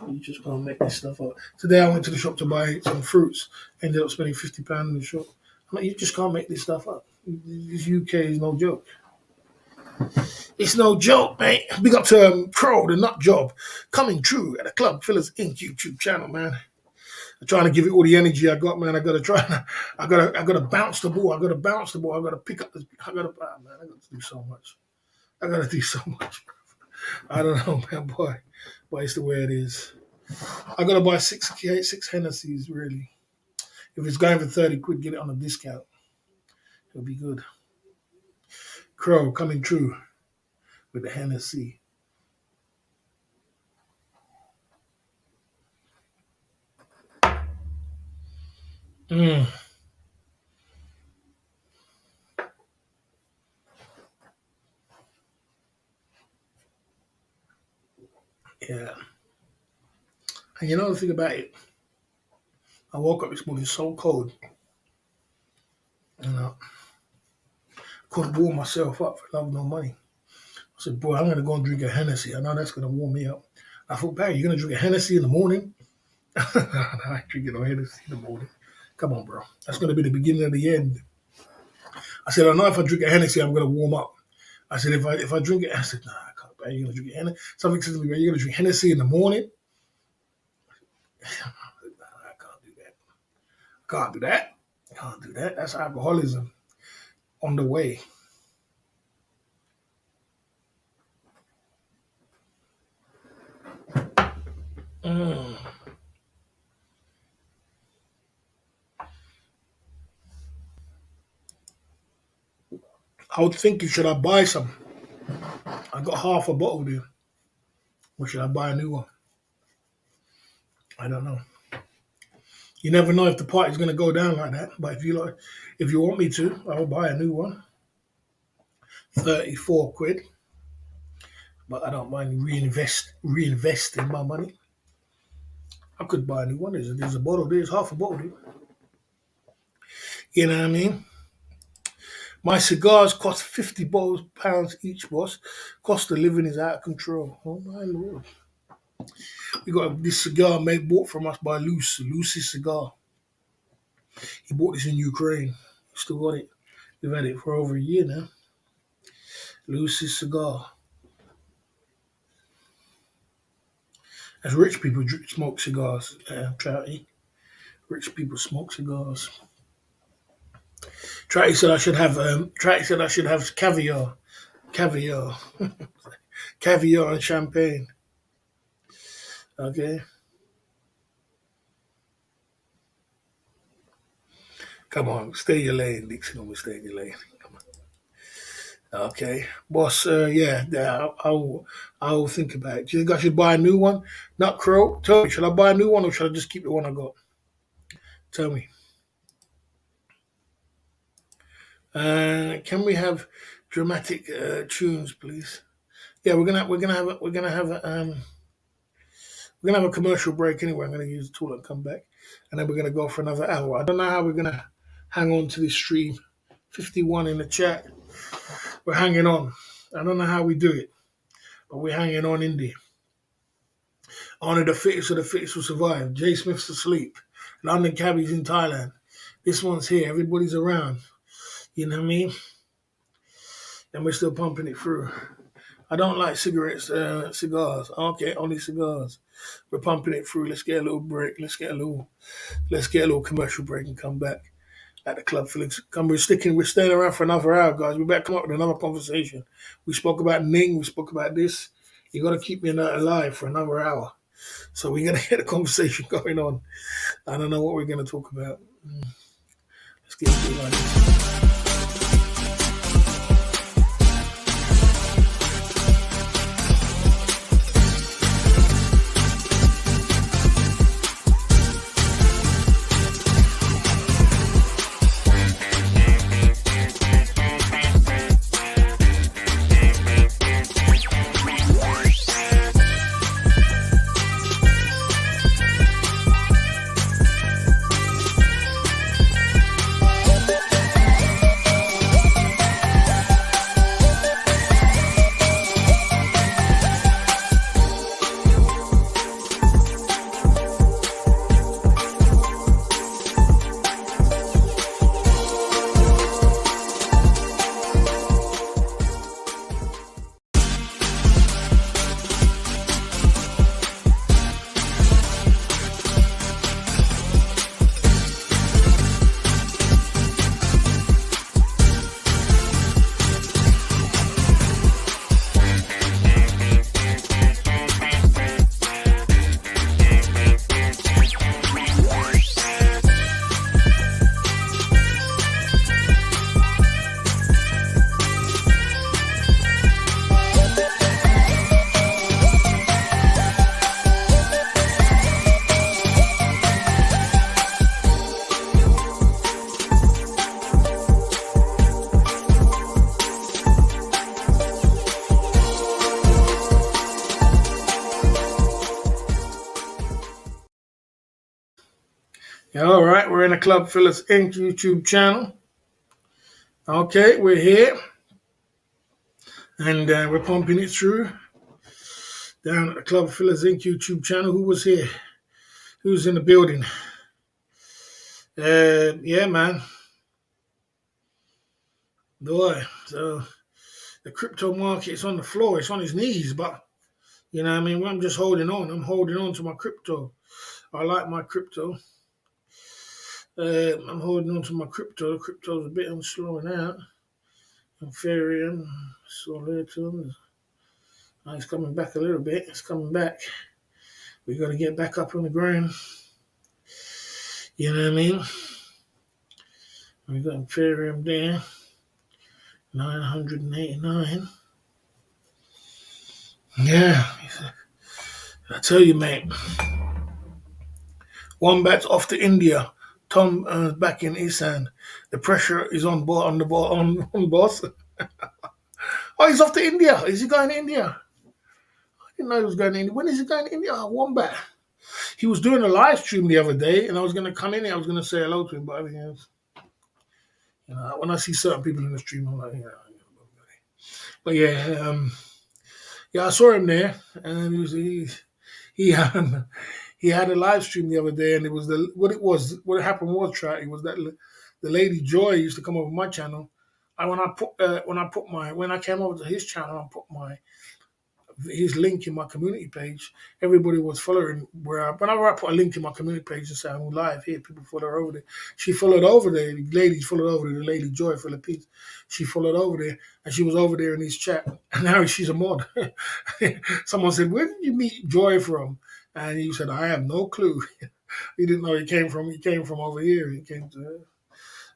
You just gonna make this stuff up. Today I went to the shop to buy some fruits. Ended up spending £50 in the shop. I'm like, you just can't make this stuff up. This UK is no joke. It's no joke, mate. Big up to Crow, the nut job, coming true at the Club Fillers Inc. YouTube channel, man. I'm trying to give it all the energy I got, man. I gotta bounce the ball. I gotta pick up this. Man, I gotta do so much. I gotta do so much. I don't know, man, boy. But it's the way it is. I gotta buy six Hennessy's, really. If it's going for 30 quid, get it on a discount. It'll be good. Crow coming true with the Hennessy. Mm. Yeah. And you know the thing about it? I woke up this morning so cold. And I couldn't warm myself up for love no money. I said, boy, I'm going to go and drink a Hennessy. I know that's going to warm me up. I thought, Barry, you're going to drink a Hennessy in the morning? I ain't drinking no Hennessy in the morning. Come on, bro. That's going to be the beginning of the end. I said, I know if I drink a Hennessy, I'm going to warm up. I said, if I drink it, I said, nah, I can't, Barry, you're going to drink a Hennessy. Something says to me, Barry, you're going to drink Hennessy in the morning? I can't do that. Can't do that. Can't do that. That's alcoholism on the way. Mm. I was thinking, should I buy some? I got half a bottle there. Or should I buy a new one? I don't know. You never know if the party's going to go down like that. But if you want me to, I'll buy a new one. 34 quid. But I don't mind reinvesting my money. I could buy a new one. There's a bottle. There's half a bottle there. You know what I mean? My cigars cost £50 each, boss. Cost of living is out of control. Oh my lord. We got this cigar bought from us by Lucy's cigar. He bought this in Ukraine. Still got it. We've had it for over a year now. Lucy's cigar. As rich people smoke cigars, Trouty. Rich people smoke cigars. Trouty said I should have. Trouty said I should have caviar, caviar, caviar and champagne. Okay, come on, stay in your lane, Dixon. Always stay in your lane. Come on. Okay, boss. Yeah. I will think about it. Do you think I should buy a new one? Not Crow. Tell me, should I buy a new one or should I just keep the one I got? Tell me. Can we have dramatic tunes, please? Yeah, we're gonna have a commercial break anyway. I'm gonna use the tool and come back, and then we're gonna go for another hour. I don't know how we're gonna hang on to this stream. 51 in the chat. We're hanging on. I don't know how we do it, but we're hanging on in there. Only the fittest of the fittest will survive. Jay Smith's asleep. London cabbies in Thailand. This one's here. Everybody's around. You know what I mean? And we're still pumping it through. I don't like cigars. Okay, only cigars. We're pumping it through. Let's get a little break. Let's get a little commercial break and come back at the club. Felix, come. We're staying around for another hour, guys. We better come up with another conversation. We spoke about Ning. We spoke about this. You got to keep me alive for another hour. So we're gonna get a conversation going on. I don't know what we're gonna talk about. Let's get into it like this. Yeah, all right, we're in the Club Phyllis Inc. YouTube channel. Okay, we're here and we're pumping it through down at the Club Phyllis Inc. YouTube channel. Who was here? Who's in the building? Yeah, man. Boy, so the crypto market is on the floor. It's on his knees, but you know what I mean? I'm just holding on. I'm holding on to my crypto. I like my crypto. I'm holding on to my crypto. Crypto's a bit on slowing out. Ethereum, Solidum. It's coming back a little bit. It's coming back. We got to get back up on the ground. You know what I mean? We got Ethereum there, 989. Yeah, I tell you, mate. Wombat's off to India. Tom back in Isan. The pressure is on board on the ball on boss. Oh, he's off to India. Is he going to India? I didn't know he was going to India. When is he going to India? Oh, Wombat. He was doing a live stream the other day, and I was going to come in here. I was going to say hello to him, but everything else. You know, when I see certain people in the stream, I'm like, yeah. But yeah, I saw him there, and he had a live stream the other day, and it was what happened was, it was that the lady Joy used to come over my channel, and when I came over to his channel and put his link in my community page, everybody was following. Whenever I put a link in my community page and say I'm live here, people follow her over there. She followed over there. The lady followed over there. The lady Joy Philippines. She followed over there, and she was over there in his chat. And now she's a mod. Someone said, "Where did you meet Joy from?" And he said, "I have no clue." He didn't know he came from. He came from over here. He came to her.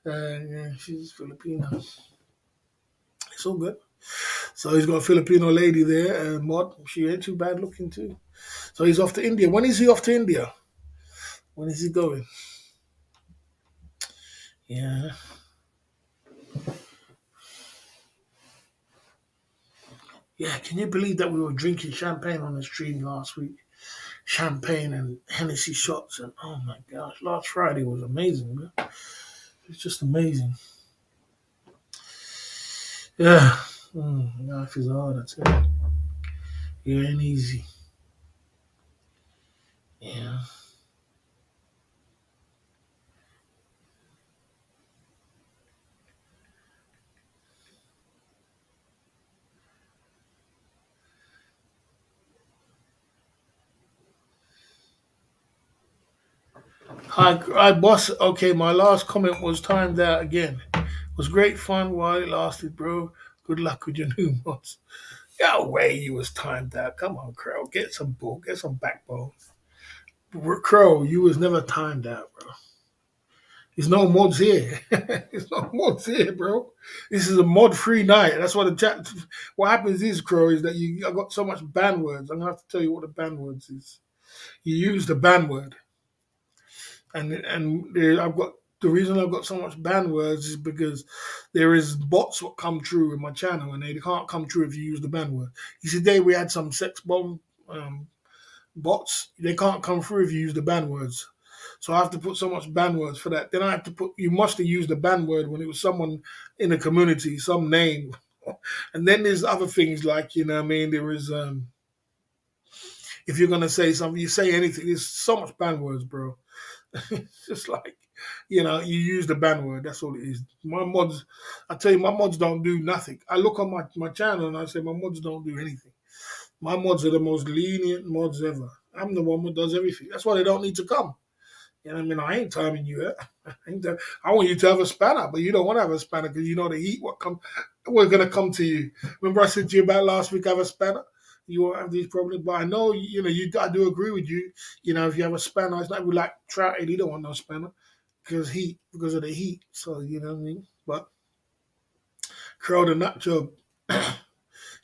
Yeah, she's Filipino. It's all good. So he's got a Filipino lady there, Mod. She ain't too bad looking too. So he's off to India. When is he off to India? When is he going? Yeah. Yeah, can you believe that we were drinking champagne on the stream last week? Champagne and Hennessy shots, and oh my gosh, last Friday was amazing, man. It's just amazing. Yeah. Life is hard, I tell you. It ain't easy. Yeah. Hi, boss. Okay, my last comment was timed out again. It was great fun while it lasted, bro. Good luck with your new mods. No way you was timed out. Come on, Crow. Get some bull. Get some backbone. Crow, you was never timed out, bro. There's no mods here. There's no mods here, bro. This is a mod-free night. That's what the chat. What happens is, Crow, is that I got so much ban words. I'm gonna have to tell you what the ban words is. You use the ban word, and I've got the reason I've got so much ban words is because there is bots what come true in my channel, and they can't come true if you use the ban word. You see, today we had some sex bomb bots. They can't come through if you use the ban words. So I have to put so much ban words for that. Then I have to put you must have used the ban word when it was someone in the community, some name. And then there's other things like, you know what I mean, there is if you're gonna say something, you say anything, there's so much ban words, bro. It's just like, you use the ban word, that's all it is. My mods, I tell you, my mods don't do nothing. I look on my channel and I say my mods don't do anything. My mods are the most lenient mods ever. I'm the one who does everything. That's why they don't need to come. You know what I mean? I ain't timing you out. I want you to have a spanner, but you don't want to have a spanner because you know the heat we're gonna come to you. Remember I said to you about last week, have a spanner? You won't have these problems. But I know I do agree with you. If you have a spanner, it's not we like Trout, he don't want no spanner because of the heat. So you know what I mean? But Crow the nut job.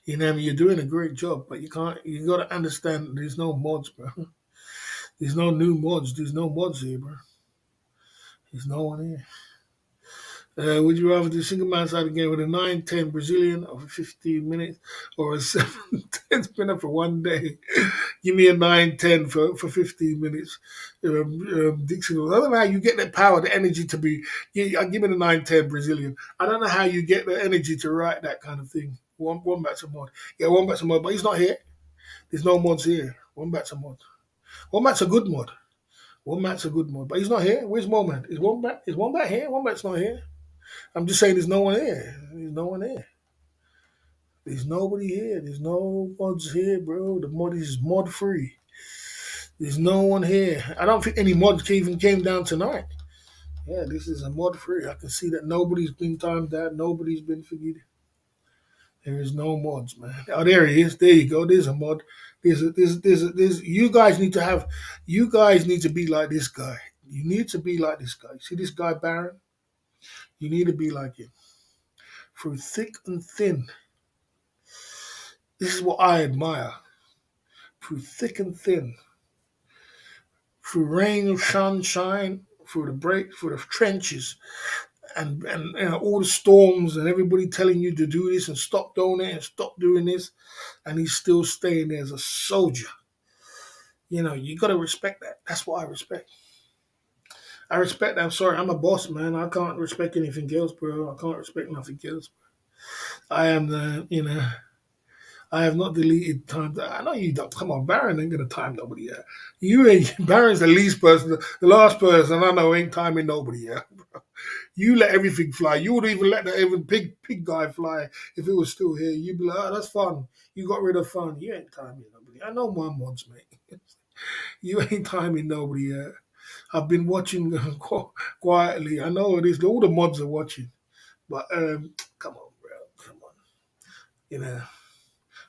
You know what I mean? You're doing a great job, but you gotta understand there's no mods, bro. There's no new mods. There's no mods here, bro. There's no one here. Would you rather do single man side again with a 9-10 Brazilian over 15 minutes or a 7-10 spinner for one day? Give me a 9-10 for 15 minutes. Dixon, I don't know how you get that power, the energy to be. Yeah, give me the 9-10 Brazilian. I don't know how you get the energy to write that kind of thing. One back's a mod. Yeah, one back's a mod, but he's not here. There's no mods here. One back's a mod. One back's a good mod. One back's a good mod, but he's not here. Where's Moman? Is one back? Is one back here? One back's not here. I'm just saying there's no one here. There's no one here. There's nobody here. There's no mods here, bro. The mod is mod free. There's no one here. I don't think any mods even came down tonight. Yeah, this is a mod free. I can see that nobody's been timed out. Nobody's been figured. There is no mods, man. Oh, there he is. There you go. There's a mod. You guys need to have. You guys need to be like this guy. You need to be like this guy. See this guy, Baron? You need to be like him. Through thick and thin. This is what I admire. Through thick and thin, through rain or sunshine, through the trenches, and all the storms, and everybody telling you to do this and stop doing it and stop doing this, and he's still staying there as a soldier. You got to respect that. That's what I respect. I respect that. I'm sorry, I'm a boss, man. I can't respect anything else, bro. I can't respect nothing else. I am I have not deleted time. I know you don't. Come on, Baron ain't gonna time nobody out. You ain't. Baron's the least person, the last person I know ain't timing nobody out. You let everything fly. You would even let the even pig guy fly if it was still here. You'd be like, oh, that's fun. You got rid of fun. You ain't timing nobody. I know my mods, mate. You ain't timing nobody out. I've been watching quietly. I know it is. All the mods are watching, but come on, bro. Come on. You know.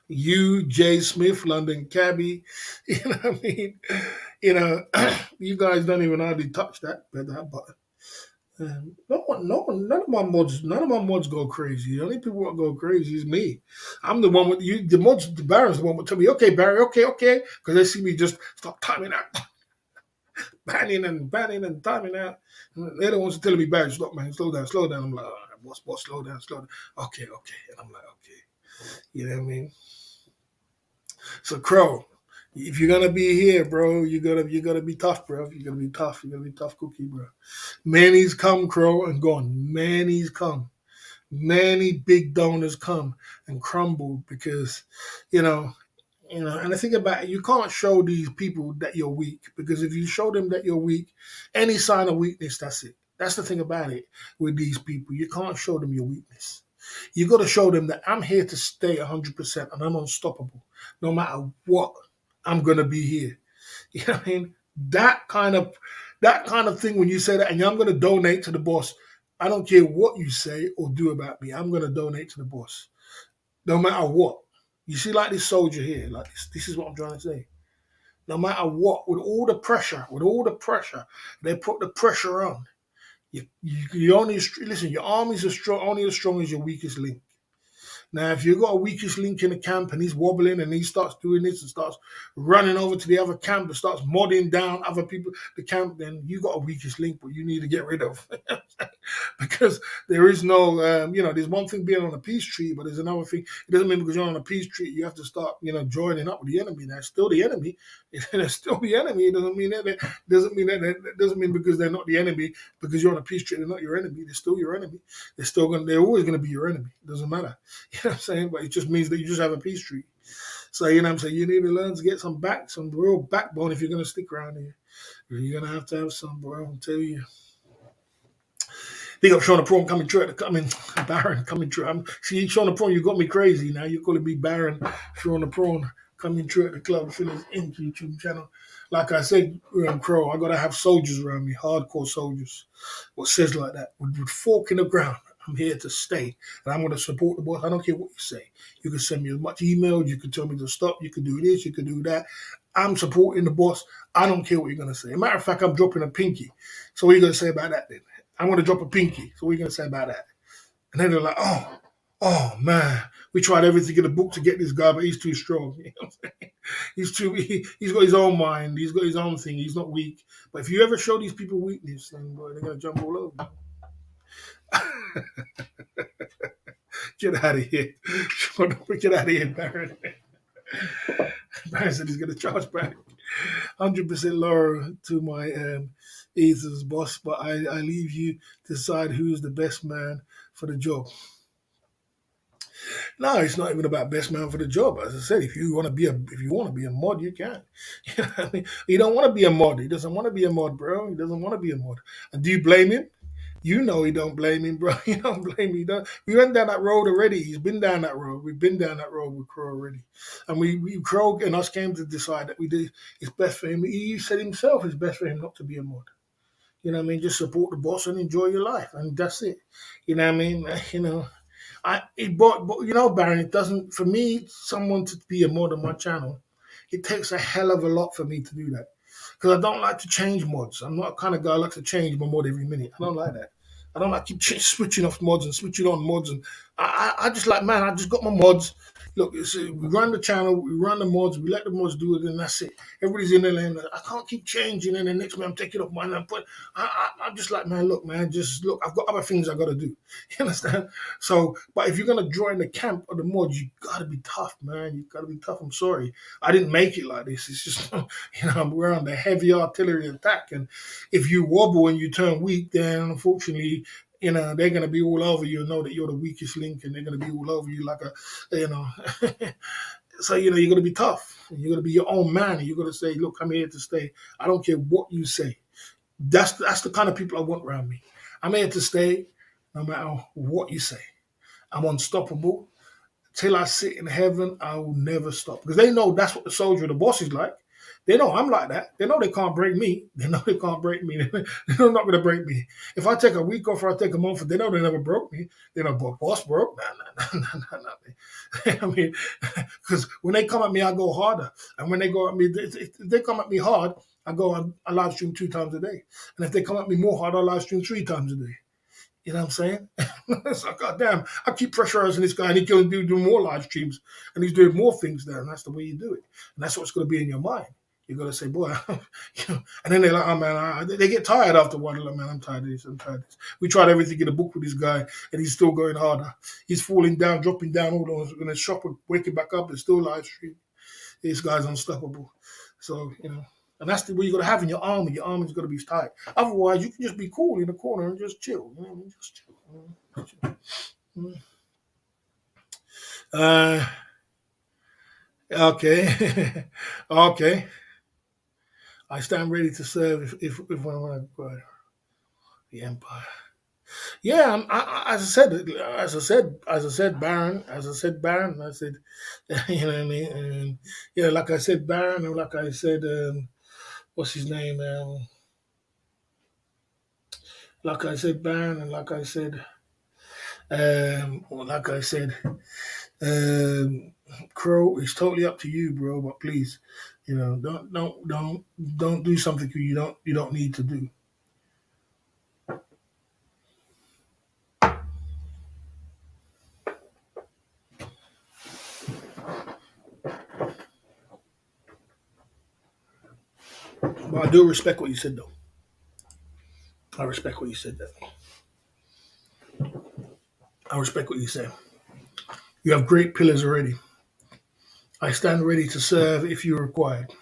You, Jay Smith, London Cabby, you know what I mean? You guys don't even hardly touch that, but none of my mods go crazy. The only people that go crazy is me. I'm the one with you. The mods, the Baron's the one would tell me, okay, Barry, okay, because they see me just stop timing out, banning and timing out. They're the ones telling me, Barry, stop, man, slow down. I'm like, all right, boss, slow down. Okay, and I'm like, okay, you know what I mean? So Crow, if you're gonna be here, bro, you gotta be tough, bro. You're gonna be tough. You're gonna be tough cookie, bro. Many's come, Crow, and gone. Many's come. Many big donors come and crumble because, you know, and the thing about it, you can't show these people that you're weak because if you show them that you're weak, any sign of weakness, that's it. That's the thing about it with these people. You can't show them your weakness. You got to show them that I'm here to stay 100% and I'm unstoppable. No matter what, I'm going to be here. You know what I mean? That kind of That kind of thing when you say that, and I'm going to donate to the boss. I don't care what you say or do about me. I'm going to donate to the boss, no matter what. You see, like this soldier here, like this is what I'm trying to say. No matter what, with all the pressure, they put the pressure on. You only listen. Your armies are strong, only as strong as your weakest link. Now, if you've got a weakest link in the camp and he's wobbling and he starts doing this and starts running over to the other camp and starts modding down other people, the camp, then you got a weakest link, but you need to get rid of. Because there is no, there's one thing being on a peace treaty, but there's another thing. It doesn't mean because you're on a peace treaty, you have to start, joining up with the enemy. That's still the enemy. It's still the enemy. It doesn't mean that. That doesn't mean because they're not the enemy, because you're on a peace treaty, they're not your enemy. They're still your enemy. They're always going to be your enemy. It doesn't matter. You know what I'm saying? But it just means that you just have a peace treaty. So, you know what I'm saying? You need to learn to get some real backbone if you're going to stick around here. You're going to have some, bro. I'll tell you. Big up Sean the Prawn coming through. Baron coming through. See, Sean the Prawn, you got me crazy now. You're calling me Baron Sean the Prawn coming through at the Club Fillers Inc. YouTube channel. Like I said, Crow, I got to have soldiers around me, hardcore soldiers. What says like that? With fork in the ground. I'm here to stay, and I'm going to support the boss. I don't care what you say. You can send me as much email. You can tell me to stop. You can do this. You can do that. I'm supporting the boss. I don't care what you're going to say. As a matter of fact, I'm dropping a pinky. So what are you going to say about that then? I'm going to drop a pinky. So what are you going to say about that? And then they're like, oh man, we tried everything in the book to get this guy, but he's too strong. You know what I'm saying? He's got his own mind. He's got his own thing. He's not weak. But if you ever show these people weakness, then boy, they're going to jump all over. Get out of here. Get out of here, Baron. Baron said he's going to charge back 100% lower to my ethers, boss, but I leave you to decide who's the best man for the job. No, it's not even about best man for the job. As I said, if you want to be a mod, you can. You know what I mean? He don't want to be a mod. He doesn't want to be a mod, bro. He doesn't want to be a mod. And do you blame him? You know he don't blame him, bro. He don't blame me. We went down that road already. He's been down that road. We've been down that road with Crow already. And we Crow and us came to decide that it's best for him. He said himself it's best for him not to be a mod. You know what I mean? Just support the boss and enjoy your life. And that's it. You know what I mean? But Baron, it doesn't, for me, someone to be a mod on my channel, it takes a hell of a lot for me to do that. Because I don't like to change mods. I'm not the kind of guy who likes to change my mod every minute. I don't like that. I don't like keep switching off mods and switching on mods. And I just like, man, I just got my mods. Look, we run the channel, we run the mods, we let the mods do it, and that's it. Everybody's in there, and I can't keep changing, and the next man I'm taking off mine and I'm just like, man, look, I've got other things I got to do. You understand? So, but if you're gonna join the camp of the mods, you gotta be tough, man. You gotta be tough. I'm sorry, I didn't make it like this. It's just, we're on the heavy artillery attack, and if you wobble and you turn weak, then unfortunately, they're going to be all over you and know that you're the weakest link, and they're going to be all over you like so, you're going to be tough. You're going to be your own man. And you're going to say, look, I'm here to stay. I don't care what you say. That's the kind of people I want around me. I'm here to stay no matter what you say. I'm unstoppable. Till I sit in heaven, I will never stop. Because they know that's what the soldier of the boss is like. They know I'm like that. They know they can't break me. They know they can't break me. They're not going to break me. If I take a week off or I take a month, they know they never broke me. They know, but boss broke? Nah. I mean, because when they come at me, I go harder. And when they go at me, if they come at me hard, I live stream 2 times a day. And if they come at me more hard, I live stream 3 times a day. You know what I'm saying? It's like, goddamn, I keep pressurizing this guy and he can do more live streams and he's doing more things there. And that's the way you do it. And that's what's going to be in your mind. You're going to say, boy, and then they're like, oh man, they get tired after a while. They're like, man, I'm tired of this. We tried everything in the book with this guy and he's still going harder. He's falling down, dropping down, all those in the shop, waking back up and still live stream. This guy's unstoppable. So, and that's the way you got to have in your army. Your army's got to be tight. Otherwise, you can just be cool in the corner and just chill. Just chill. Okay. Okay. I stand ready to serve if when I want to go the empire. Yeah, as I said, Baron. I said, you know what I mean. And yeah, like I said, Baron, and like I said, what's his name? like I said, Baron, and like I said, um, Crow, it's totally up to you, bro. But please, don't do something you don't need to do. But I do respect what you said, though. I respect what you said. That I respect what you said. You have great pillars already. I stand ready to serve if you're required.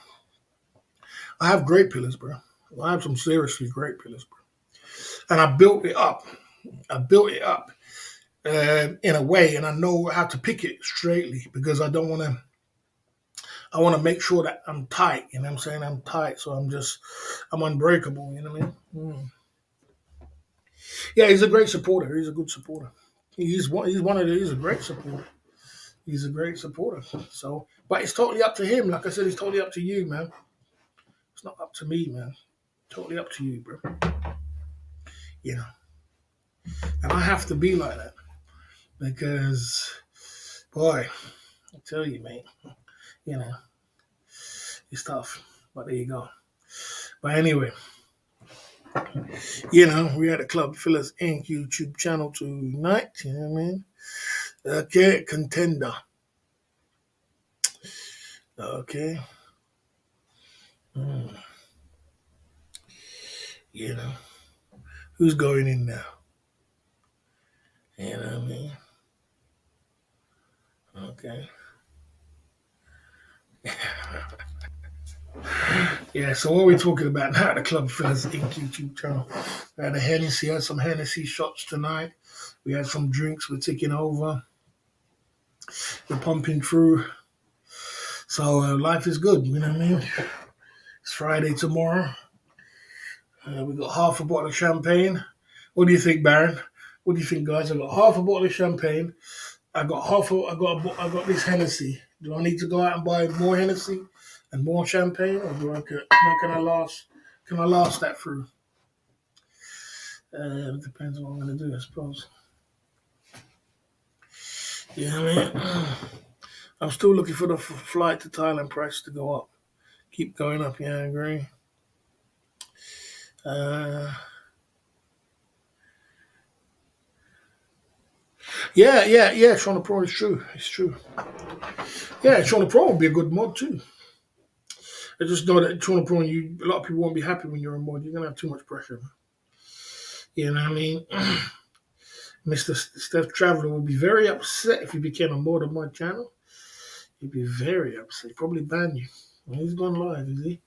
I have great pillars, bro. I have some seriously great pillars, bro. And I built it up. I built it up in a way, and I know how to pick it straightly because I don't want to. I want to make sure that I'm tight. You know what I'm saying? I'm tight, so I'm unbreakable. You know what I mean? Yeah, he's a great supporter. He's a good supporter. He's a great supporter. He's a great supporter. So, but it's totally up to him. Like I said, it's totally up to you, man. It's not up to me, man. Totally up to you, bro. You know, and I have to be like that because, boy, I tell you, mate. You know, it's tough. But there you go. But anyway, we had a Club Fillers Inc. YouTube channel tonight. You know what I mean? Okay, contender. Okay. Mm, you know, who's going in now? You know what I mean? Okay. Yeah, so what are we talking about now? The Club Fillers Inc. YouTube channel. We had a Hennessy, had some Hennessy shots tonight. We had some drinks, we're taking over. We're pumping through. So life is good, you know what I mean? It's Friday tomorrow. We got half a bottle of champagne. What do you think, Baron? What do you think, guys? I got half a bottle of champagne. I got this Hennessy. Do I need to go out and buy more Hennessy and more champagne, or can I last that through? It depends on what I'm gonna do, I suppose. You know what I mean? I'm still looking for the flight to Thailand price to go up. Keep going up, yeah, I agree. Uh, yeah. Shauna Pro is true. It's true. Yeah, Shauna Pro would be a good mod too. I just know that Shauna Pro and a lot of people won't be happy when you're a mod. You're gonna have too much pressure. You know what I mean? Mr. Steph Traveler would be very upset if you became a mod on my channel. He'd be very upset. He'd probably ban you. He's gone live, is he?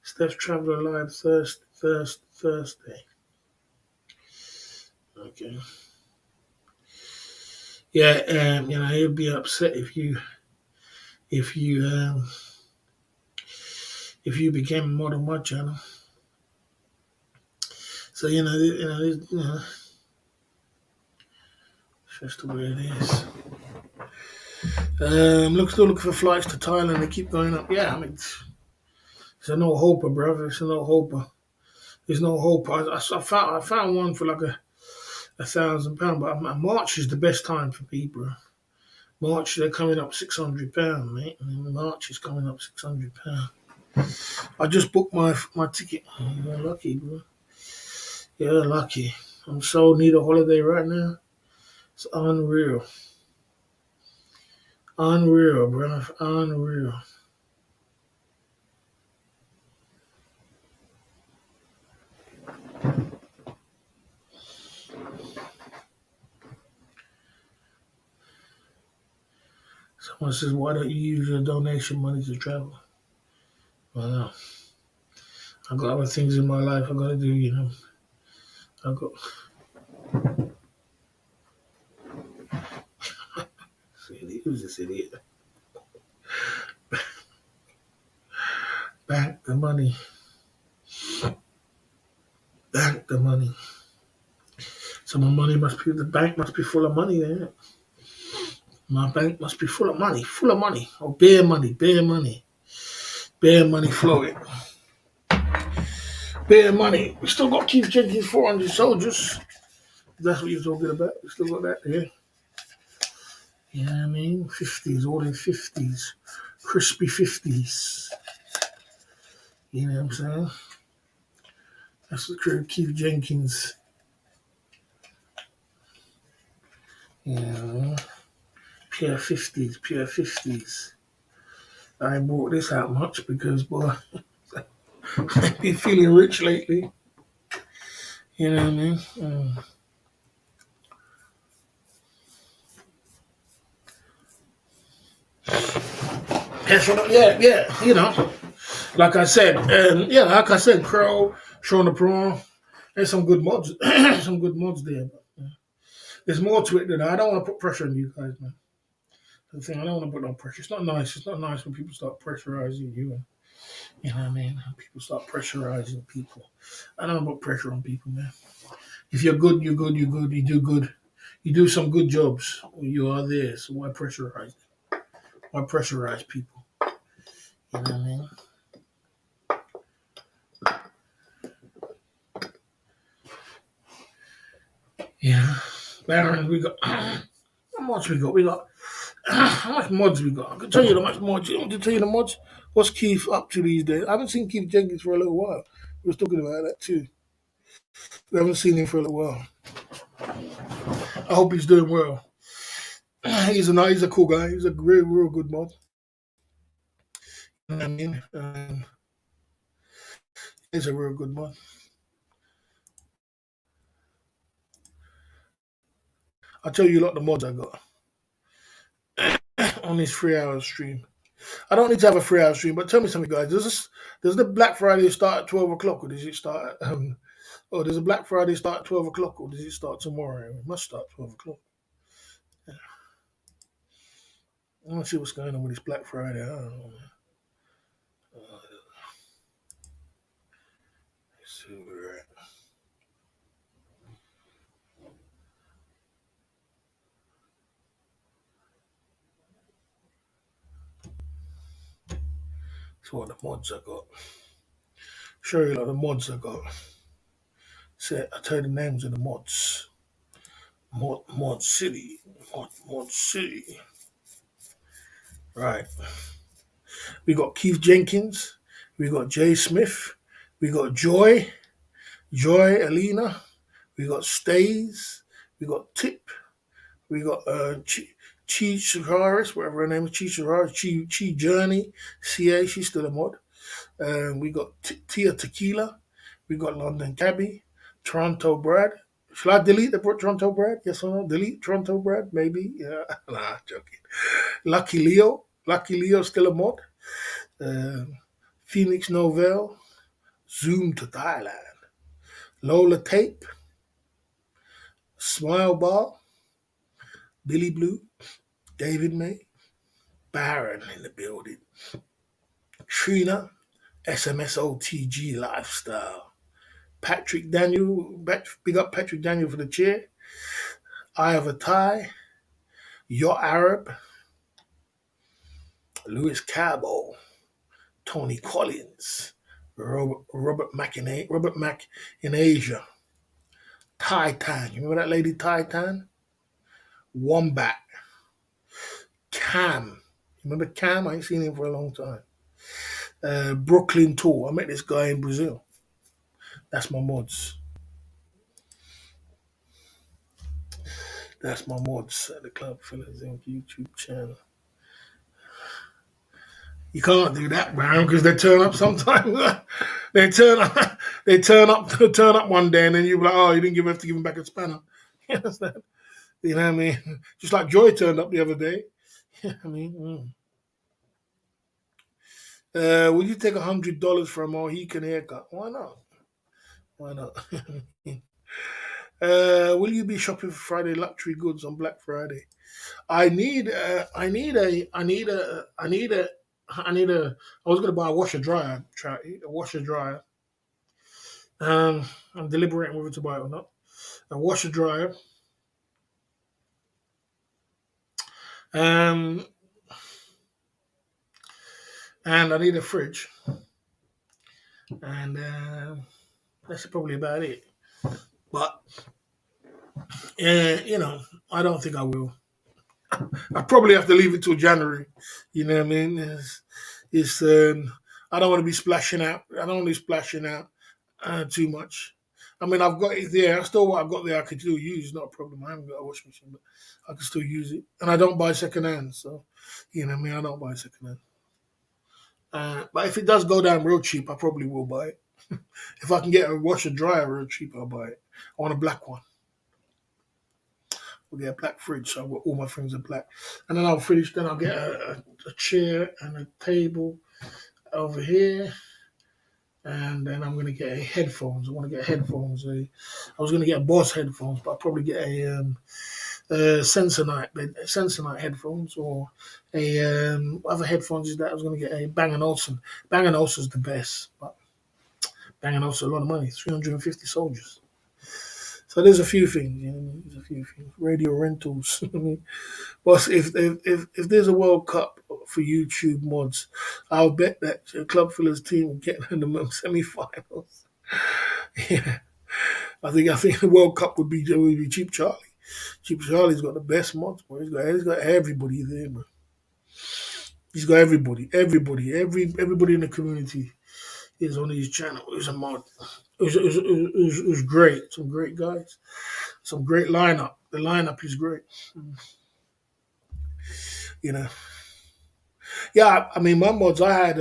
Steph Traveler live Thursday. Okay. Yeah, he'd be upset if you um, if you became a mod on my channel. So it's just the way it is. Still looking for flights to Thailand. They keep going up. Yeah, I mean, it's a no hoper, brother. It's a no hoper. There's no hope. I found one for like £1,000, but March is the best time for me, bro. March they're coming up £600, mate. March is coming up £600. I just booked my ticket. You're lucky, bro. You're lucky. I'm so need a holiday right now. It's unreal. Unreal, bro. Unreal. Someone says, why don't you use your donation money to travel? Well, I got other things in my life I gotta do, I got who's this idiot? Bank the money. Bank the money. So the bank must be full of money then. My bank must be full of money. Full of money. Oh, bare money. Bare money. Bare money flowing. bit of money. We still got Keith Jenkins 400 soldiers. That's what you're talking about. We still got that here. You know what I mean? 50s, all in 50s. Crispy 50s. You know what I'm saying? That's the crew, Keith Jenkins. You know, pure 50s, pure 50s. I ain't bought this out much because, boy, I've been feeling rich lately. You know what I mean? Yeah, you know. Like I said, Crow, Sean the Prawn, there's some good mods. Some good mods there. But, there's more to it than that. I don't want to put pressure on you guys, man. The thing, I don't want to put no pressure. It's not nice. It's not nice when people start pressurizing you. And, you know what I mean? People start pressurizing people. I don't put pressure on people, man. If you're good, you're good, you're good, you do good. You do some good jobs. You are there. So why pressurize? Why pressurize people? You know what I mean? Yeah. Baron, we got how much we got? We got how much mods we got? I can tell you how much mods. You want to tell you the mods? What's Keith up to these days? I haven't seen Keith Jenkins for a little while. We was talking about that too. We haven't seen him for a little while. I hope he's doing well. He's a cool guy. He's a real good mod. You know what I mean? He's a real good mod. I'll tell you a lot of the mods I got on this 3 hour stream. I don't need to have a 3 hour stream, but tell me something, guys. Does the Black Friday start at 12 o'clock, or does it start? Or does the Black Friday start at 12 o'clock, or does it start tomorrow? It must start 12 o'clock. I want to see what's going on with this Black Friday. I don't know. Let's see where we're at. So what the mods I got. Show you like the mods I got. I tell you the names of the mods. Mod City. Mod City. Right. We got Keith Jenkins. We got Jay Smith. We got Joy Alina. We got Stays. We got Tip. We got Chi Shiraris, whatever her name is, Chi Shiraris, Chi Journey, CA, she's still a mod. We got Tia Tequila. We got London Cabby, Toronto Brad. Shall I delete the Toronto Brad? Yes or no? Delete Toronto Brad? Maybe. Yeah. Nah, joking. Lucky Leo still a mod. Phoenix Novell. Zoom to Thailand. Lola Tape. Smile Bar. Billy Blue. David May. Baron in the building. Trina. SMSOTG Lifestyle. Patrick Daniel. Big up Patrick Daniel for the chair. Eye of a Thai. Your Arab. Louis Cabo. Tony Collins. Robert Mack in Asia. Titan. You remember that lady Titan? Wombat. Cam. You remember Cam? I ain't seen him for a long time. Brooklyn Tour. I met this guy in Brazil. That's my mods. That's my mods at the Club Fellas Inc. YouTube channel. You can't do that, man, because they turn up sometimes. they turn up. They turn up one day, and then you're like, "Oh, you didn't have to give him back a spanner." You understand? You know what I mean? Just like Joy turned up the other day. I mean, will you take $100 for a Mohican haircut? Why not? Why not? Will you be shopping for Friday luxury goods on Black Friday? I was gonna buy a washer dryer. A washer dryer. I'm deliberating whether to buy it or not. A washer dryer. Um, and I need a fridge. And That's probably about it. But you know, I don't think I will. I probably have to leave it till January. You know what I mean? It's I don't want to be splashing out. I don't want to be splashing out too much. I mean, I've got it there. Still, what I've got there, I could still use. Not a problem. I haven't got a washing machine, but I can still use it. And I don't buy second hand, so you know what I mean. I don't buy second hand. But if it does go down real cheap, I probably will buy it. If I can get a washer dryer real cheap, I'll buy it. I want a black one. We'll get a black fridge, so all my things are black. And then I'll finish. Then I'll get a chair and a table over here, and then I'm gonna get headphones. I want to get headphones. I was gonna get Boss headphones, but I'll probably get Sensornight headphones, or what other headphones is that? I was gonna get a Bang& Olufsen. Bang& Olufsen's the best, but Bang& Olufsen a lot of money, 350 soldiers. So there's a few things, you know, there's a few things. Radio rentals. I mean, but if there's a World Cup for YouTube mods, I'll bet that Club Fillers team will get in the semi-finals. Yeah, I think the World Cup would be Cheap Charlie. Cheap Charlie's got the best mods, boy. He's got everybody there, man. He's got everybody in the community is on his channel. It's a mod. It was great. Some great guys. Some great lineup. The lineup is great. You know. Yeah, I mean, my mods. I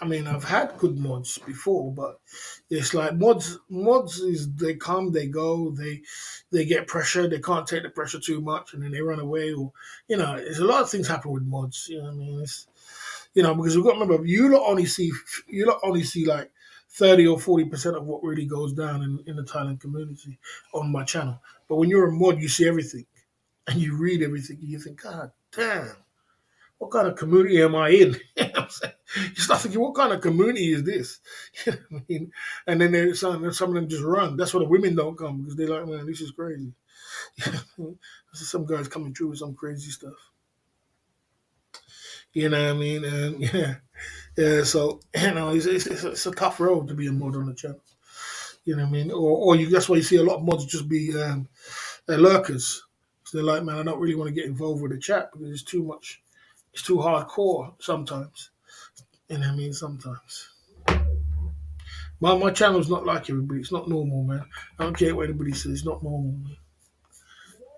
mean, I've had good mods before, but it's like mods. Mods is they come, they go, they get pressure. They can't take the pressure too much, and then they run away. Or there's a lot of things happen with mods. You know what I mean? Because we've got to remember, you lot only see like 30 or 40% of what really goes down in the Thailand community on my channel. But when you're a mod, you see everything and you read everything, and you think, God damn, what kind of community am I in? You know what I'm saying? You start thinking, what kind of community is this? You know what I mean? And then some of them just run. That's why the women don't come, because they're like, man, this is crazy. Some guys coming through with some crazy stuff. You know what I mean? And yeah. So it's a tough road to be a mod on the channel. You know what I mean? That's why you see a lot of mods just be they're lurkers. So they're like, man, I don't really want to get involved with the chat because it's too much. It's too hardcore sometimes. You know what I mean? Sometimes. My channel's not like everybody. It's not normal, man. I don't care what anybody says. It's not normal, man.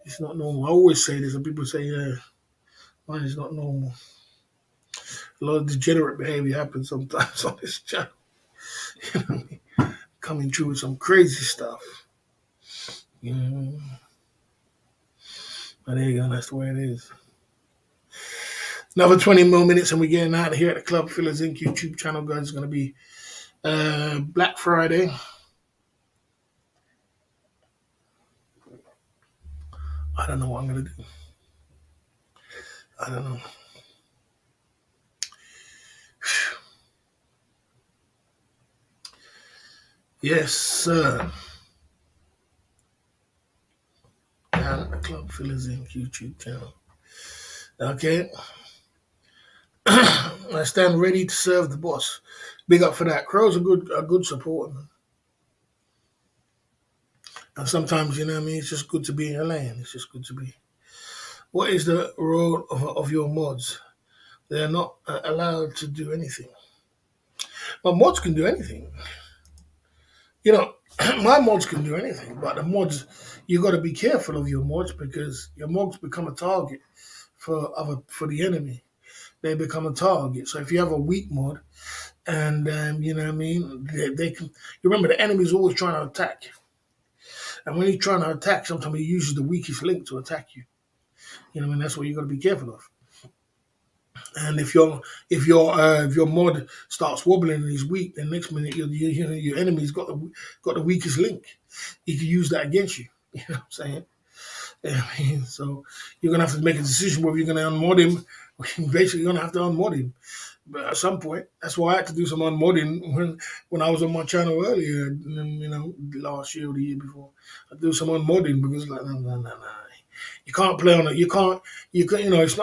It's not normal. I always say this, and people say, yeah, mine is not normal. A lot of degenerate behavior happens sometimes on this channel. You know what I mean? Coming through with some crazy stuff. You know? But there you go. That's the way it is. Another 20 more minutes and we're getting out of here at the Club Fillers Inc. YouTube channel, guys. It's going to be Black Friday. I don't know what I'm going to do. I don't know. Yes, sir. Down at the Club Fillers Inc. YouTube channel. Okay. I stand ready to serve the boss. Big up for that. Crow's a good support. And sometimes, you know what I mean, it's just good to be in your lane. It's just good to be. What is the role of your mods? They are not allowed to do anything. But mods can do anything. My mods can do anything, but the mods, you got to be careful of your mods because your mods become a target for the enemy. They become a target. So if you have a weak mod, and you know what I mean, they can. You remember the enemy's always trying to attack, and when he's trying to attack, sometimes he uses the weakest link to attack you. You know what I mean? That's what you got to be careful of. And if your mod starts wobbling and he's weak, then next minute your enemy's got the weakest link. He can use that against you. You know what I'm saying? Yeah, I mean, so you're gonna have to make a decision whether you're gonna unmod him. Basically, you're gonna have to unmod him. But at some point, that's why I had to do some unmodding when I was on my channel earlier. Last year or the year before, I do some unmodding because no. You can't play on it. You can't. It's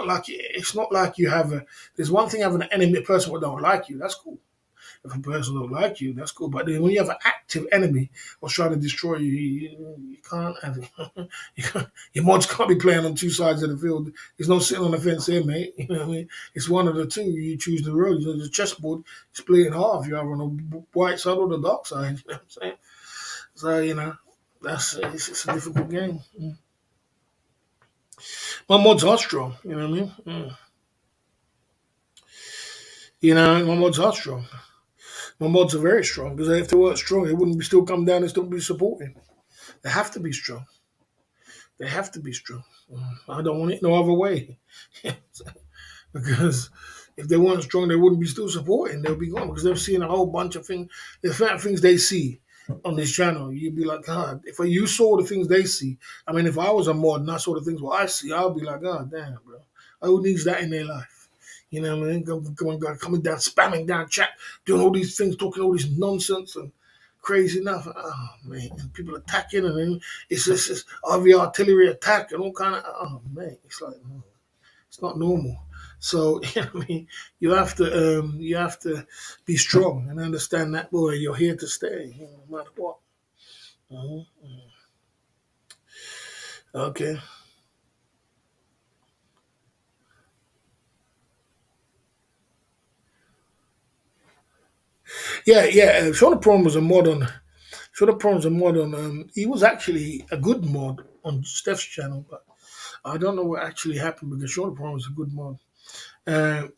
not like you have a. There's one thing having an enemy, a person who don't like you. That's cool. If a person don't like you, that's cool. But then when you have an active enemy who's trying to destroy you, you can't have it. You can't, your mods can't be playing on two sides of the field. There's no sitting on the fence here, mate. You know what I mean? It's one of the two. You choose the road. You know, the chessboard, split in half. You're on the white side or the dark side. You know what I'm saying? So, it's a difficult game. My mods are strong. You know what I mean? My mods are strong. My mods are very strong because if they weren't strong, they wouldn't be still come down and still be supporting. They have to be strong. They have to be strong. I don't want it no other way. Because if they weren't strong, they wouldn't be still supporting. They'll be gone because they've seen a whole bunch of things. The fact things they see on this channel, you'd be like, God, if you saw the things they see, I mean, if I was a mod and I saw the things what I see, I'll be like, God damn, bro. Who needs that in their life? You know what I mean? Coming down, spamming down chat, doing all these things, talking all this nonsense and crazy enough. Oh man, and people attacking, and then it's just heavy artillery attack and all kind of. Oh man, it's like it's not normal. So I mean, you have to be strong and understand that boy, you're here to stay, no matter what. Mhm. Okay. Yeah, yeah. Sean Prawn was a mod on. Sean Prawn was a mod on. He was actually a good mod on Steph's channel, but I don't know what actually happened because Sean Prawn was a good mod.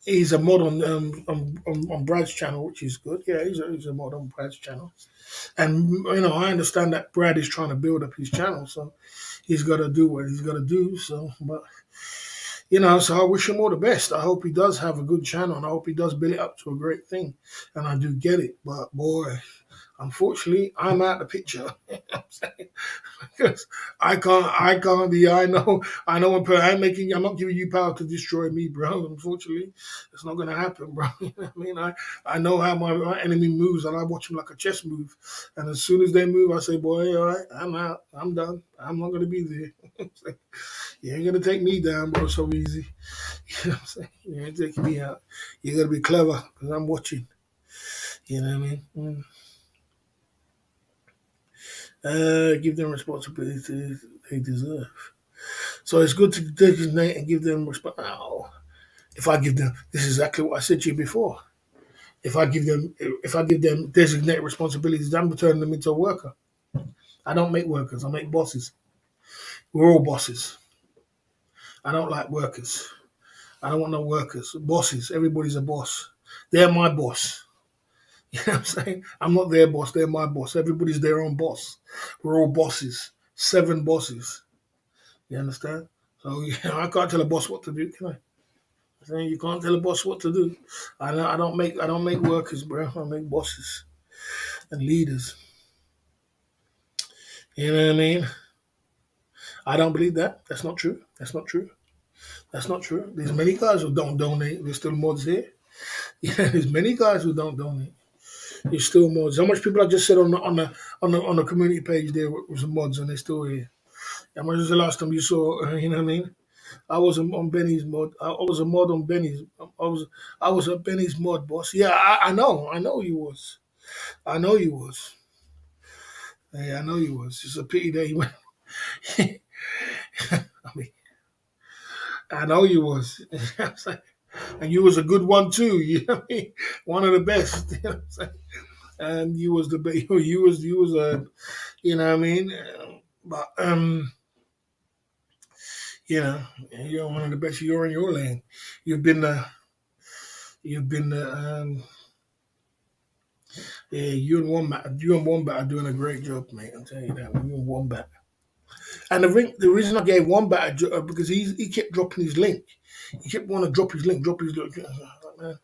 He's a mod on Brad's channel, which is good. Yeah, he's a mod on Brad's channel. And I understand that Brad is trying to build up his channel, so he's got to do what he's got to do. So, but so I wish him all the best. I hope he does have a good channel, and I hope he does build it up to a great thing. And I do get it, but boy, unfortunately, I'm out of the picture. You know what I'm saying? Because I can't be. I know. I'm not giving you power to destroy me, bro. Unfortunately, it's not gonna happen, bro. You know what I mean, I know how my enemy moves, and I watch him like a chess move. And as soon as they move, I say, boy, all right, I'm out. I'm done. I'm not gonna be there. You ain't gonna take me down, bro, so easy. You know what I'm saying? You ain't taking me out. You gotta be clever, because I'm watching. You know what I mean? Give them responsibilities they deserve. So it's good to designate and give them response. Oh, if I give them, this is exactly what I said to you before. If I give them designated responsibilities, I'm turning them into a worker. I don't make workers. I make bosses. We're all bosses. I don't like workers. I don't want no workers. Bosses. Everybody's a boss. They're my boss. You know what I'm saying? I'm not their boss. They're my boss. Everybody's their own boss. We're all bosses. 7 bosses. You understand? So I can't tell a boss what to do, can I? Saying you can't tell a boss what to do. I don't make workers, bro. I make bosses and leaders. You know what I mean? I don't believe that. That's not true. That's not true. That's not true. There's many guys who don't donate. There's still mods here. Yeah, there's many guys who don't donate. There's still mods. How much people I just said on the community page there was mods and they're still here. How much was the last time you saw? You know what I mean? I was on Benny's mod. I was a mod on Benny's. I was a Benny's mod boss. Yeah, I know you was. I know you was. Yeah, I know you was. It's a pity that you went. I mean, I know you was. You know what I'm saying? And you was a good one too. You know what I mean? One of the best. You know what I'm saying? And you was the best. You was a. You know what I mean? But you know, you're one of the best. You're in your lane. You've been the. You've been the. Yeah, you and Wombat are doing a great job, mate. I'm telling you that. You and Wombat. And the reason I gave Wombat a job because he kept dropping his link. He kept wanting to drop his link. Man,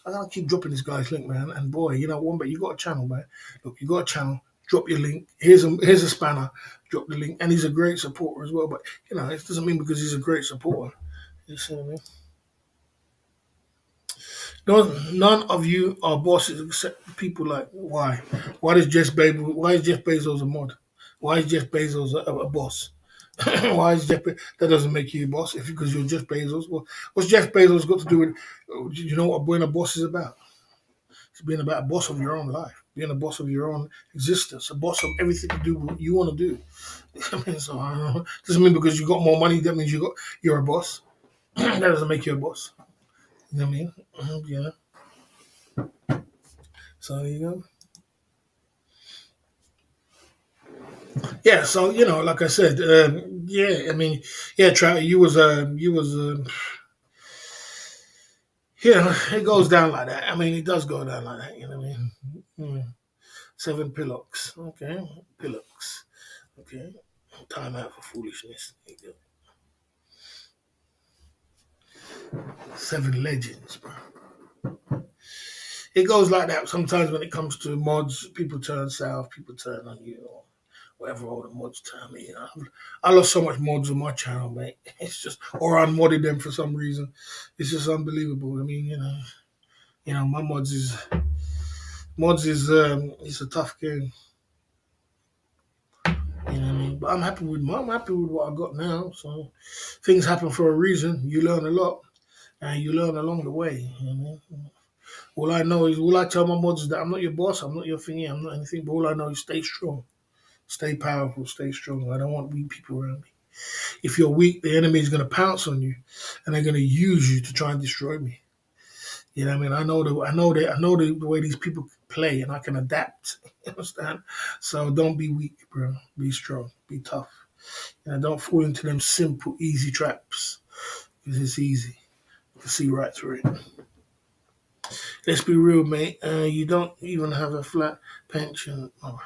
I gotta keep dropping this guy's link, man. And boy, Wombat, you got a channel, man. Look, you got a channel. Drop your link. Here's a spanner. Drop the link, and he's a great supporter as well. But it doesn't mean because he's a great supporter. You see what I mean? No, none of you are bosses except people like why? Why is Jeff Bezos a mod? Why is Jeff Bezos a boss? Why is that doesn't make you a boss if because you're Jeff Bezos? Well, what's Jeff Bezos got to do with you know what being a boss is about? It's being about a boss of your own life, being a boss of your own existence, a boss of everything you do what you want to do. I mean, so I don't know. Doesn't mean because you got more money that means you're a boss. That doesn't make you a boss. You know what I mean? Yeah. So there you go. Yeah. So like I said, yeah. I mean, yeah. It goes down like that. I mean, it does go down like that. You know what I mean? Mm. 7 pillocks. Okay, pillocks. Okay, time out for foolishness. There you go. 7 legends, bro. It goes like that. Sometimes when it comes to mods, people turn south, people turn on you, or whatever all the mods turn me. I lost so much mods on my channel, mate. It's just, or I unmodded them for some reason. It's just unbelievable. I mean, my mods is it's a tough game. You know what I mean? But I'm happy with what I got now. So things happen for a reason. You learn a lot, and you learn along the way. You know what I mean? All I tell my mods is that I'm not your boss, I'm not your thingy, I'm not anything, but all I know is stay strong, stay powerful, stay strong. I don't want weak people around me. If you're weak, the enemy is going to pounce on you and they're going to use you to try and destroy me. You know what I mean? I know the way these people play and I can adapt. You understand? So don't be weak, bro. Be strong, be tough. And don't fall into them simple, easy traps. Because it's easy. You can see right through it. Let's be real, mate. You don't even have a flat pension. Oh.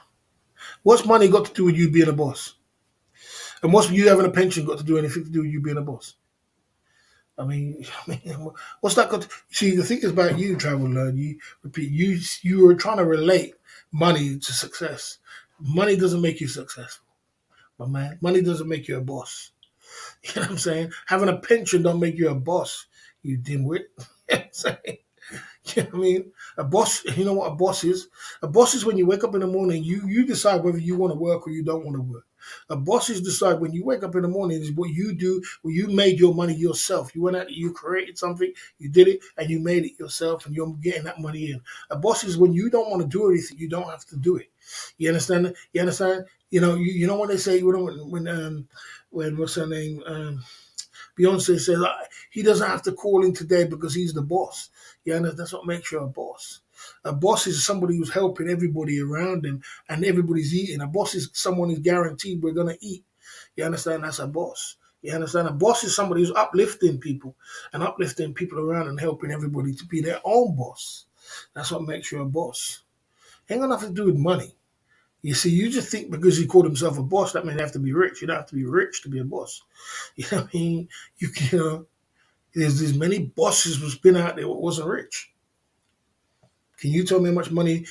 What's money got to do with you being a boss? And what's you having a pension got to do anything to do with you being a boss? I mean, what's that got to see? The thing is about you, traveler. You repeat. You are trying to relate money to success. Money doesn't make you successful, my man. Money doesn't make you a boss. You know what I'm saying? Having a pension don't make you a boss. You dimwit. You know what I'm saying? You know what I mean? A boss, you know what a boss is? A boss is when you wake up in the morning, you decide whether you want to work or you don't want to work. A boss is decide when you wake up in the morning is what you do, well, you made your money yourself. You went out, you created something, you did it, and you made it yourself, and you're getting that money in. A boss is when you don't want to do anything, you don't have to do it. You understand? You understand? You know when they say when what's her name? Beyonce says he doesn't have to call in today because he's the boss. Yeah, and that's what makes you a boss. A boss is somebody who's helping everybody around him and everybody's eating. A boss is someone who's guaranteed we're going to eat. You understand? That's a boss. You understand? A boss is somebody who's uplifting people and uplifting people around and helping everybody to be their own boss. That's what makes you a boss. Ain't got nothing to do with money. You see, you just think because he called himself a boss, that means you have to be rich. You don't have to be rich to be a boss. You know what I mean? There's many bosses who's been out there who wasn't rich. Can you tell me how much money,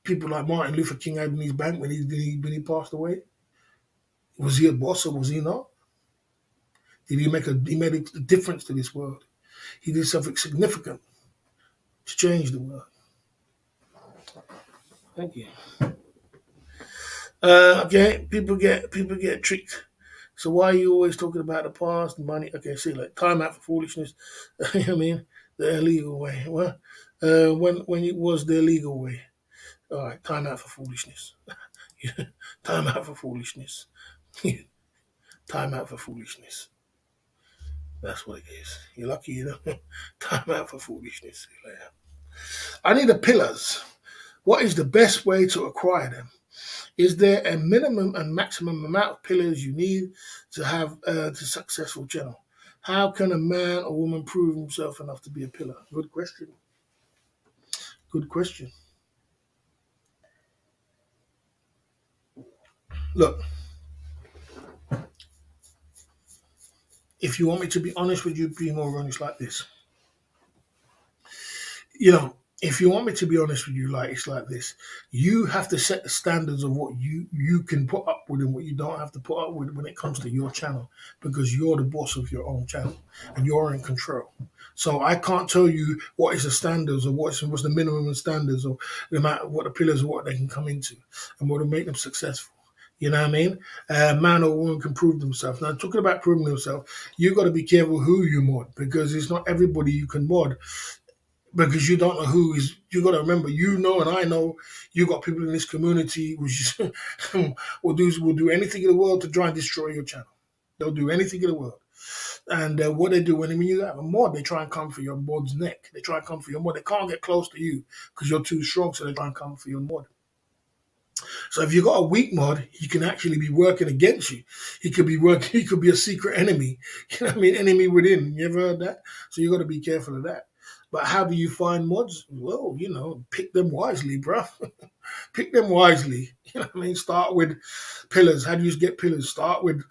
people like Martin Luther King had in his bank when he passed away? Was he a boss or was he not? Did he made a difference to this world? He did something significant to change the world. Thank you. Okay, people get tricked. So why are you always talking about the past, money? Okay, see, like time out for foolishness. You know what I mean? The illegal way. Well, when it was the illegal way. All right, time out for foolishness. Time out for foolishness. Time out for foolishness. That's what it is. You're lucky, Time out for foolishness. I need the pillars. What is the best way to acquire them? Is there a minimum and maximum amount of pillars you need to have a successful channel? How can a man or woman prove himself enough to be a pillar? Good question. Good question. Look, if you want me to be honest with you, be more honest like this. If you want me to be honest with you, it's like this. You have to set the standards of what you can put up with and what you don't have to put up with when it comes to your channel, because you're the boss of your own channel and you're in control. So I can't tell you what is the standards or what's the minimum standards or no matter what the pillars of what they can come into and what will make them successful. You know what I mean? Man or woman can prove themselves. Now, talking about proving themselves, you got to be careful who you mod, because it's not everybody you can mod. because you don't know who is. You got to remember, and I know, you got people in this community which will do anything in the world to try and destroy your channel. They'll do anything in the world. And what they do when you have a mod, they try and come for your mod's neck. They try and come for your mod. They can't get close to you because you're too strong, so they try and come for your mod. So if you've got a weak mod, he can actually be working against you. He could be working. He could be a secret enemy. You know what I mean? Enemy within. You ever heard that? So you got to be careful of that. But how do you find mods? Well, pick them wisely, bro. Pick them wisely. You know what I mean? Start with pillars. How do you get pillars? Start with,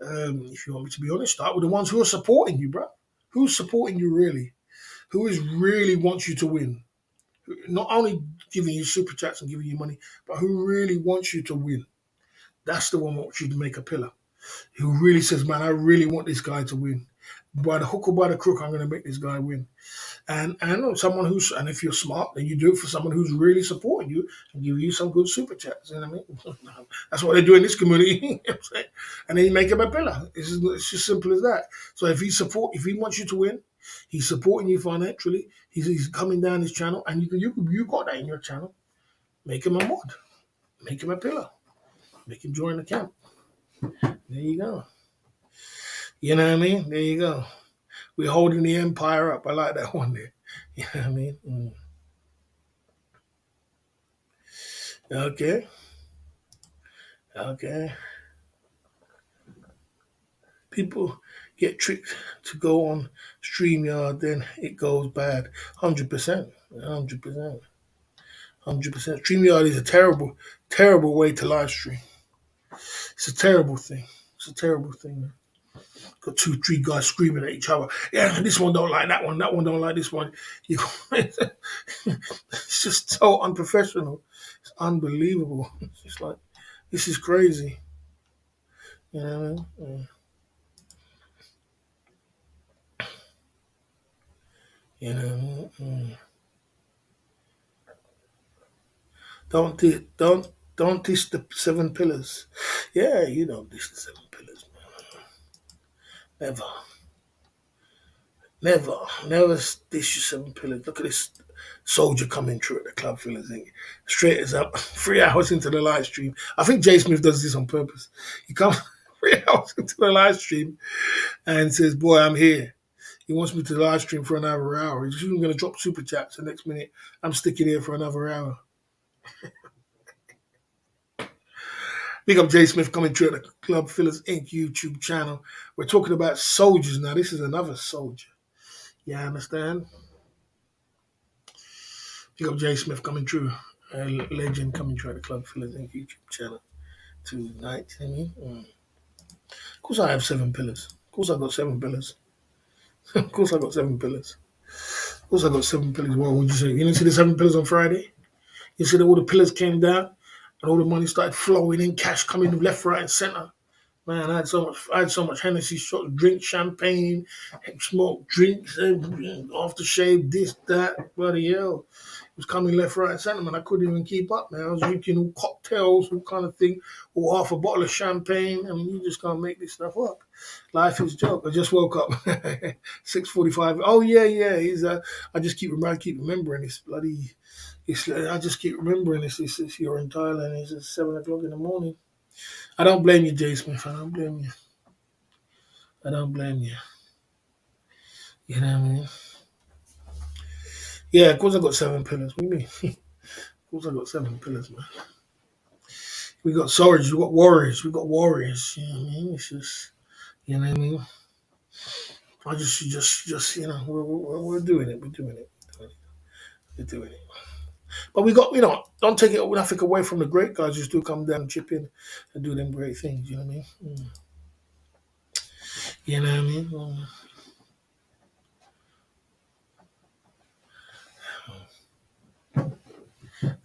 if you want me to be honest, start with the ones who are supporting you, bro. Who's supporting you really? Who is really wants you to win? Not only giving you super chats and giving you money, but who really wants you to win. That's the one who wants you to make a pillar. Who really says, man, I really want this guy to win. By the hook or by the crook, I'm going to make this guy win. And someone and if you're smart, then you do it for someone who's really supporting you and give you some good super chats. You know what I mean? That's what they do in this community. You know what I'm saying? And then you make him a pillar. It's just simple as that. So if he wants you to win, he's supporting you financially. He's coming down his channel, and you got that in your channel. Make him a mod. Make him a pillar. Make him join the camp. There you go. You know what I mean? There you go. We're holding the empire up. I like that one there. You know what I mean? Okay. Okay. People get tricked to go on StreamYard, then it goes bad. 100%. 100%. 100%. StreamYard is a terrible, terrible way to live stream. It's a terrible thing. It's a terrible thing, man. Got 2, 3 guys screaming at each other. Yeah, this one don't like that one. That one don't like this one. It's just so unprofessional. It's unbelievable. It's just like, this is crazy. You know what I mean? You know. Don't diss the 7 pillars. Yeah, you don't diss the 7 pillars, man. Never. Never, never dish you 7 pillars. Look at this soldier coming through at the club, feeling thing. Straight as up, 3 hours into the live stream. I think Jay Smith does this on purpose. He comes 3 hours into the live stream and says, boy, I'm here. He wants me to live stream for another hour. He's even going to drop super chats the next minute. I'm sticking here for another hour. Big up Jay Smith coming through at the Club Fillers Inc. YouTube channel. We're talking about soldiers now. This is another soldier. You understand? Big up Jay Smith coming through. A legend coming through at the Club Fillers Inc. YouTube channel tonight. Of course I have 7 pillars. Of course I got 7 pillars. Of course I got 7 pillars. Of course I got 7 pillars. What would you say? You didn't see the 7 pillars on Friday? You see that all the pillars came down and all the money started flowing in, cash coming left, right, and center. Man, I had so much Hennessy, drink champagne, smoke drinks, aftershave, this, that, bloody hell. It was coming left, right, and center, man. I couldn't even keep up, man. I was drinking all cocktails, all kind of thing, or half a bottle of champagne. I mean, you just can't make this stuff up. Life is a joke. I just woke up, 6:45. Oh yeah. I just keep remembering this bloody. I just keep remembering this. It's you're in Thailand. It's 7 o'clock in the morning. I don't blame you, Jay Smith. I don't blame you. I don't blame you. You know what I mean? Yeah, of course I got 7 pillars. What do you mean? Of course I got 7 pillars, man. We got soldiers, we got warriors, we got warriors. You know what I mean? It's just, you know what I mean? I just, we're doing it. We're doing it. We're doing it. But we got, don't take it nothing away from the great guys who do come down and chip in and do them great things. You know what I mean? You know what I mean?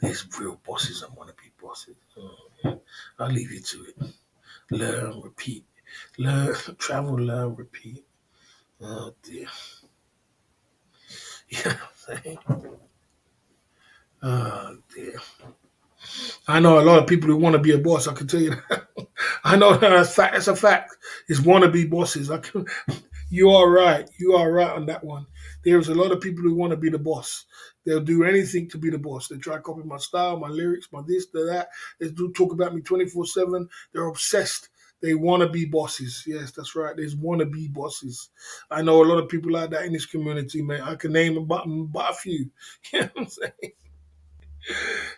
There's real bosses and wannabe bosses. Yeah. I'll leave you to it. Learn, repeat. Learn, travel, learn, repeat. Oh dear. You know what I'm saying? Oh dear. I know a lot of people who want to be a boss. I can tell you that. I know that's a fact. It's wannabe bosses. You are right. You are right on that one. There's a lot of people who want to be the boss. They'll do anything to be the boss. They try to copy my style, my lyrics, my this, that. They do talk about me 24/7. They're obsessed. They want to be bosses. Yes, that's right. There's want to be bosses. I know a lot of people like that in this community, man. I can name but a few. You know what I'm saying?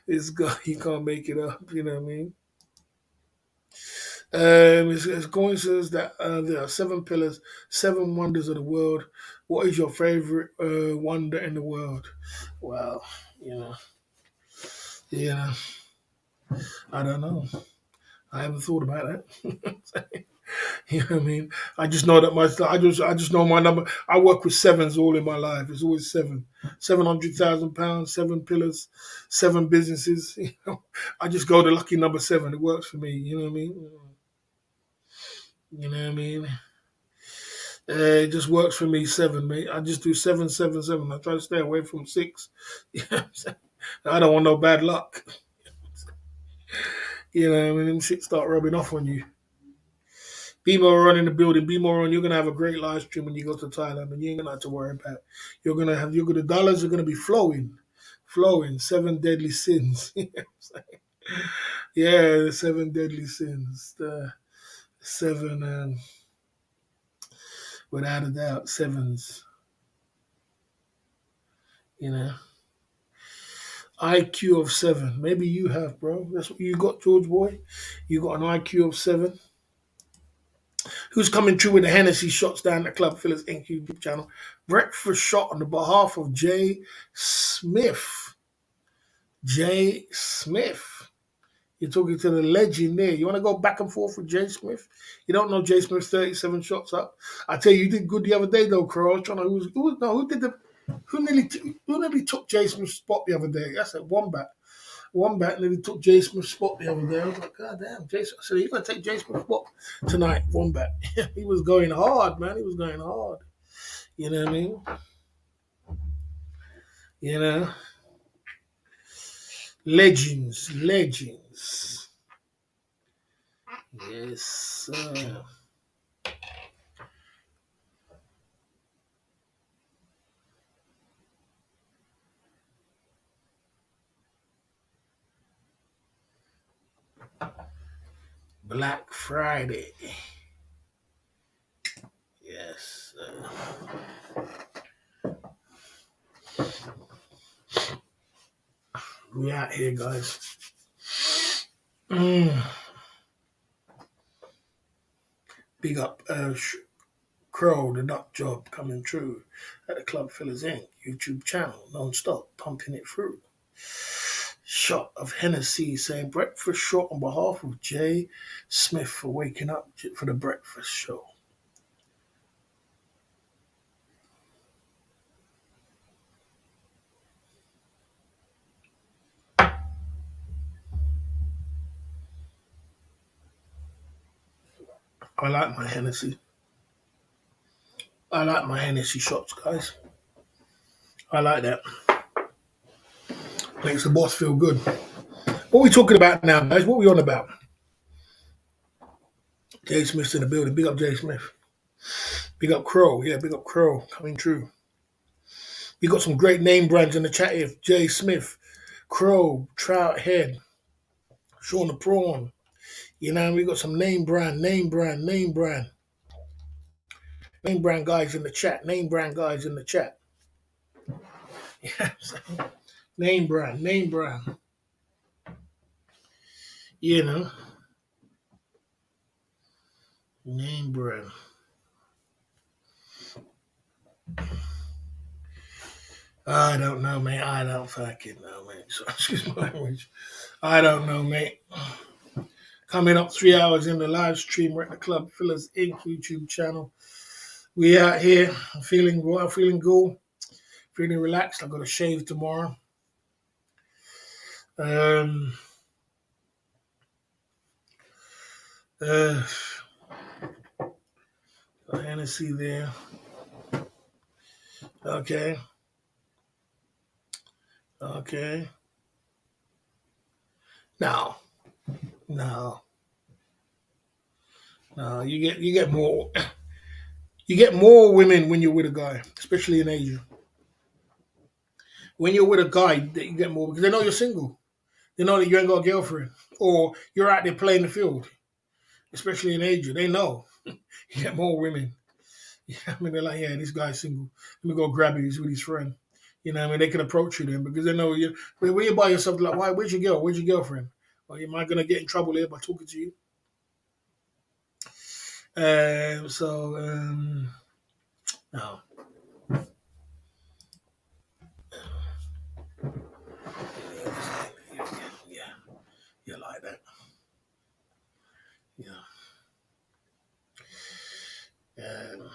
This guy, he can't make it up. You know what I mean? It's coincidence that there are seven pillars, seven wonders of the world. What is your favorite wonder in the world? Well, you know, yeah, I don't know. I haven't thought about that. You know what I mean? I just know that I just know my number. I work with sevens all in my life. It's always seven. 700,000 pounds, seven pillars, seven businesses. You know, I just go the lucky number seven. It works for me. You know what I mean? You know what I mean? It just works for me, seven, mate. I just do seven, seven, seven. I try to stay away from six. You know what I'm saying? I don't want no bad luck. You know what I mean? Them shit start rubbing off on you. Be more on in the building. Be more on. You're gonna have a great live stream when you go to Thailand, and you ain't gonna have to worry about it. The dollars are gonna be flowing, flowing. Seven deadly sins. You know what I'm saying? Yeah, the seven deadly sins. The seven, without a doubt, sevens. You know. IQ of seven. Maybe you have, bro. That's what you got, George Boy. You got an IQ of seven. Who's coming through with the Hennessy shots down the Club Fillers Inc. YouTube channel? Breakfast shot on the behalf of Jay Smith. Jay Smith. You're talking to the legend there. You want to go back and forth with Jay Smith? You don't know Jay Smith's 37 shots up. I tell you, you did good the other day though, Crow. I was trying to who nearly took Jay Smith's spot the other day? That's a Wombat. Wombat nearly took Jay Smith's spot the other day. I was like, God damn, Jason. I said, you're going to take Jay Smith's spot tonight, Wombat. He was going hard, man. He was going hard. You know what I mean? You know? Legends, legends. Yes, sir. Black Friday. Yes, sir. We out here, guys. Mm. Big up Crow, the nut job coming true at the Club Fillers Inc. YouTube channel, non-stop, pumping it through. Shot of Hennessy saying breakfast shot on behalf of Jay Smith for waking up for the breakfast show. I like my Hennessy. I like my Hennessy shots, guys. I like that. Makes the boss feel good. What we talking about now, guys? What we on about? Jay Smith's in the building. Big up Jay Smith. Big up Crow. Yeah, big up Crow. Coming true. We got some great name brands in the chat here. Jay Smith, Crow, Trout Head, Sean the Prawn. You know, we got some name brand guys in the chat. Name brand guys in the chat. Yeah, name brand. You know, name brand. I don't know, man. I don't fucking know, man. So, excuse my language. I don't know, mate. Coming up 3 hours in the live stream. We're at the Club Fillers Inc. YouTube channel. We out here. I'm feeling well, feeling good, feeling relaxed. I got a shave tomorrow. Um, uh, Hennessy there. Okay. Okay. No. No. No. You get more. You get more women when you're with a guy, especially in Asia. When you're with a guy, you get more because they know you're single. They know that you ain't got a girlfriend or you're out there playing the field, especially in Asia. They know you get more women. Yeah, I mean, they're like, yeah, this guy's single. Let me go grab him. He's with his friend. You know what I mean? They can approach you then because they know you. When you're by yourself, like, why? Where's your girl? Where's your girlfriend? Well, am I going to get in trouble here by talking to you? No. Yeah, yeah, yeah, like that. Yeah. Um,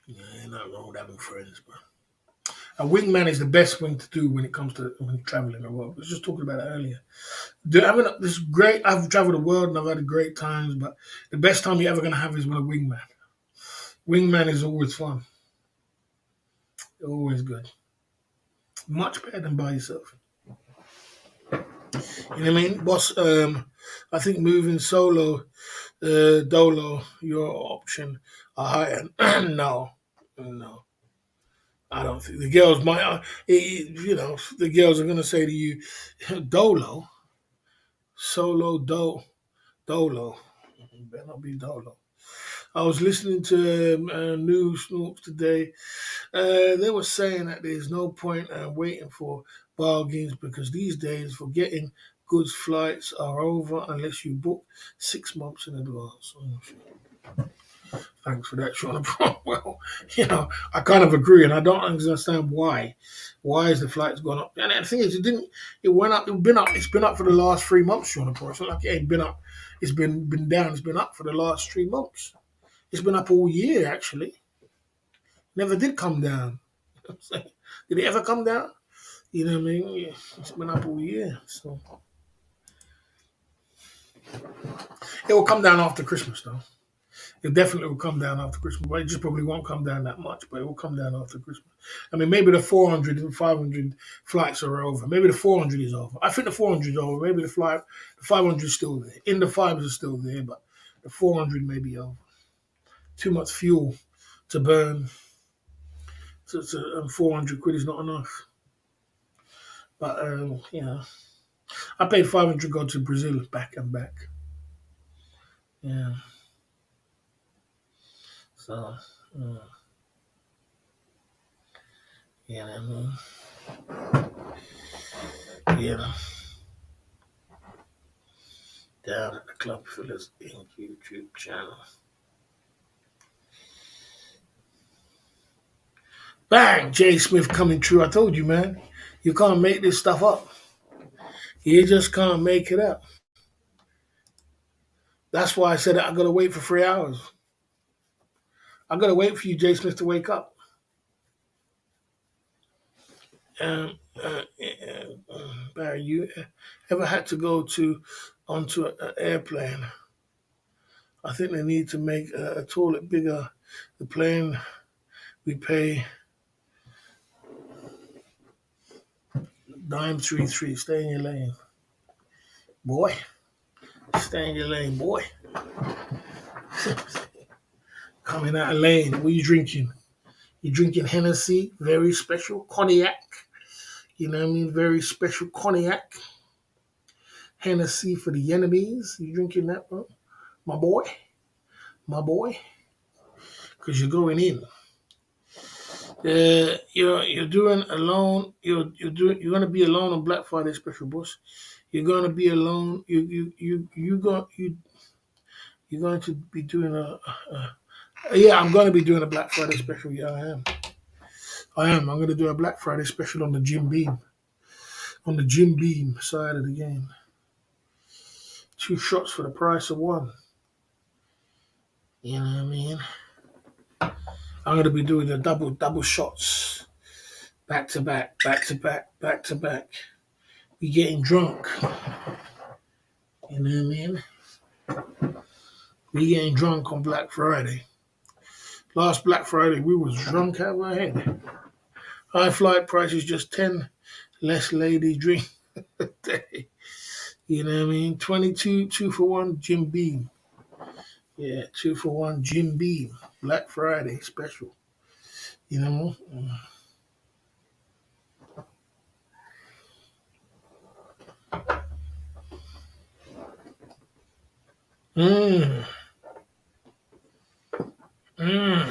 yeah, ain't nothing wrong with having friends, bro. A wingman is the best thing to do when it comes to when traveling the world. I was just talking about it earlier. This great. I've traveled the world and I've had great times, but the best time you're ever gonna have is with a wingman. Wingman is always fun, always good, much better than by yourself. You know what I mean, boss? I think moving solo, dolo, your option are higher. No, no. I don't think the girls might, the girls are going to say to you, dolo, solo, dolo. It better not be dolo. I was listening to News Snoops today. They were saying that there's no point waiting for bargains because these days for getting goods flights are over unless you book 6 months in advance. Oh, thanks for that, Sean. Well, I kind of agree, and I don't understand why. Why is the flights gone up? And the thing is, it went up. It's been up for the last 3 months, Sean. It's not like it ain't been up. It's been down. It's been up for the last 3 months. It's been up all year, actually. Never did come down. Did it ever come down? You know what I mean? Yeah, it's been up all year, so it will come down after Christmas, though. It definitely will come down after Christmas, but it just probably won't come down that much, but it will come down after Christmas. I mean, maybe the 400 and 500 flights are over. Maybe the 400 is over. I think the 400 is over. Maybe the 500 is still there. In the fives are still there, but the 400 may be over. Too much fuel to burn. And 400 quid is not enough. But, I paid 500 go to Brazil back and back. Yeah. So, yeah, I mean, yeah. Down at the Club Fillers Inc. YouTube channel. Bang! Jay Smith coming true. I told you, man. You can't make this stuff up. You just can't make it up. That's why I said I gotta wait for 3 hours. I gotta wait for you, Jay Smith, to wake up. Barry, you ever had to go onto an airplane? I think they need to make a toilet bigger. The plane we pay dime 33. Stay in your lane, boy. Stay in your lane, boy. Coming out of lane. What are you drinking? You drinking Hennessy, very special cognac. You know what I mean? Very special cognac. Hennessy for the enemies. You drinking that, bro? My boy? My boy? Because you're going in. You're doing alone. You're gonna be alone on Black Friday special, boss. You're gonna be alone. You're going to be doing yeah. I'm going to be doing a Black Friday special. Yeah, I am. I'm going to do a Black Friday special on the Jim Beam side of the game. 2 shots for the price of 1. You know what I mean? I'm going to be doing the double shots, back to back, back to back, back to back. We getting drunk. You know what I mean? We getting drunk on Black Friday. Last Black Friday, we was drunk out of our head. High flight prices, just 10 less lady drink a day. You know what I mean? 22, 2 for 1, Jim Beam. Yeah, 2 for 1 Jim Beam Black Friday special. You know. Mmm. Mmm.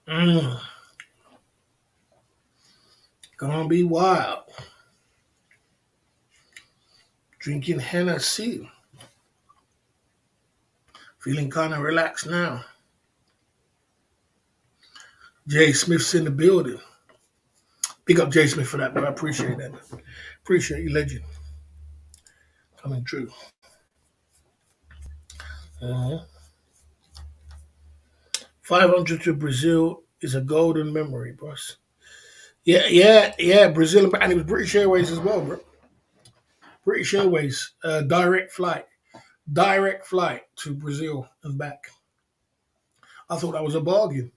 Mmm. Gonna be wild. Drinking Hennessy. Feeling kind of relaxed now. Jay Smith's in the building. Big up Jay Smith for that, bro. I appreciate that. Appreciate you, legend. Coming true. 500 to Brazil is a golden memory, boss. Yeah. Brazil, and it was British Airways as well, bro. British Airways, direct flight to Brazil and back. I thought that was a bargain.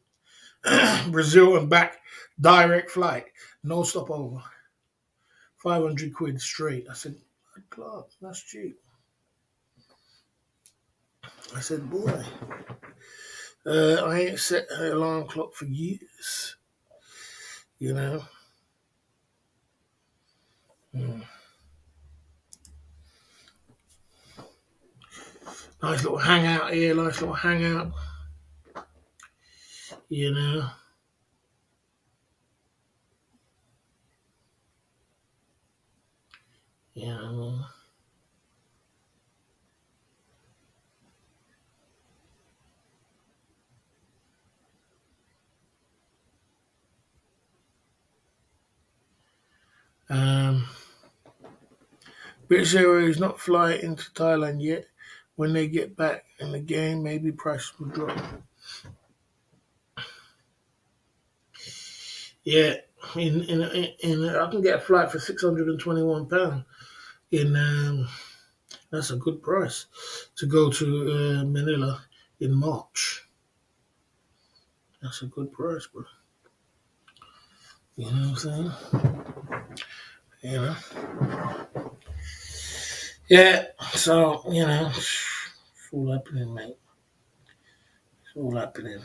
Brazil and back, direct flight, no stopover, 500 quid straight. I said, Clark, that's cheap. I said, boy, I ain't set an alarm clock for years, you know. Mm. Nice little hangout here, nice little hangout, you know. Yeah. Um, British Airways not fly into Thailand yet. When they get back in the game, maybe prices will drop. Yeah, I can get a flight for £621. In That's a good price to go to Manila in March. That's a good price, bro. You know what I'm saying? You know. Yeah. So it's all happening, mate. It's all happening.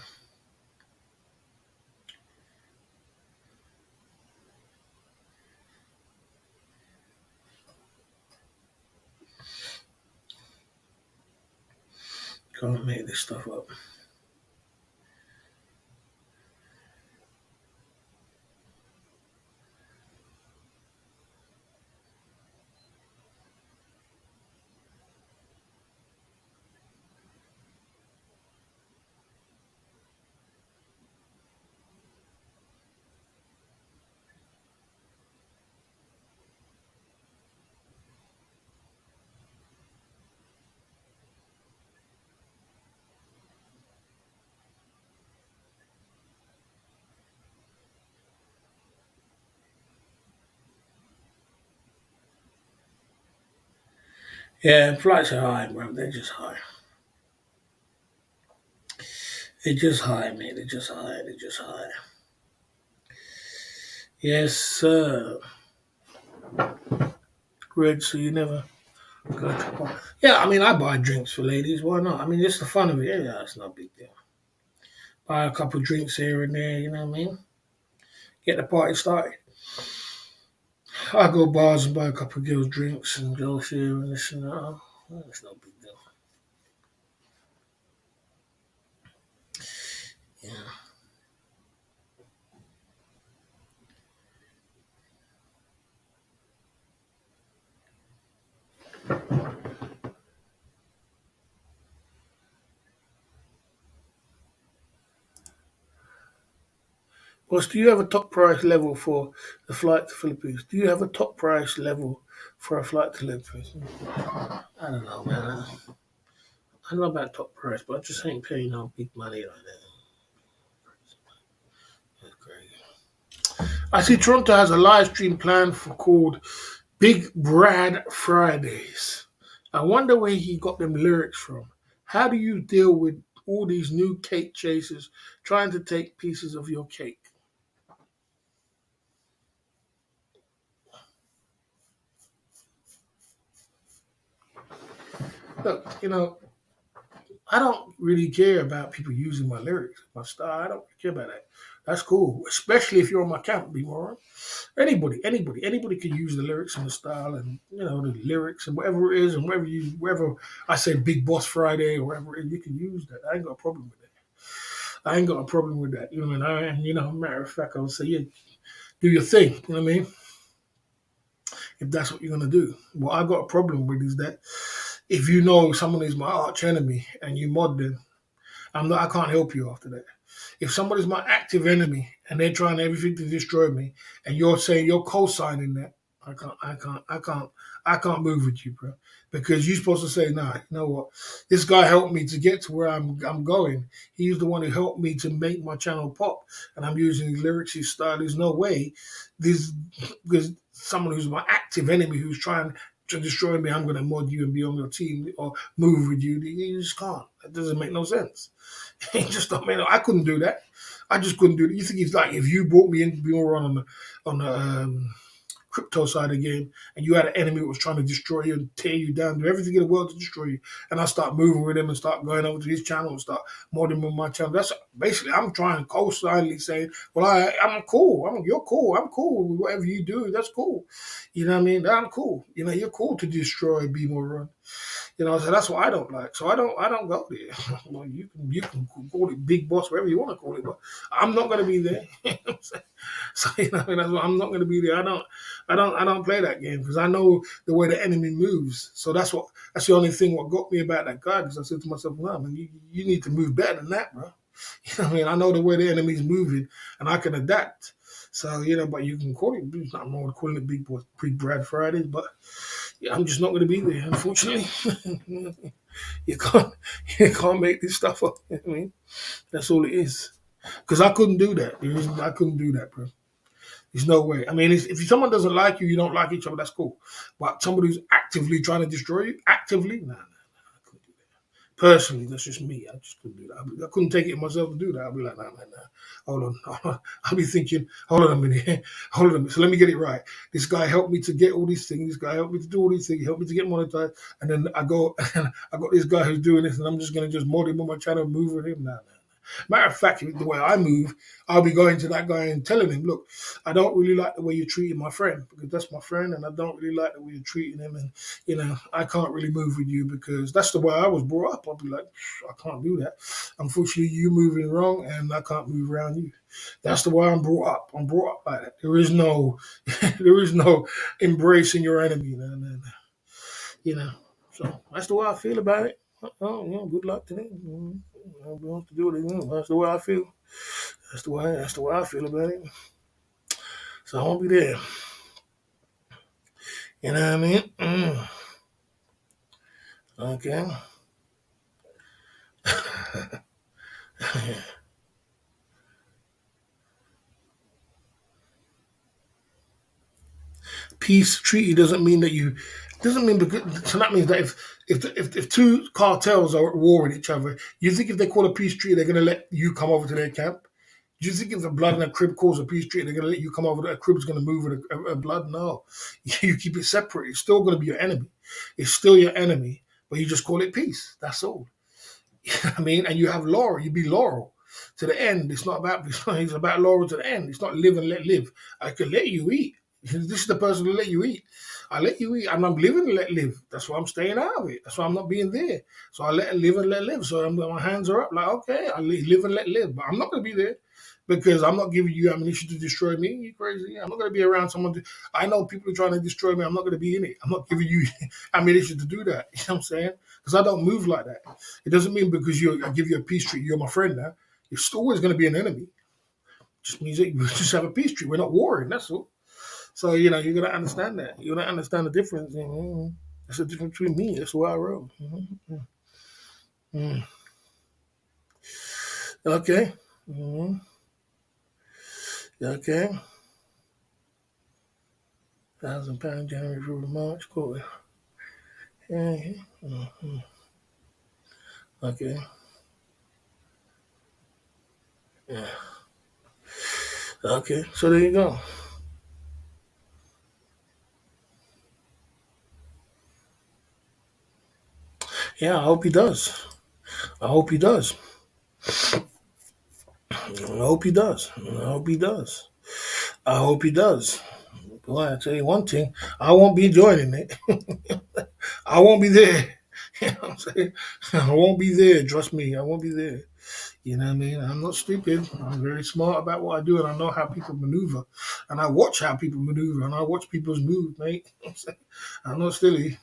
Can't make this stuff up. Yeah, flights are high, bro. They're just high. They're just high, mate. They're just high. They're just high. Yes, sir. Greg, so you never go to bar. Yeah, I mean, I buy drinks for ladies. Why not? I mean, just the fun of it. Yeah, it's no big deal. Buy a couple of drinks here and there, you know what I mean? Get the party started. I go bars and buy a couple of girls drinks and girls here and this and that. It's no big deal. Yeah. Boss, do you have a top price level for the flight to Philippines? Do you have a top price level for a flight to Philippines? I don't know, man. I know about top price, but I just ain't paying no big money like that. That's crazy. I see Toronto has a live stream plan for called Big Brad Fridays. I wonder where he got them lyrics from. How do you deal with all these new cake chasers trying to take pieces of your cake. Look, I don't really care about people using my lyrics, my style. I don't care about that. That's cool, especially if you're on my account, be more. Anybody can use the lyrics and the style and the lyrics and whatever it is and wherever I say Big Boss Friday or whatever it is, you can use that. I ain't got a problem with that. I ain't got a problem with that. You know what I mean? Matter of fact, I would say, yeah, do your thing. You know what I mean? If that's what you're gonna do. What I got a problem with is that if you know someone is my arch enemy and you mod them, I can't help you after that. If somebody's my active enemy and they're trying everything to destroy me, and you're saying you're co-signing that, I can't move with you, bro. Because you're supposed to say, nah, you know what? This guy helped me to get to where I'm going. He's the one who helped me to make my channel pop, and I'm using his lyrics, his style. There's no way this because someone who's my active enemy who's trying to destroy me, I'm going to mod you and be on your team or move with you. You just can't. That doesn't make no sense. It just don't make no. I couldn't do that. I just couldn't do it. You think it's like if you brought me in to be more on the crypto side of the game, and you had an enemy that was trying to destroy you and tear you down, do everything in the world to destroy you, and I start moving with him and start going over to his channel and start modding on my channel. That's basically I'm trying to co-silently saying, well, I'm cool. You're cool. I'm cool with whatever you do. That's cool. You know what I mean? I'm cool. You're cool to destroy Be More Run. So that's what I don't like. So I don't go there. Well, you can call it Big Boss, whatever you want to call it, but I'm not going to be there. So that's what I'm not going to be there. I don't play that game because I know the way the enemy moves. So that's the only thing what got me about that guy, because I said to myself, no, man, you need to move better than that, bro. I know the way the enemy's moving and I can adapt. So, but you can call it, it's not more calling it Big Boss pre-Brad Fridays, but yeah, I'm just not going to be there, unfortunately. you can't you can't make this stuff up. I mean, that's all it is. Because I couldn't do that. I couldn't do that, bro. There's no way. I mean, if someone doesn't like you, you don't like each other. That's cool. But somebody who's actively trying to destroy you, actively, nah, I couldn't do that. Personally, that's just me. I just couldn't do that. I couldn't take it myself to do that. I'd be like, nah, nah, nah. Hold on. I'll be thinking, hold on a minute. Hold on a minute. So let me get it right. This guy helped me to get all these things. This guy helped me to do all these things. He helped me to get monetized. And then I go, and I got this guy who's doing this, and I'm just going to just mod him on my channel and move with him. Nah, nah. Matter of fact, the way I move, I'll be going to that guy and telling him, look, I don't really like the way you're treating my friend because that's my friend, and I don't really like the way you're treating him. And, I can't really move with you because that's the way I was brought up. I'll be like, I can't do that. Unfortunately, you're moving wrong, and I can't move around you. That's the way I'm brought up. I'm brought up like that. There is no, there is no embracing your enemy. No, no, no. You know, so that's the way I feel about it. Oh, good luck to them. Nobody wants to do what they want. That's the way I feel. That's the way I feel about it. So I won't be there. You know what I mean? Okay. Peace treaty doesn't mean that you doesn't mean because so that means that if two cartels are at war with each other, you think if they call a peace treaty, they're gonna let you come over to their camp? Do you think if the blood and a crib calls a peace treaty, they're gonna let you come over? A crib's gonna move with a blood? No, you keep it separate. It's still gonna be your enemy. It's still your enemy, but you just call it peace. That's all. You know what I mean? And you have Laurel. You be Laurel to the end. It's not about. It's about Laurel to the end. It's not live and let live. I can let you eat. This is the person who let you eat. I let you eat. I'm living and let live. That's why I'm staying out of it. That's why I'm not being there. So I let live and let live. So my hands are up. Like okay, I live and let live. But I'm not going to be there because I'm not giving you ammunition to destroy me. You crazy? I'm not going to be around someone. I know people are trying to destroy me. I'm not going to be in it. I'm not giving you ammunition to do that. You know what I'm saying? Because I don't move like that. It doesn't mean because I give you a peace treaty, you're my friend now. You're still always going to be an enemy. Just means that we just have a peace treaty. We're not warring. That's all. So you're gonna understand that. You're gonna understand the difference. That's the difference between me. That's why I wrote. Mm. Okay. Mm. Okay. £1,000 January through March. Cool. Yeah. Mm-hmm. Okay. Yeah. Okay, so there you go. Yeah, I hope he does. I hope he does. I hope he does. I hope he does. I hope he does. Boy, I tell you one thing, I won't be joining it. I won't be there. You know what I'm saying? I won't be there. Trust me, I won't be there. You know what I mean? I'm not stupid. I'm very smart about what I do, and I know how people maneuver, and I watch how people maneuver, and I watch people's moves, mate. I'm not silly.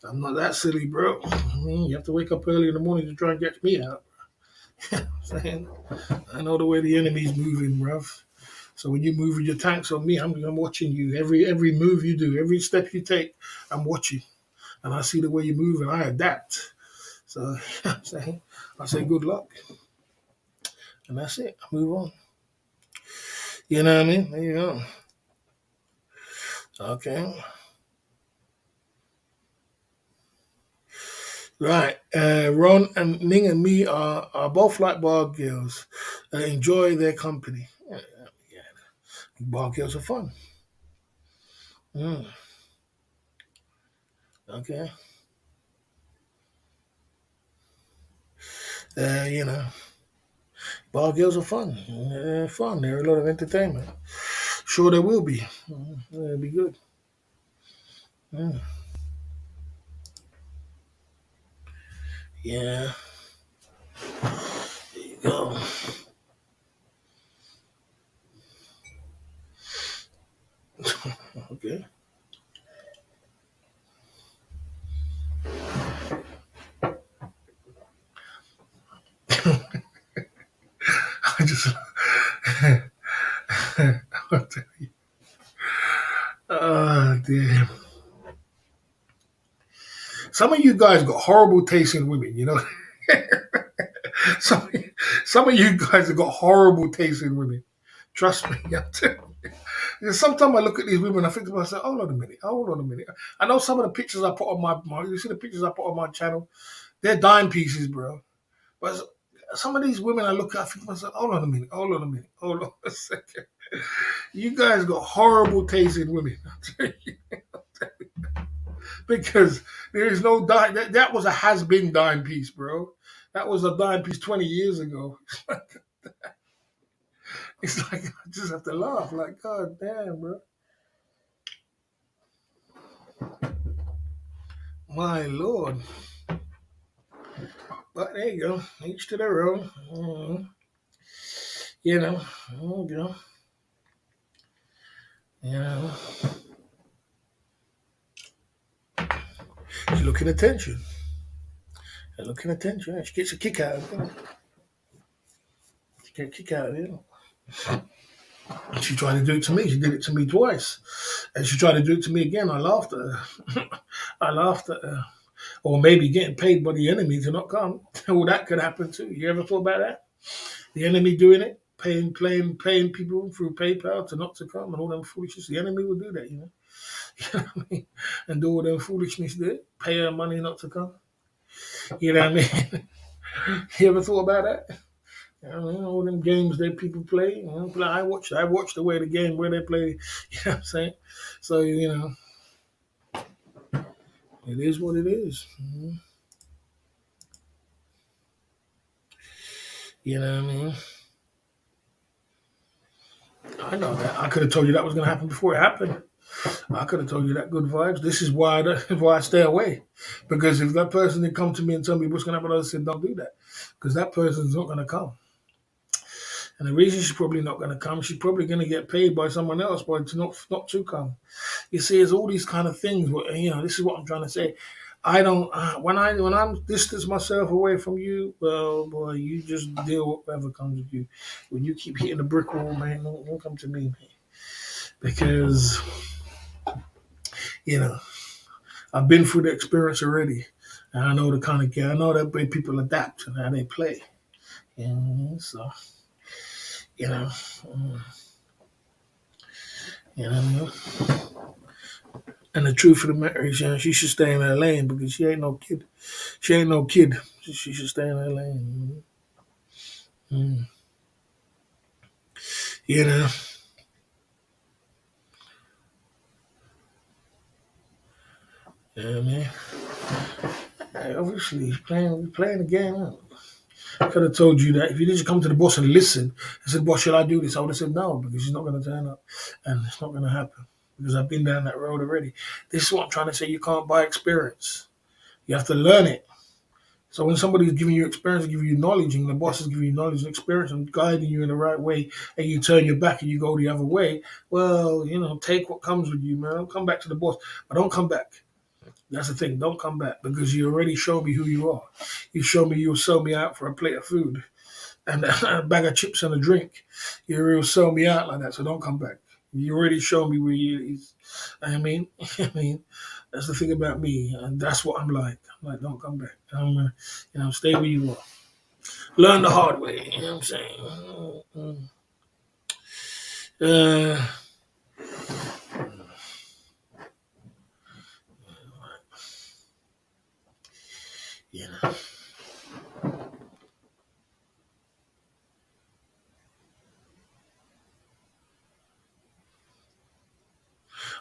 I'm not that silly, bro. I mean, you have to wake up early in the morning to try and get me out. You know what I'm saying? I know the way the enemy's moving, bruv. So when you move with your tanks on me, I'm watching you. Every move you do, every step you take, I'm watching. And I see the way you move and I adapt. So you know what I'm saying? I say good luck. And that's it. I move on. You know what I mean? There you go. Okay. Right. Ron and Ning and me are both like bar girls. Enjoy their company. Yeah, yeah. Bar girls are fun. Mm, okay. You know, bar girls are fun. Fun. They're a lot of entertainment. Sure, there will be. It'll be good. Mm, yeah. There you go. Okay. I just. Damn. Some of you guys got horrible taste in women, you know. some, some of you guys have got horrible taste in women. Trust me. I'm telling you. Sometimes I look at these women, I think to myself, hold on a minute, hold on a minute. I know some of the pictures I put on you see the pictures I put on my channel, they're dime pieces, bro. But some of these women I look at, I think to myself, hold on a minute, hold on a minute, hold on a second. You guys got horrible taste in women. Because there is no dime. That was a has-been dime piece, bro. That was a dime piece 20 years ago. It's like I just have to laugh. Like, God damn, bro. My Lord. But there you go. Each to their own. You know. There you go. You know. She's looking attention. She's looking attention. She gets a kick out of it. She gets a kick out of it. She tried to do it to me. She did it to me twice. And she tried to do it to me again. I laughed at her. I laughed at her. Or maybe getting paid by the enemy to not come. Well, that could happen too. You ever thought about that? The enemy doing it, paying people through PayPal to not to come and all them foolishness. The enemy will do that, you know. You know what I mean? And do all them foolishness there, pay her money not to come. You know what I mean? You ever thought about that? You know, all them games that people play. You know, I watch the way the game where they play. You know what I'm saying? So you know, it is what it is. You know what I mean? I know that. I could have told you that was going to happen before it happened. I could have told you that good vibes. This is why why I stay away. Because if that person did come to me and tell me what's going to happen, I said, don't do that. Because that person's not going to come. And the reason she's probably not going to come, she's probably going to get paid by someone else by to not to come. You see, it's all these kind of things. You know, this is what I'm trying to say. I don't when I'm distance myself away from you. Well, boy, you just deal with whatever comes with you. When you keep hitting the brick wall, man, don't come to me, man, because you know I've been through the experience already, and I know the kind of game. I know that way people adapt and how they play. So you know, mm, you know. And the truth of the matter is, she should stay in her lane because she ain't no kid. She ain't no kid. She should stay in her lane. Mm. You know, yeah, man. Obviously, he's playing the game. I could have told you that if you didn't come to the boss and listen and said, "Boss, should I do this?" I would have said no because she's not going to turn up, and it's not going to happen because I've been down that road already. This is what I'm trying to say. You can't buy experience. You have to learn it. So when somebody's giving you experience, giving you knowledge, and the boss is giving you knowledge and experience and guiding you in the right way, and you turn your back and you go the other way, well, take what comes with you, man. Don't come back to the boss, but don't come back. That's the thing. Don't come back because you already showed me who you are. You showed me you'll sell me out for a plate of food and a bag of chips and a drink. You will sell me out like that, so don't come back. You already showed me where you is. I mean, I mean, that's the thing about me, and that's what I'm like. I'm like, don't come back. I'm gonna, stay where you are. Learn the hard way. You know what I'm saying? Uh, you know,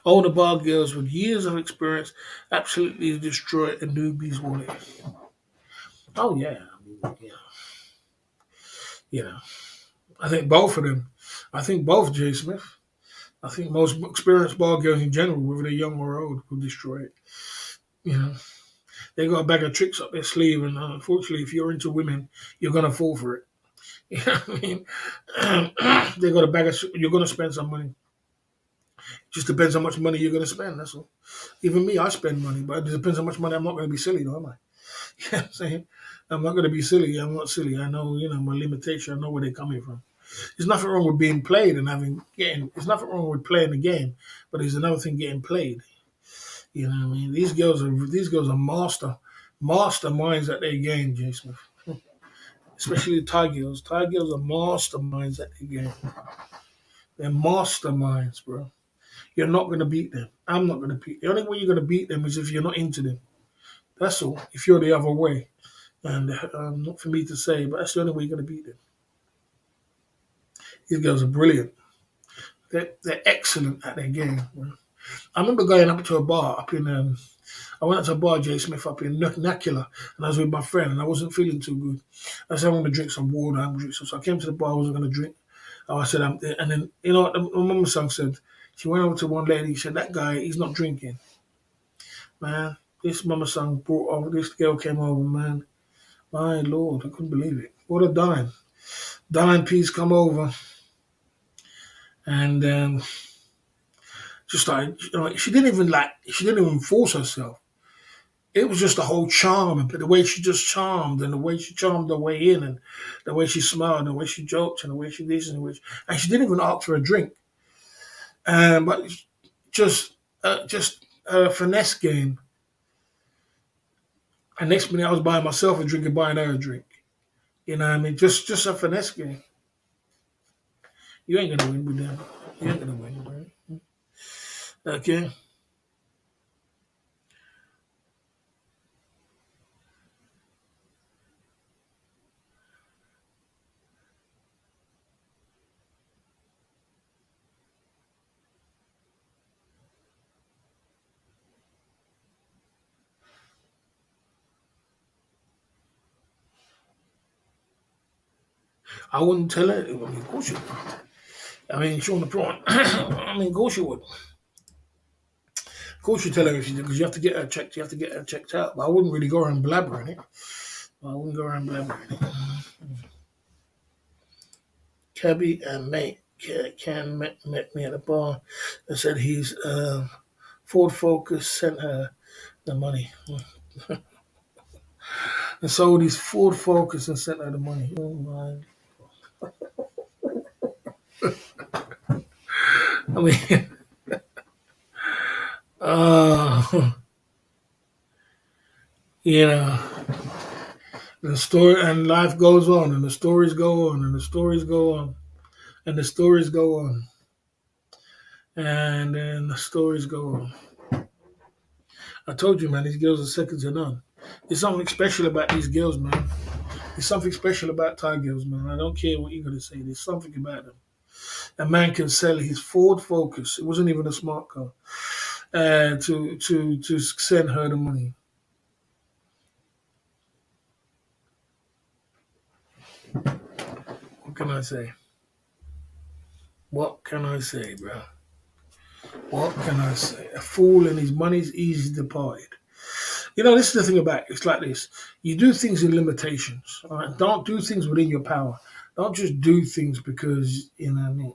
older bar girls with years of experience absolutely destroy a newbie's wallet. Oh yeah, yeah, yeah. I think both of them. I think both, Jay Smith. I think most experienced ball girls in general, whether they're young or old, will destroy it. You know, they got a bag of tricks up their sleeve, and unfortunately, if you're into women, you're gonna fall for it. You know what I mean? They got a bag of. You're gonna spend some money. Just depends how much money you're gonna spend. That's all. Even me, I spend money, but it depends how much money. I'm not gonna be silly, though, am I? You know what I'm saying? I'm not gonna be silly. I'm not silly. I know, my limitation. I know where they're coming from. There's nothing wrong with being played and getting. There's nothing wrong with playing the game, but there's another thing getting played. You know what I mean? These girls are masterminds at their game, Jay Smith. Especially the Thai girls. Thai girls are masterminds at their game. They're masterminds, bro. You're not gonna beat them. I'm not gonna beat. The only way you're gonna beat them is if you're not into them. That's all. If you're the other way, and not for me to say, but that's the only way you're gonna beat them. These girls are brilliant. They're excellent at their game. Man. I remember going up to a bar up in I went out to a bar, Jay Smith, up in Nakula, and I was with my friend, and I wasn't feeling too good. I said, I want to drink some water. I'm drink some. So I came to the bar, I wasn't going to drink. I said, and then, what my mama son said? She went over to one lady, she said, that guy, he's not drinking. Man, this mama son brought over, this girl came over, man. My Lord, I couldn't believe it. What a dime. Dime piece come over, and just like, she didn't even force herself. It was just the whole charm and the way she just charmed and the way she charmed her way in and the way she smiled and the way she joked and the way she this and the way and she didn't even ask for a drink. But just a finesse game. And next minute I was buying myself a drink and buying her a drink. You know what I mean? Just a finesse game. You ain't gonna win with them. You ain't gonna win, right? Okay. I wouldn't tell her. I mean, of course you would. I mean, Sean the prawn. I mean, of course you would. Of course you tell her if she did, because you have to get her checked. You have to get her checked out. But I wouldn't really go around blabbering it. I wouldn't go around blabbering it. Cabby and mate Ken met me at a bar and said he's Ford Focus sent her the money. And sold his Ford Focus and sent her the money. Oh my. I mean, uh, you know, the story and life goes on and the stories go on and the stories go on and the stories go on and then the stories go on. I told you, man, these girls are second to none. There's something special about these girls, man. There's something special about Thai girls, man. I don't care what you're gonna say. There's something about them. A man can sell his Ford Focus. It wasn't even a smart car. To send her the money. What can I say? What can I say, bro? What can I say? A fool and his money's easy departed. This is the thing about it. It's like this. You do things in limitations. All right? Don't do things within your power. Don't just do things because, what I mean.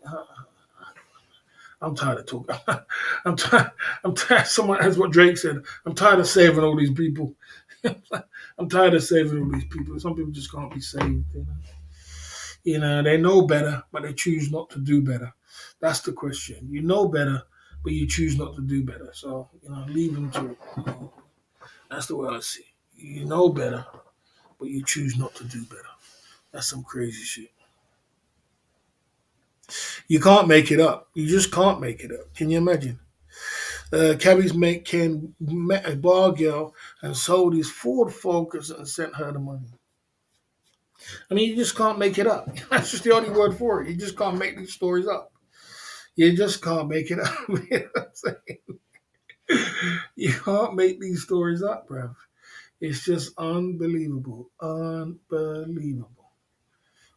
I'm tired of talking. I'm tired. I'm tired. Someone, that's what Drake said. I'm tired of saving all these people. I'm tired of saving all these people. Some people just can't be saved. They know better, but they choose not to do better. That's the question. You know better, but you choose not to do better. So leave them to it. That's the way I see it. You know better, but you choose not to do better. That's some crazy shit. You can't make it up. You just can't make it up. Can you imagine? Cabby's mate Ken met a bar girl and sold his Ford Focus and sent her the money. I mean, you just can't make it up. That's just the only word for it. You just can't make these stories up. You just can't make it up. You know what I'm saying? You can't make these stories up, bruv. It's just unbelievable. Unbelievable.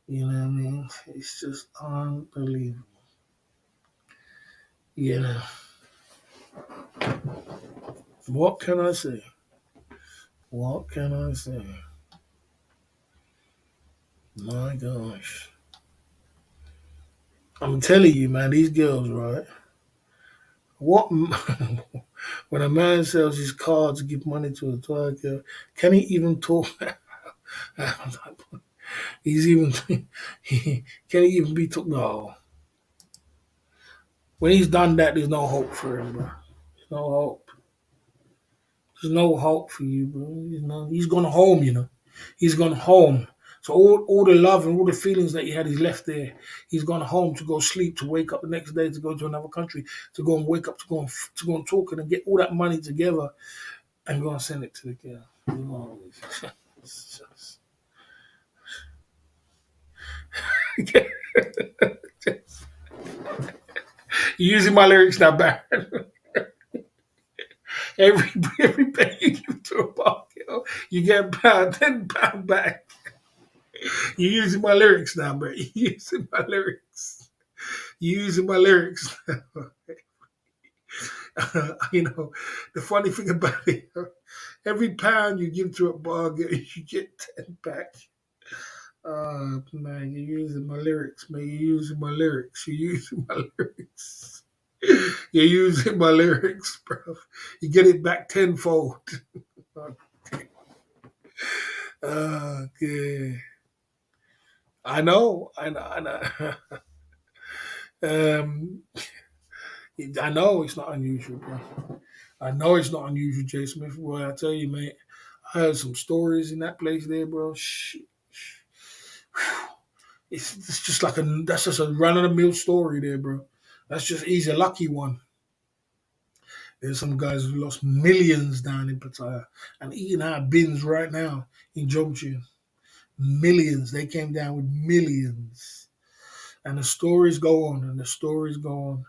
You know what I mean? It's just unbelievable. You know. What can I say? What can I say? My gosh. I'm telling you, man, these girls, right? What when a man sells his car to give money to a toy girl, can he even talk? He's even can he even be talk? No. When he's done that, there's no hope for him, bro. There's no hope. There's no hope for you, bro. He's gone home, He's gone home. So all the love and all the feelings that he had is left there. He's gone home to go sleep, to wake up the next day, to go to another country, to go and wake up, to go and talk and get all that money together and go and send it to the girl. It's just... You're using my lyrics now, Baron. every penny you give to a bar girl, you get £10 back. You're using my lyrics now, bro. You're using my lyrics. You're using my lyrics. The funny thing about it, every pound you give to a bar girl, you get 10 back. Man, you're using my lyrics, man. You're using my lyrics. You're using my lyrics. You're using my lyrics, bro. You get it back tenfold. Okay. I know. um, I know it's not unusual, bro. I know it's not unusual, Jay Smith. Boy, I tell you, mate, I heard some stories in that place there, bro. Shit. It's just that's just a run of the mill story there, bro. He's a lucky one. There's some guys who lost millions down in Pattaya and eating out of bins right now in Jomtien. Millions. They came down with millions. And the stories go on and the stories go on.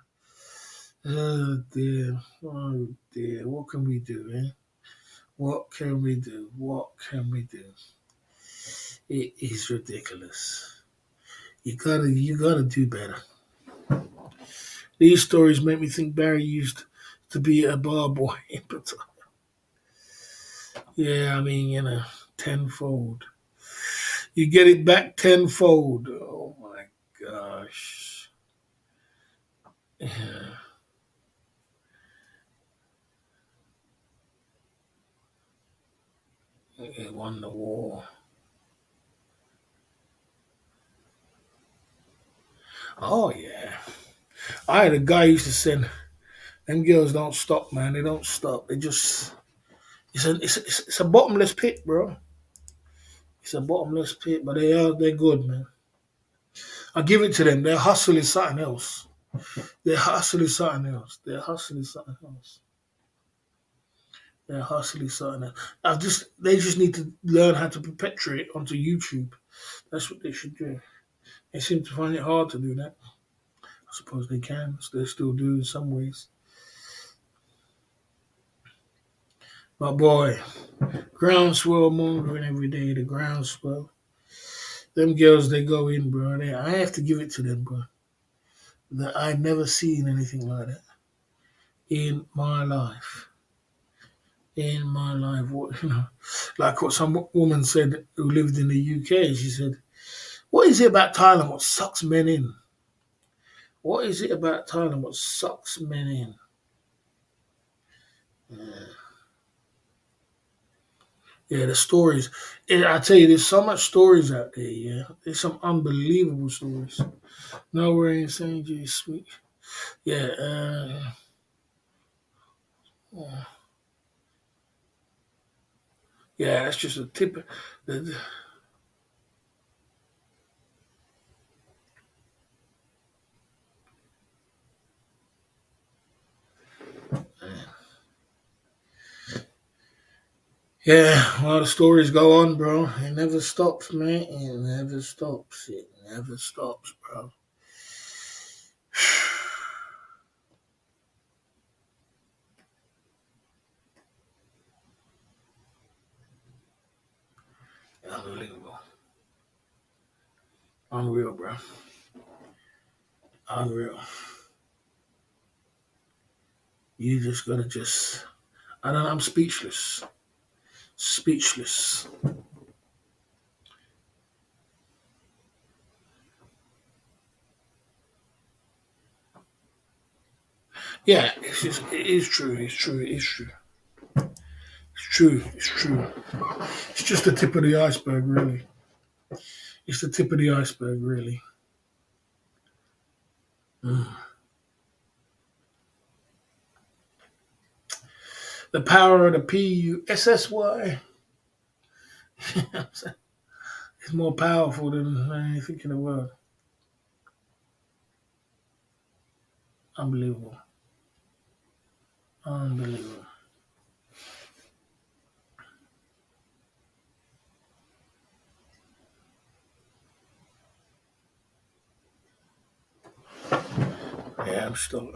Oh dear. Oh dear. What can we do, eh? What can we do? What can we do? It is ridiculous. You gotta do better. These stories make me think Barry used to be a bar boy in Pattaya. Yeah, I mean, tenfold. You get it back tenfold. Oh my gosh. Yeah. They won the war. Oh yeah. I had a guy who used to send them girls don't stop, man. They don't stop. They just it's a bottomless pit, bro. It's a bottomless pit, but they're good, man. I give it to them. Their hustle is something else. Their hustle is something else. Their hustle is something else. Their hustle is something else. They just need to learn how to perpetuate onto YouTube. That's what they should do. They seem to find it hard to do that. suppose they can. They still do in some ways. But boy, groundswell mongering every day. The groundswell. Them girls, they go in, bro. I have to give it to them, bro. That I've never seen anything like that in my life. In my life, what like what some woman said who lived in the UK. She said, "What is it about Thailand? What sucks men in? What is it about Thailand? What sucks men in?" Yeah, yeah, the stories. I tell you, there's so much stories out there. Yeah, there's some unbelievable stories. Nowhere in St. J. Sweet. Yeah, uh, yeah, that's just a tip. The, yeah, well, the stories go on, bro. It never stops, man. It never stops. It never stops, bro. Unbelievable. Unreal, bro. Unreal. You just gotta just. I don't know, I'm speechless. Speechless. Yeah, it's just, it is true. It's true. It is true. It's true. It's true. It's just the tip of the iceberg, really. It's the tip of the iceberg, really. Mm. The power of the PUSSY is more powerful than anything in the world. Unbelievable. Unbelievable. Yeah, I'm still.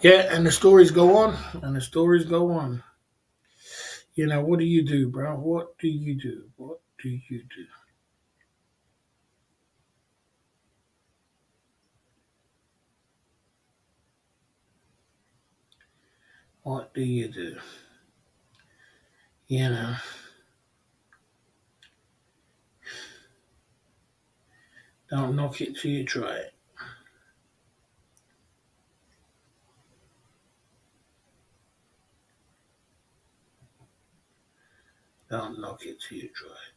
Yeah, and the stories go on, and the stories go on. What do you do, bro? What do you do? What do you do? What do you do? You know, don't knock it till you try it. Don't knock it till you try it.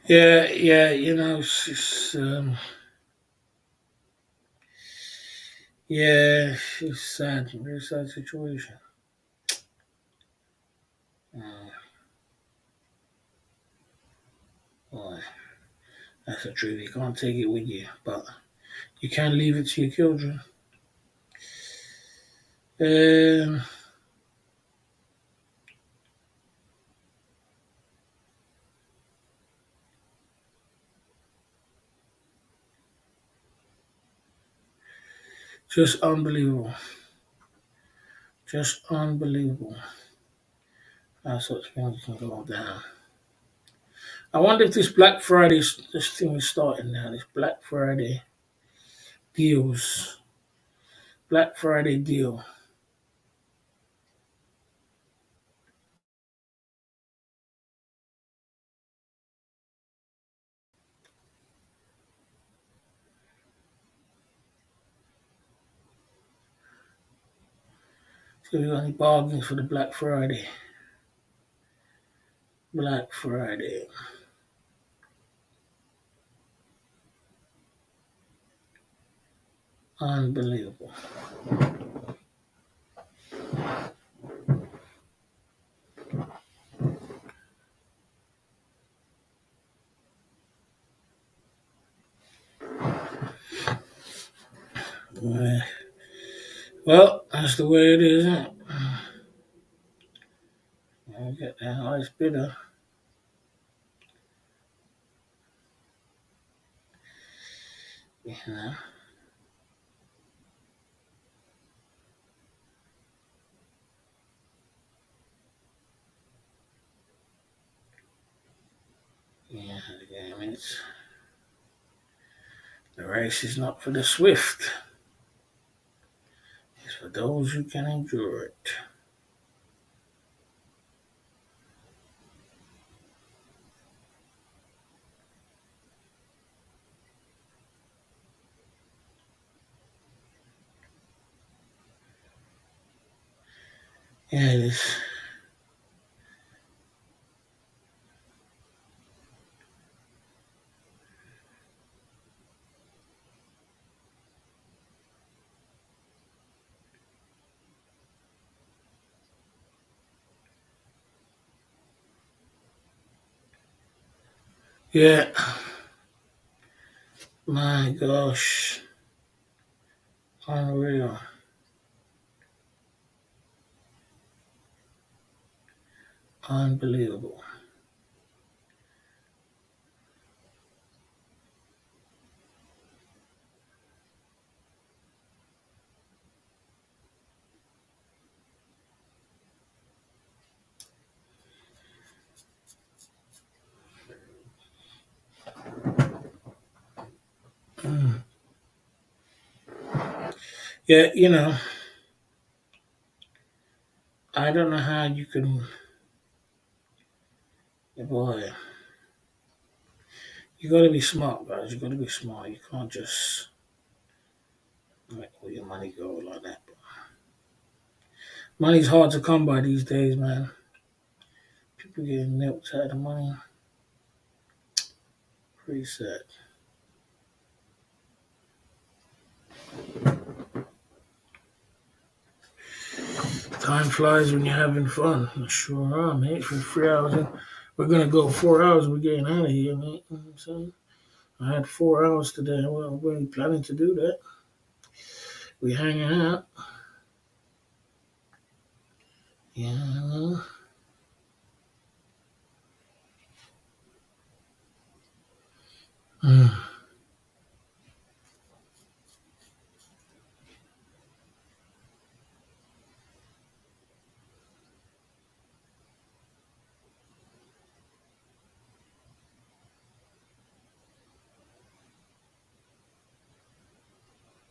Yeah, yeah, yeah, it's sad, very sad situation. Uh, boy, that's the truth. You can't take it with you, but you can leave it to your children. Um, just unbelievable. Just unbelievable how such things can go down. I wonder if this thing is starting now. This Black Friday deals, Black Friday deal. So we got any bargains for the Black Friday? Black Friday, unbelievable. Uh, Well, that's the way it is, isn't it? I get that ice bitter. You know? Yeah, I mean, the race is not for the swift. It's for those who can endure it. Yeah, it is. Yeah, my gosh. Unreal. Unbelievable. Mm. Yeah, I don't know how you can, boy, you gotta be smart, guys. You gotta be smart. You can't just let all your money go like that. Money's hard to come by these days, man. People getting milked out of money. Pretty sad. Time flies when you're having fun. I sure are, mate. For 3 hours, we're gonna go 4 hours. We're getting out of here, mate. You know what I'm saying? I had 4 hours today. Well, we're planning to do that. We hanging out. Yeah. Mm.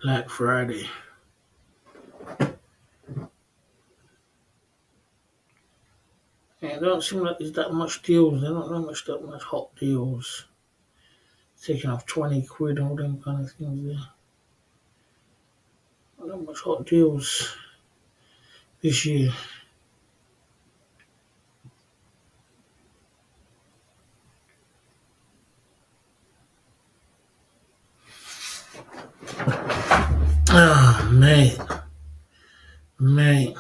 Black Friday. Yeah, it don't seem like there's that much deals. There don't that much hot deals. Taking off 20 quid, all them kind of things there. Not that much hot deals this year. Oh, man. Man.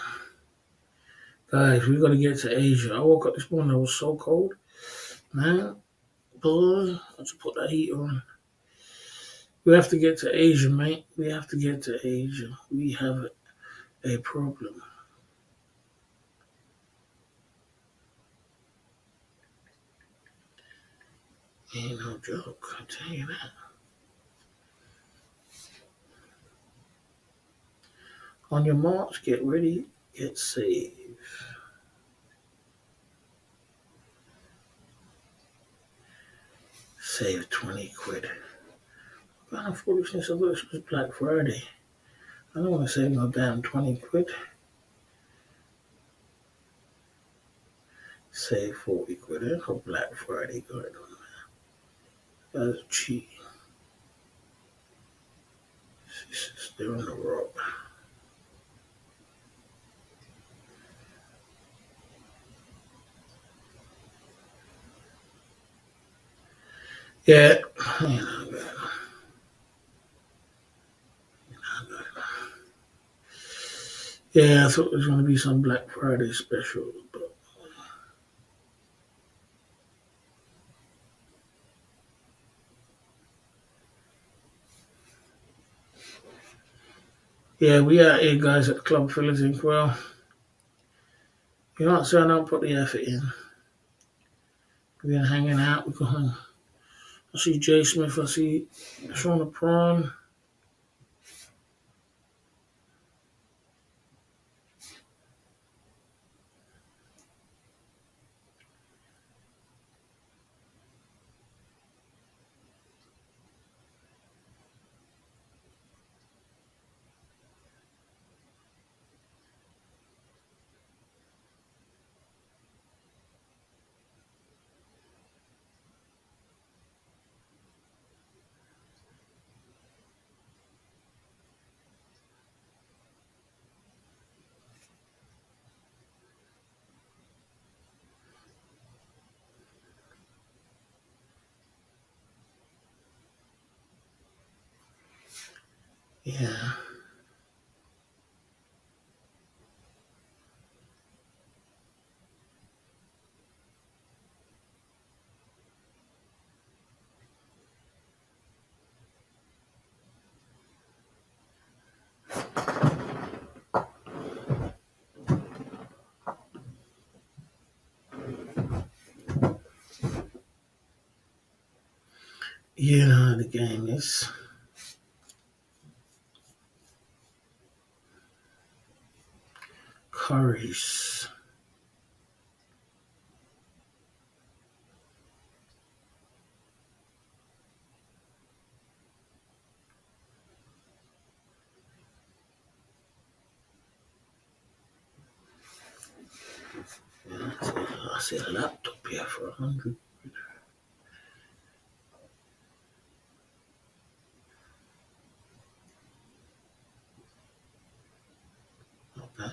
Guys, we gotta get to Asia. I woke up this morning, it was so cold. Man, boy, I have to put that heater on. We have to get to Asia, mate. We have to get to Asia. We have a problem. Ain't no joke, I tell you that. On your marks, get ready, get saved. Save 20 quid. What kind of foolishness of this was Black Friday? I don't want to save no damn 20 quid. Save 40 quid. There's no Black Friday going on. That's cheap. They're on the rock. Yeah. Yeah, I thought there was going to be some Black Friday special, but Yeah, we out here, guys, at the Club Fillers Inc. Well, you know what, so I don't put the effort in. We're hanging out. We're going. I see Jay Smith. I see Shauna Prawn. Yeah. You know how the game is. Curries. Yeah, I see a laptop here for 100. Not bad.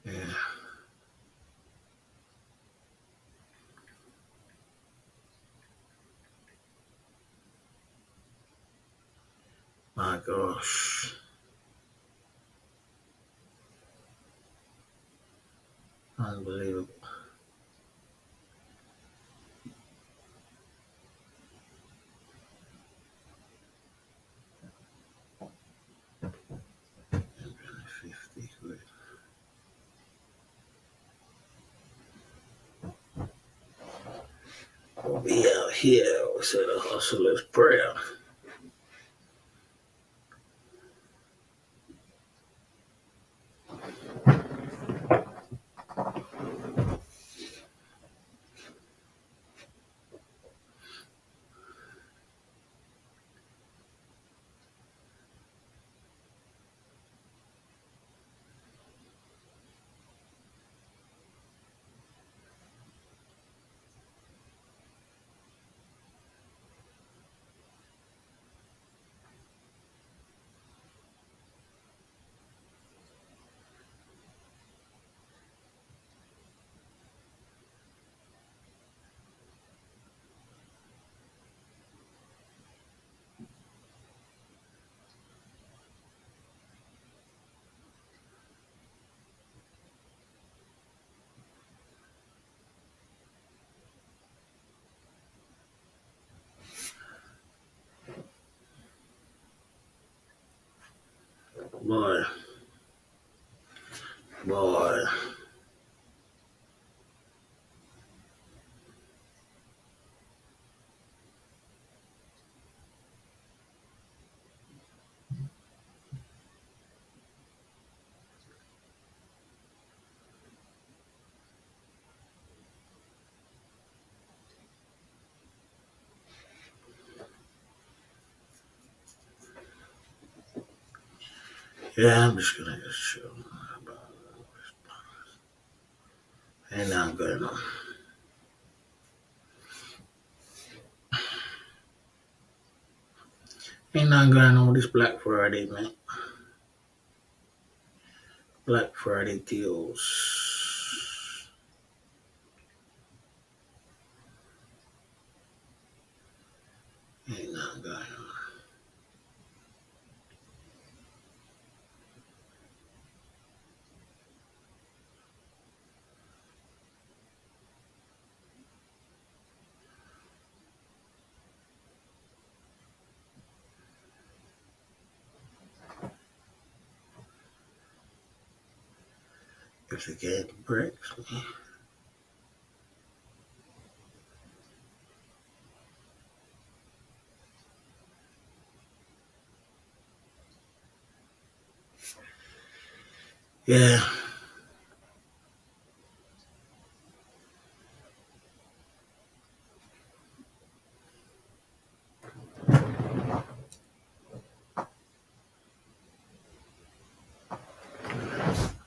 Yeah. My gosh. Unbelievable. $150. We'll be out here. We said a hustler's prayer. Boy. Boy. Yeah, I'm just gonna just show. Ain't nothing going on. Ain't nothing going on with this Black Friday, man. Black Friday deals. Ain't nothing going on. If the game breaks me. Yeah.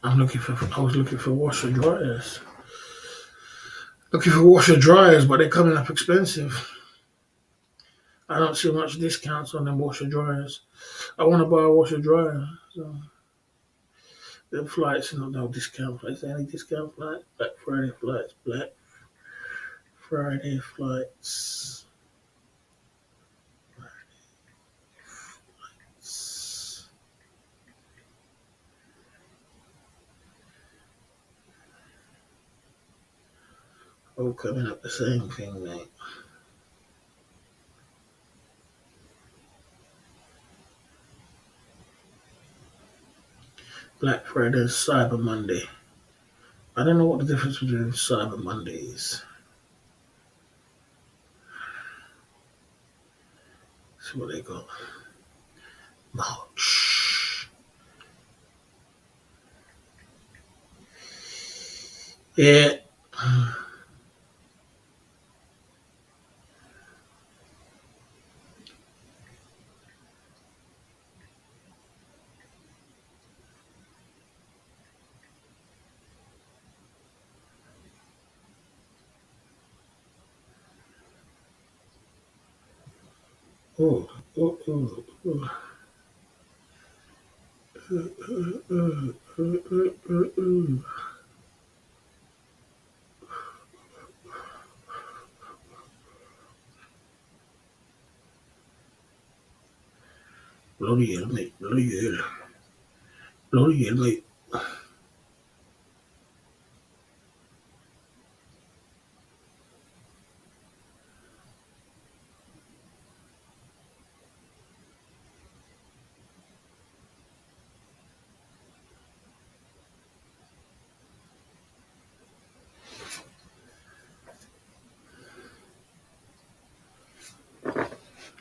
I was looking for washer dryers. Looking for washer dryers, but they're coming up expensive. I don't see much discounts on them washer dryers. I want to buy a washer dryer. So the flights, no discount flights. Any discount flight? Black Friday flights. Black Friday flights. All coming up the same thing, mate. Black Friday and Cyber Monday. I don't know what the difference between Cyber Monday is. See what they got. March. Yeah. Oh, oh, oh, oh. Bloody hell, mate. Bloody hell. Bloody hell, mate.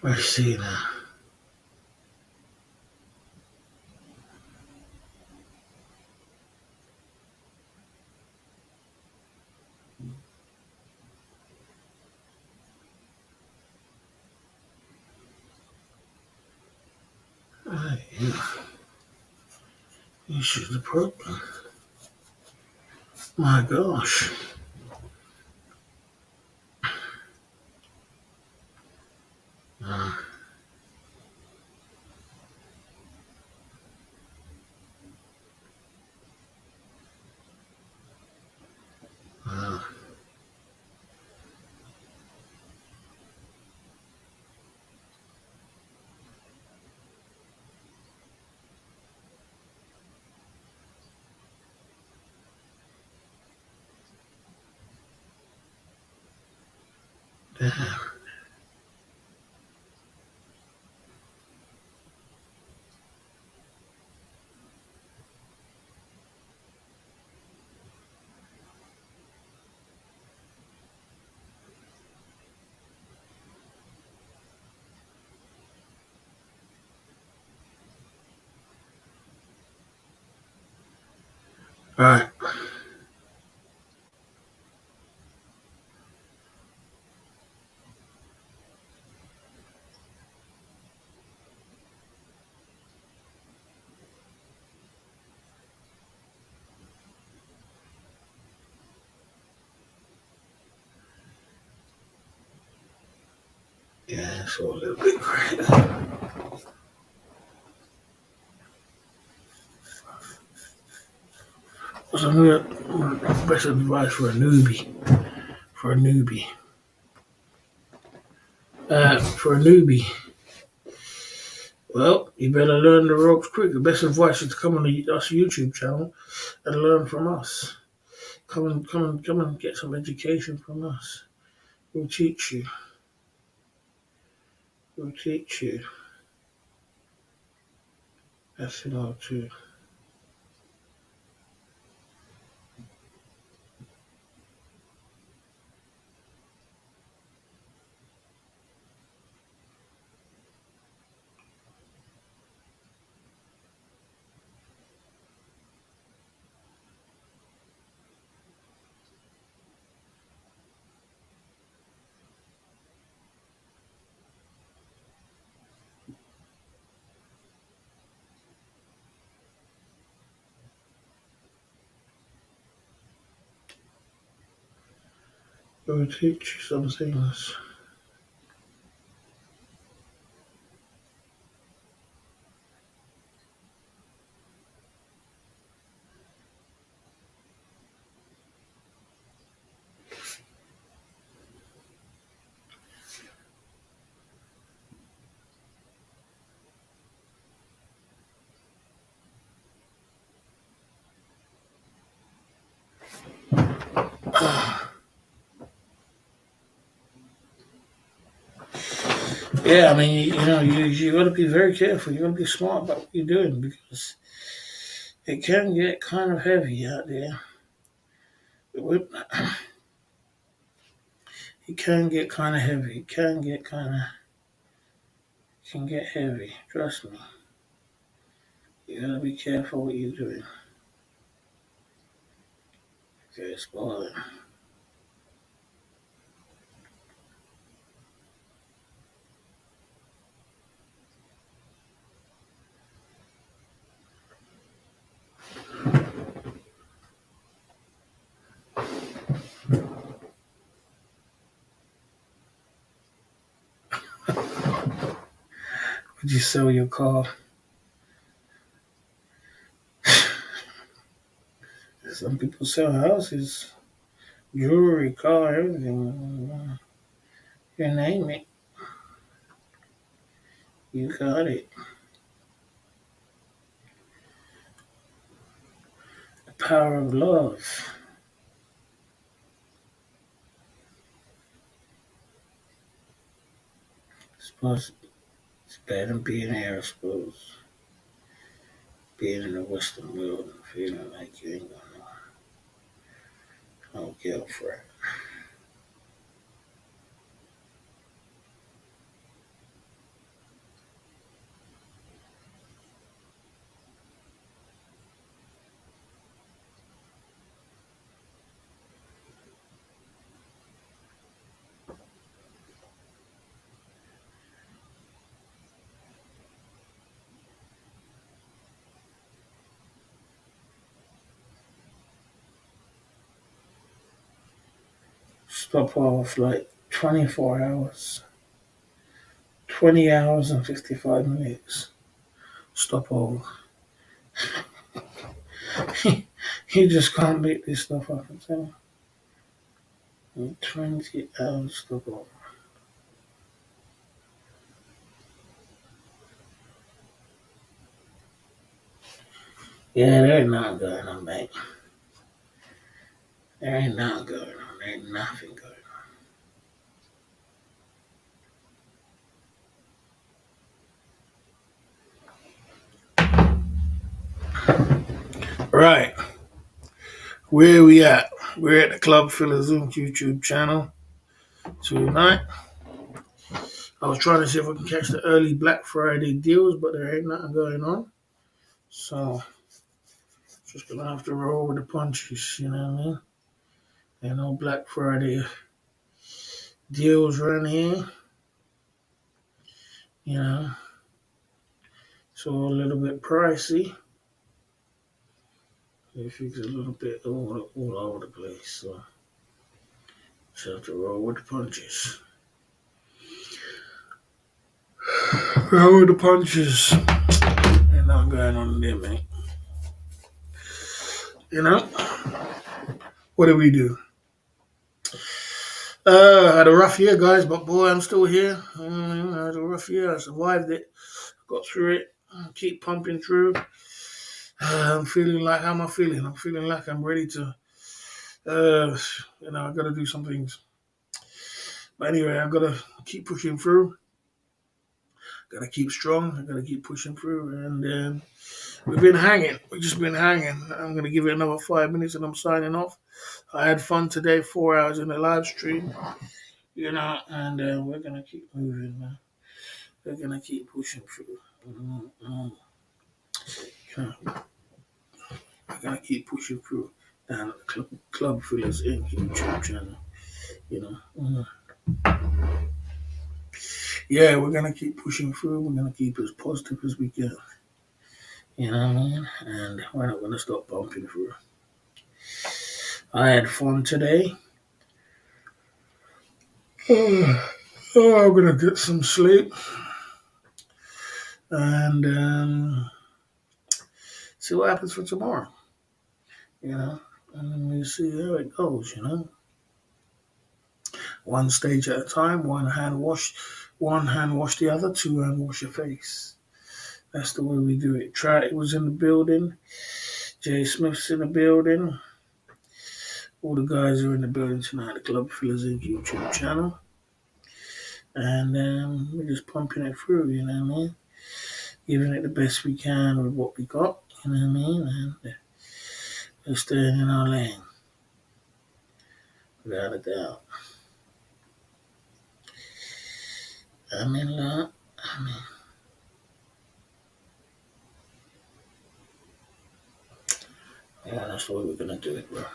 I see now. Yeah. This is the problem. My gosh. Uh, uh, damn. All right. Yeah, so a little bit crazy. What's some real best advice for a newbie? For a newbie. For a newbie. Well, you better learn the ropes quick. The best advice is to come on us YouTube channel and learn from us. Come and get some education from us. We'll teach you. We'll teach you. That's how to will teach you some things. Yeah, I mean, you got to be very careful. You got to be smart about what you're doing because it can get kind of heavy out there. It can get kind of heavy. Can get heavy. Trust me. You gotta be careful what you're doing. Okay, spoil it. Would you sell your car? Some people sell houses, jewelry, car, everything. You name it. You got it. The power of love. Suppose it's better than being here, I suppose. Being in the Western world and feeling like you ain't got no girlfriend. Stop off like 24 hours. 20 hours and 55 minutes. Stop over. You just can't make this stuff up. I'm telling you. 20 hours stop over. Yeah, there ain't nothing going on, mate. There ain't nothing going on. There ain't nothing going on. Right. Where we at? We're at the Club Filler Zoom YouTube channel tonight. I was trying to see if I can catch the early Black Friday deals, but there ain't nothing going on. So, just gonna have to roll with the punches, you know what I mean? There ain't no Black Friday deals around here, you know. So a little bit pricey. If it's a little bit all over the place, so just have to roll with the punches. Roll with the punches. Ain't nothing going on there, mate. You know? What do we do? I had a rough year, guys, but boy, I'm still here. I had a rough year. I survived it. Got through it. Keep pumping through. I'm feeling like, how am I feeling? I'm feeling like I'm ready to, I got to do some things. But anyway, I got to keep pushing through. Got to keep strong. I got to keep pushing through. And we've been hanging. We've just been hanging. I'm going to give it another 5 minutes and I'm signing off. I had fun today, 4 hours in the live stream, and we're going to keep moving, man. We're going to keep pushing through. We're going to keep pushing through down at the Club Fillers Inc. YouTube channel, you know. Yeah, we're going to keep pushing through. We're going to keep as positive as we can. You know what I mean? And we're not going to stop bumping through. I had fun today. Oh, I'm gonna get some sleep and see what happens for tomorrow. You know, and we see how it goes. One stage at a time. One hand wash the other. Two hand wash your face. That's the way we do it. Try it was in the building. Jay Smith's in the building. All the guys are in the building tonight. The Club Fillers Inc. YouTube channel, and we're just pumping it through. You know what I mean? Giving it the best we can with what we got. You know what I mean? And we're staying in our lane, without a doubt. I mean, yeah, that's the way we're gonna do it, bro.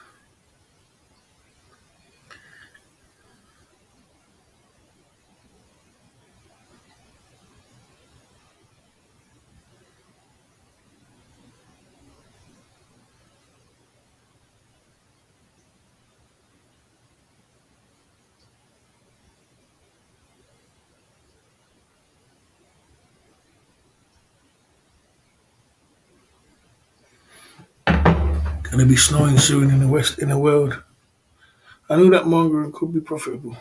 Gonna be snowing soon in the world. I knew that mongering could be profitable.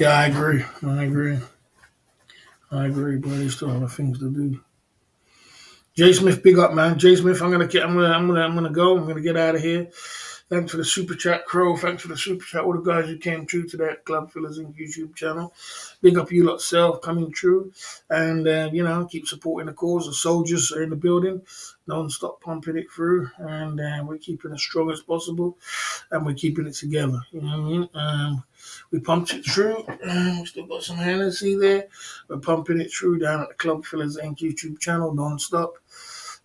Yeah, I agree. I agree, but they still have things to do. Jay Smith, big up, man. Jay Smith, I'm gonna go. I'm gonna get out of here. Thanks for the super chat, Crow. Thanks for the super chat. All the guys who came through to that Club Fillers Inc. YouTube channel. Big up you lot self coming through. And, keep supporting the cause. The soldiers are in the building, non-stop pumping it through. And we're keeping it as strong as possible. And we're keeping it together. You know what I mean? We pumped it through. We still got some Hennessy there. We're pumping it through down at the Club Fillers Inc. YouTube channel, non-stop.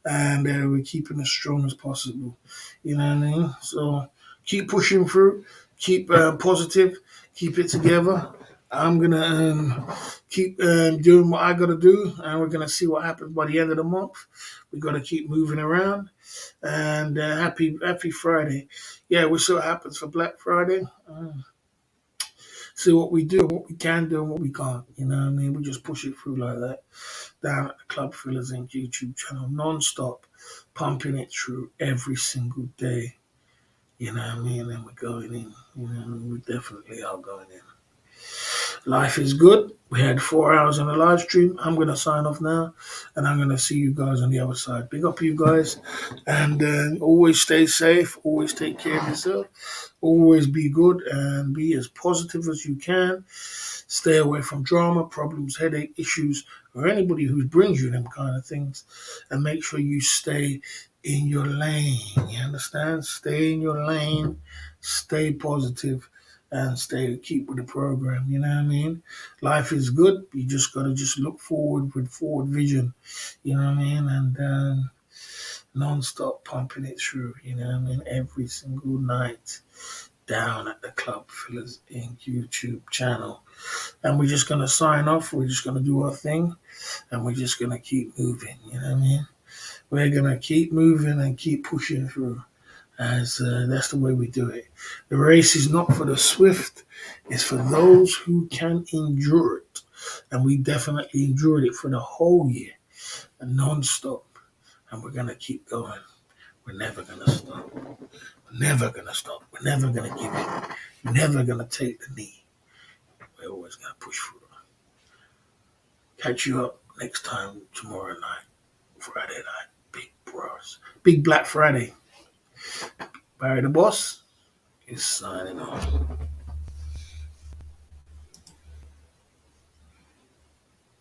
And we're keeping as strong as possible. You know what I mean? So keep pushing through, keep positive, keep it together. I'm gonna keep doing what I gotta do, and we're gonna see what happens by the end of the month. We gotta keep moving around, and happy Friday. Yeah, we'll see what happens for Black Friday. See what we do, what we can do, and what we can't. You know what I mean? We just push it through like that. Down at the Club Fillers Inc. YouTube channel, non-stop, pumping it through every single day. You know what I mean? And we're going in. You know, we definitely are going in. Life is good. We had 4 hours on the live stream. I'm going to sign off now, and I'm going to see you guys on the other side. Big up you guys, and always stay safe. Always take care of yourself. Always be good and be as positive as you can. Stay away from drama, problems, headache, issues, or anybody who brings you them kind of things. And make sure you stay in your lane. You understand? Stay in your lane. Stay positive and keep with the program. You know what I mean? Life is good. You just gotta just look forward with forward vision. You know what I mean? And non-stop pumping it through. You know what I mean? Every single night down at the Club Fillers Inc. YouTube channel. And we're just gonna sign off. We're just gonna do our thing, and we're just gonna keep moving. You know what I mean? We're gonna keep moving and keep pushing through. As that's the way we do it. The race is not for the swift; it's for those who can endure it. And we definitely endured it for the whole year, and non-stop. And we're gonna keep going. We're never gonna stop. We're never gonna stop. We're never gonna give in. We're never gonna take the knee. We're always gonna push through. Catch you up next time tomorrow night, Friday night. Big bros. Big Black Friday. Barry the Boss is signing off.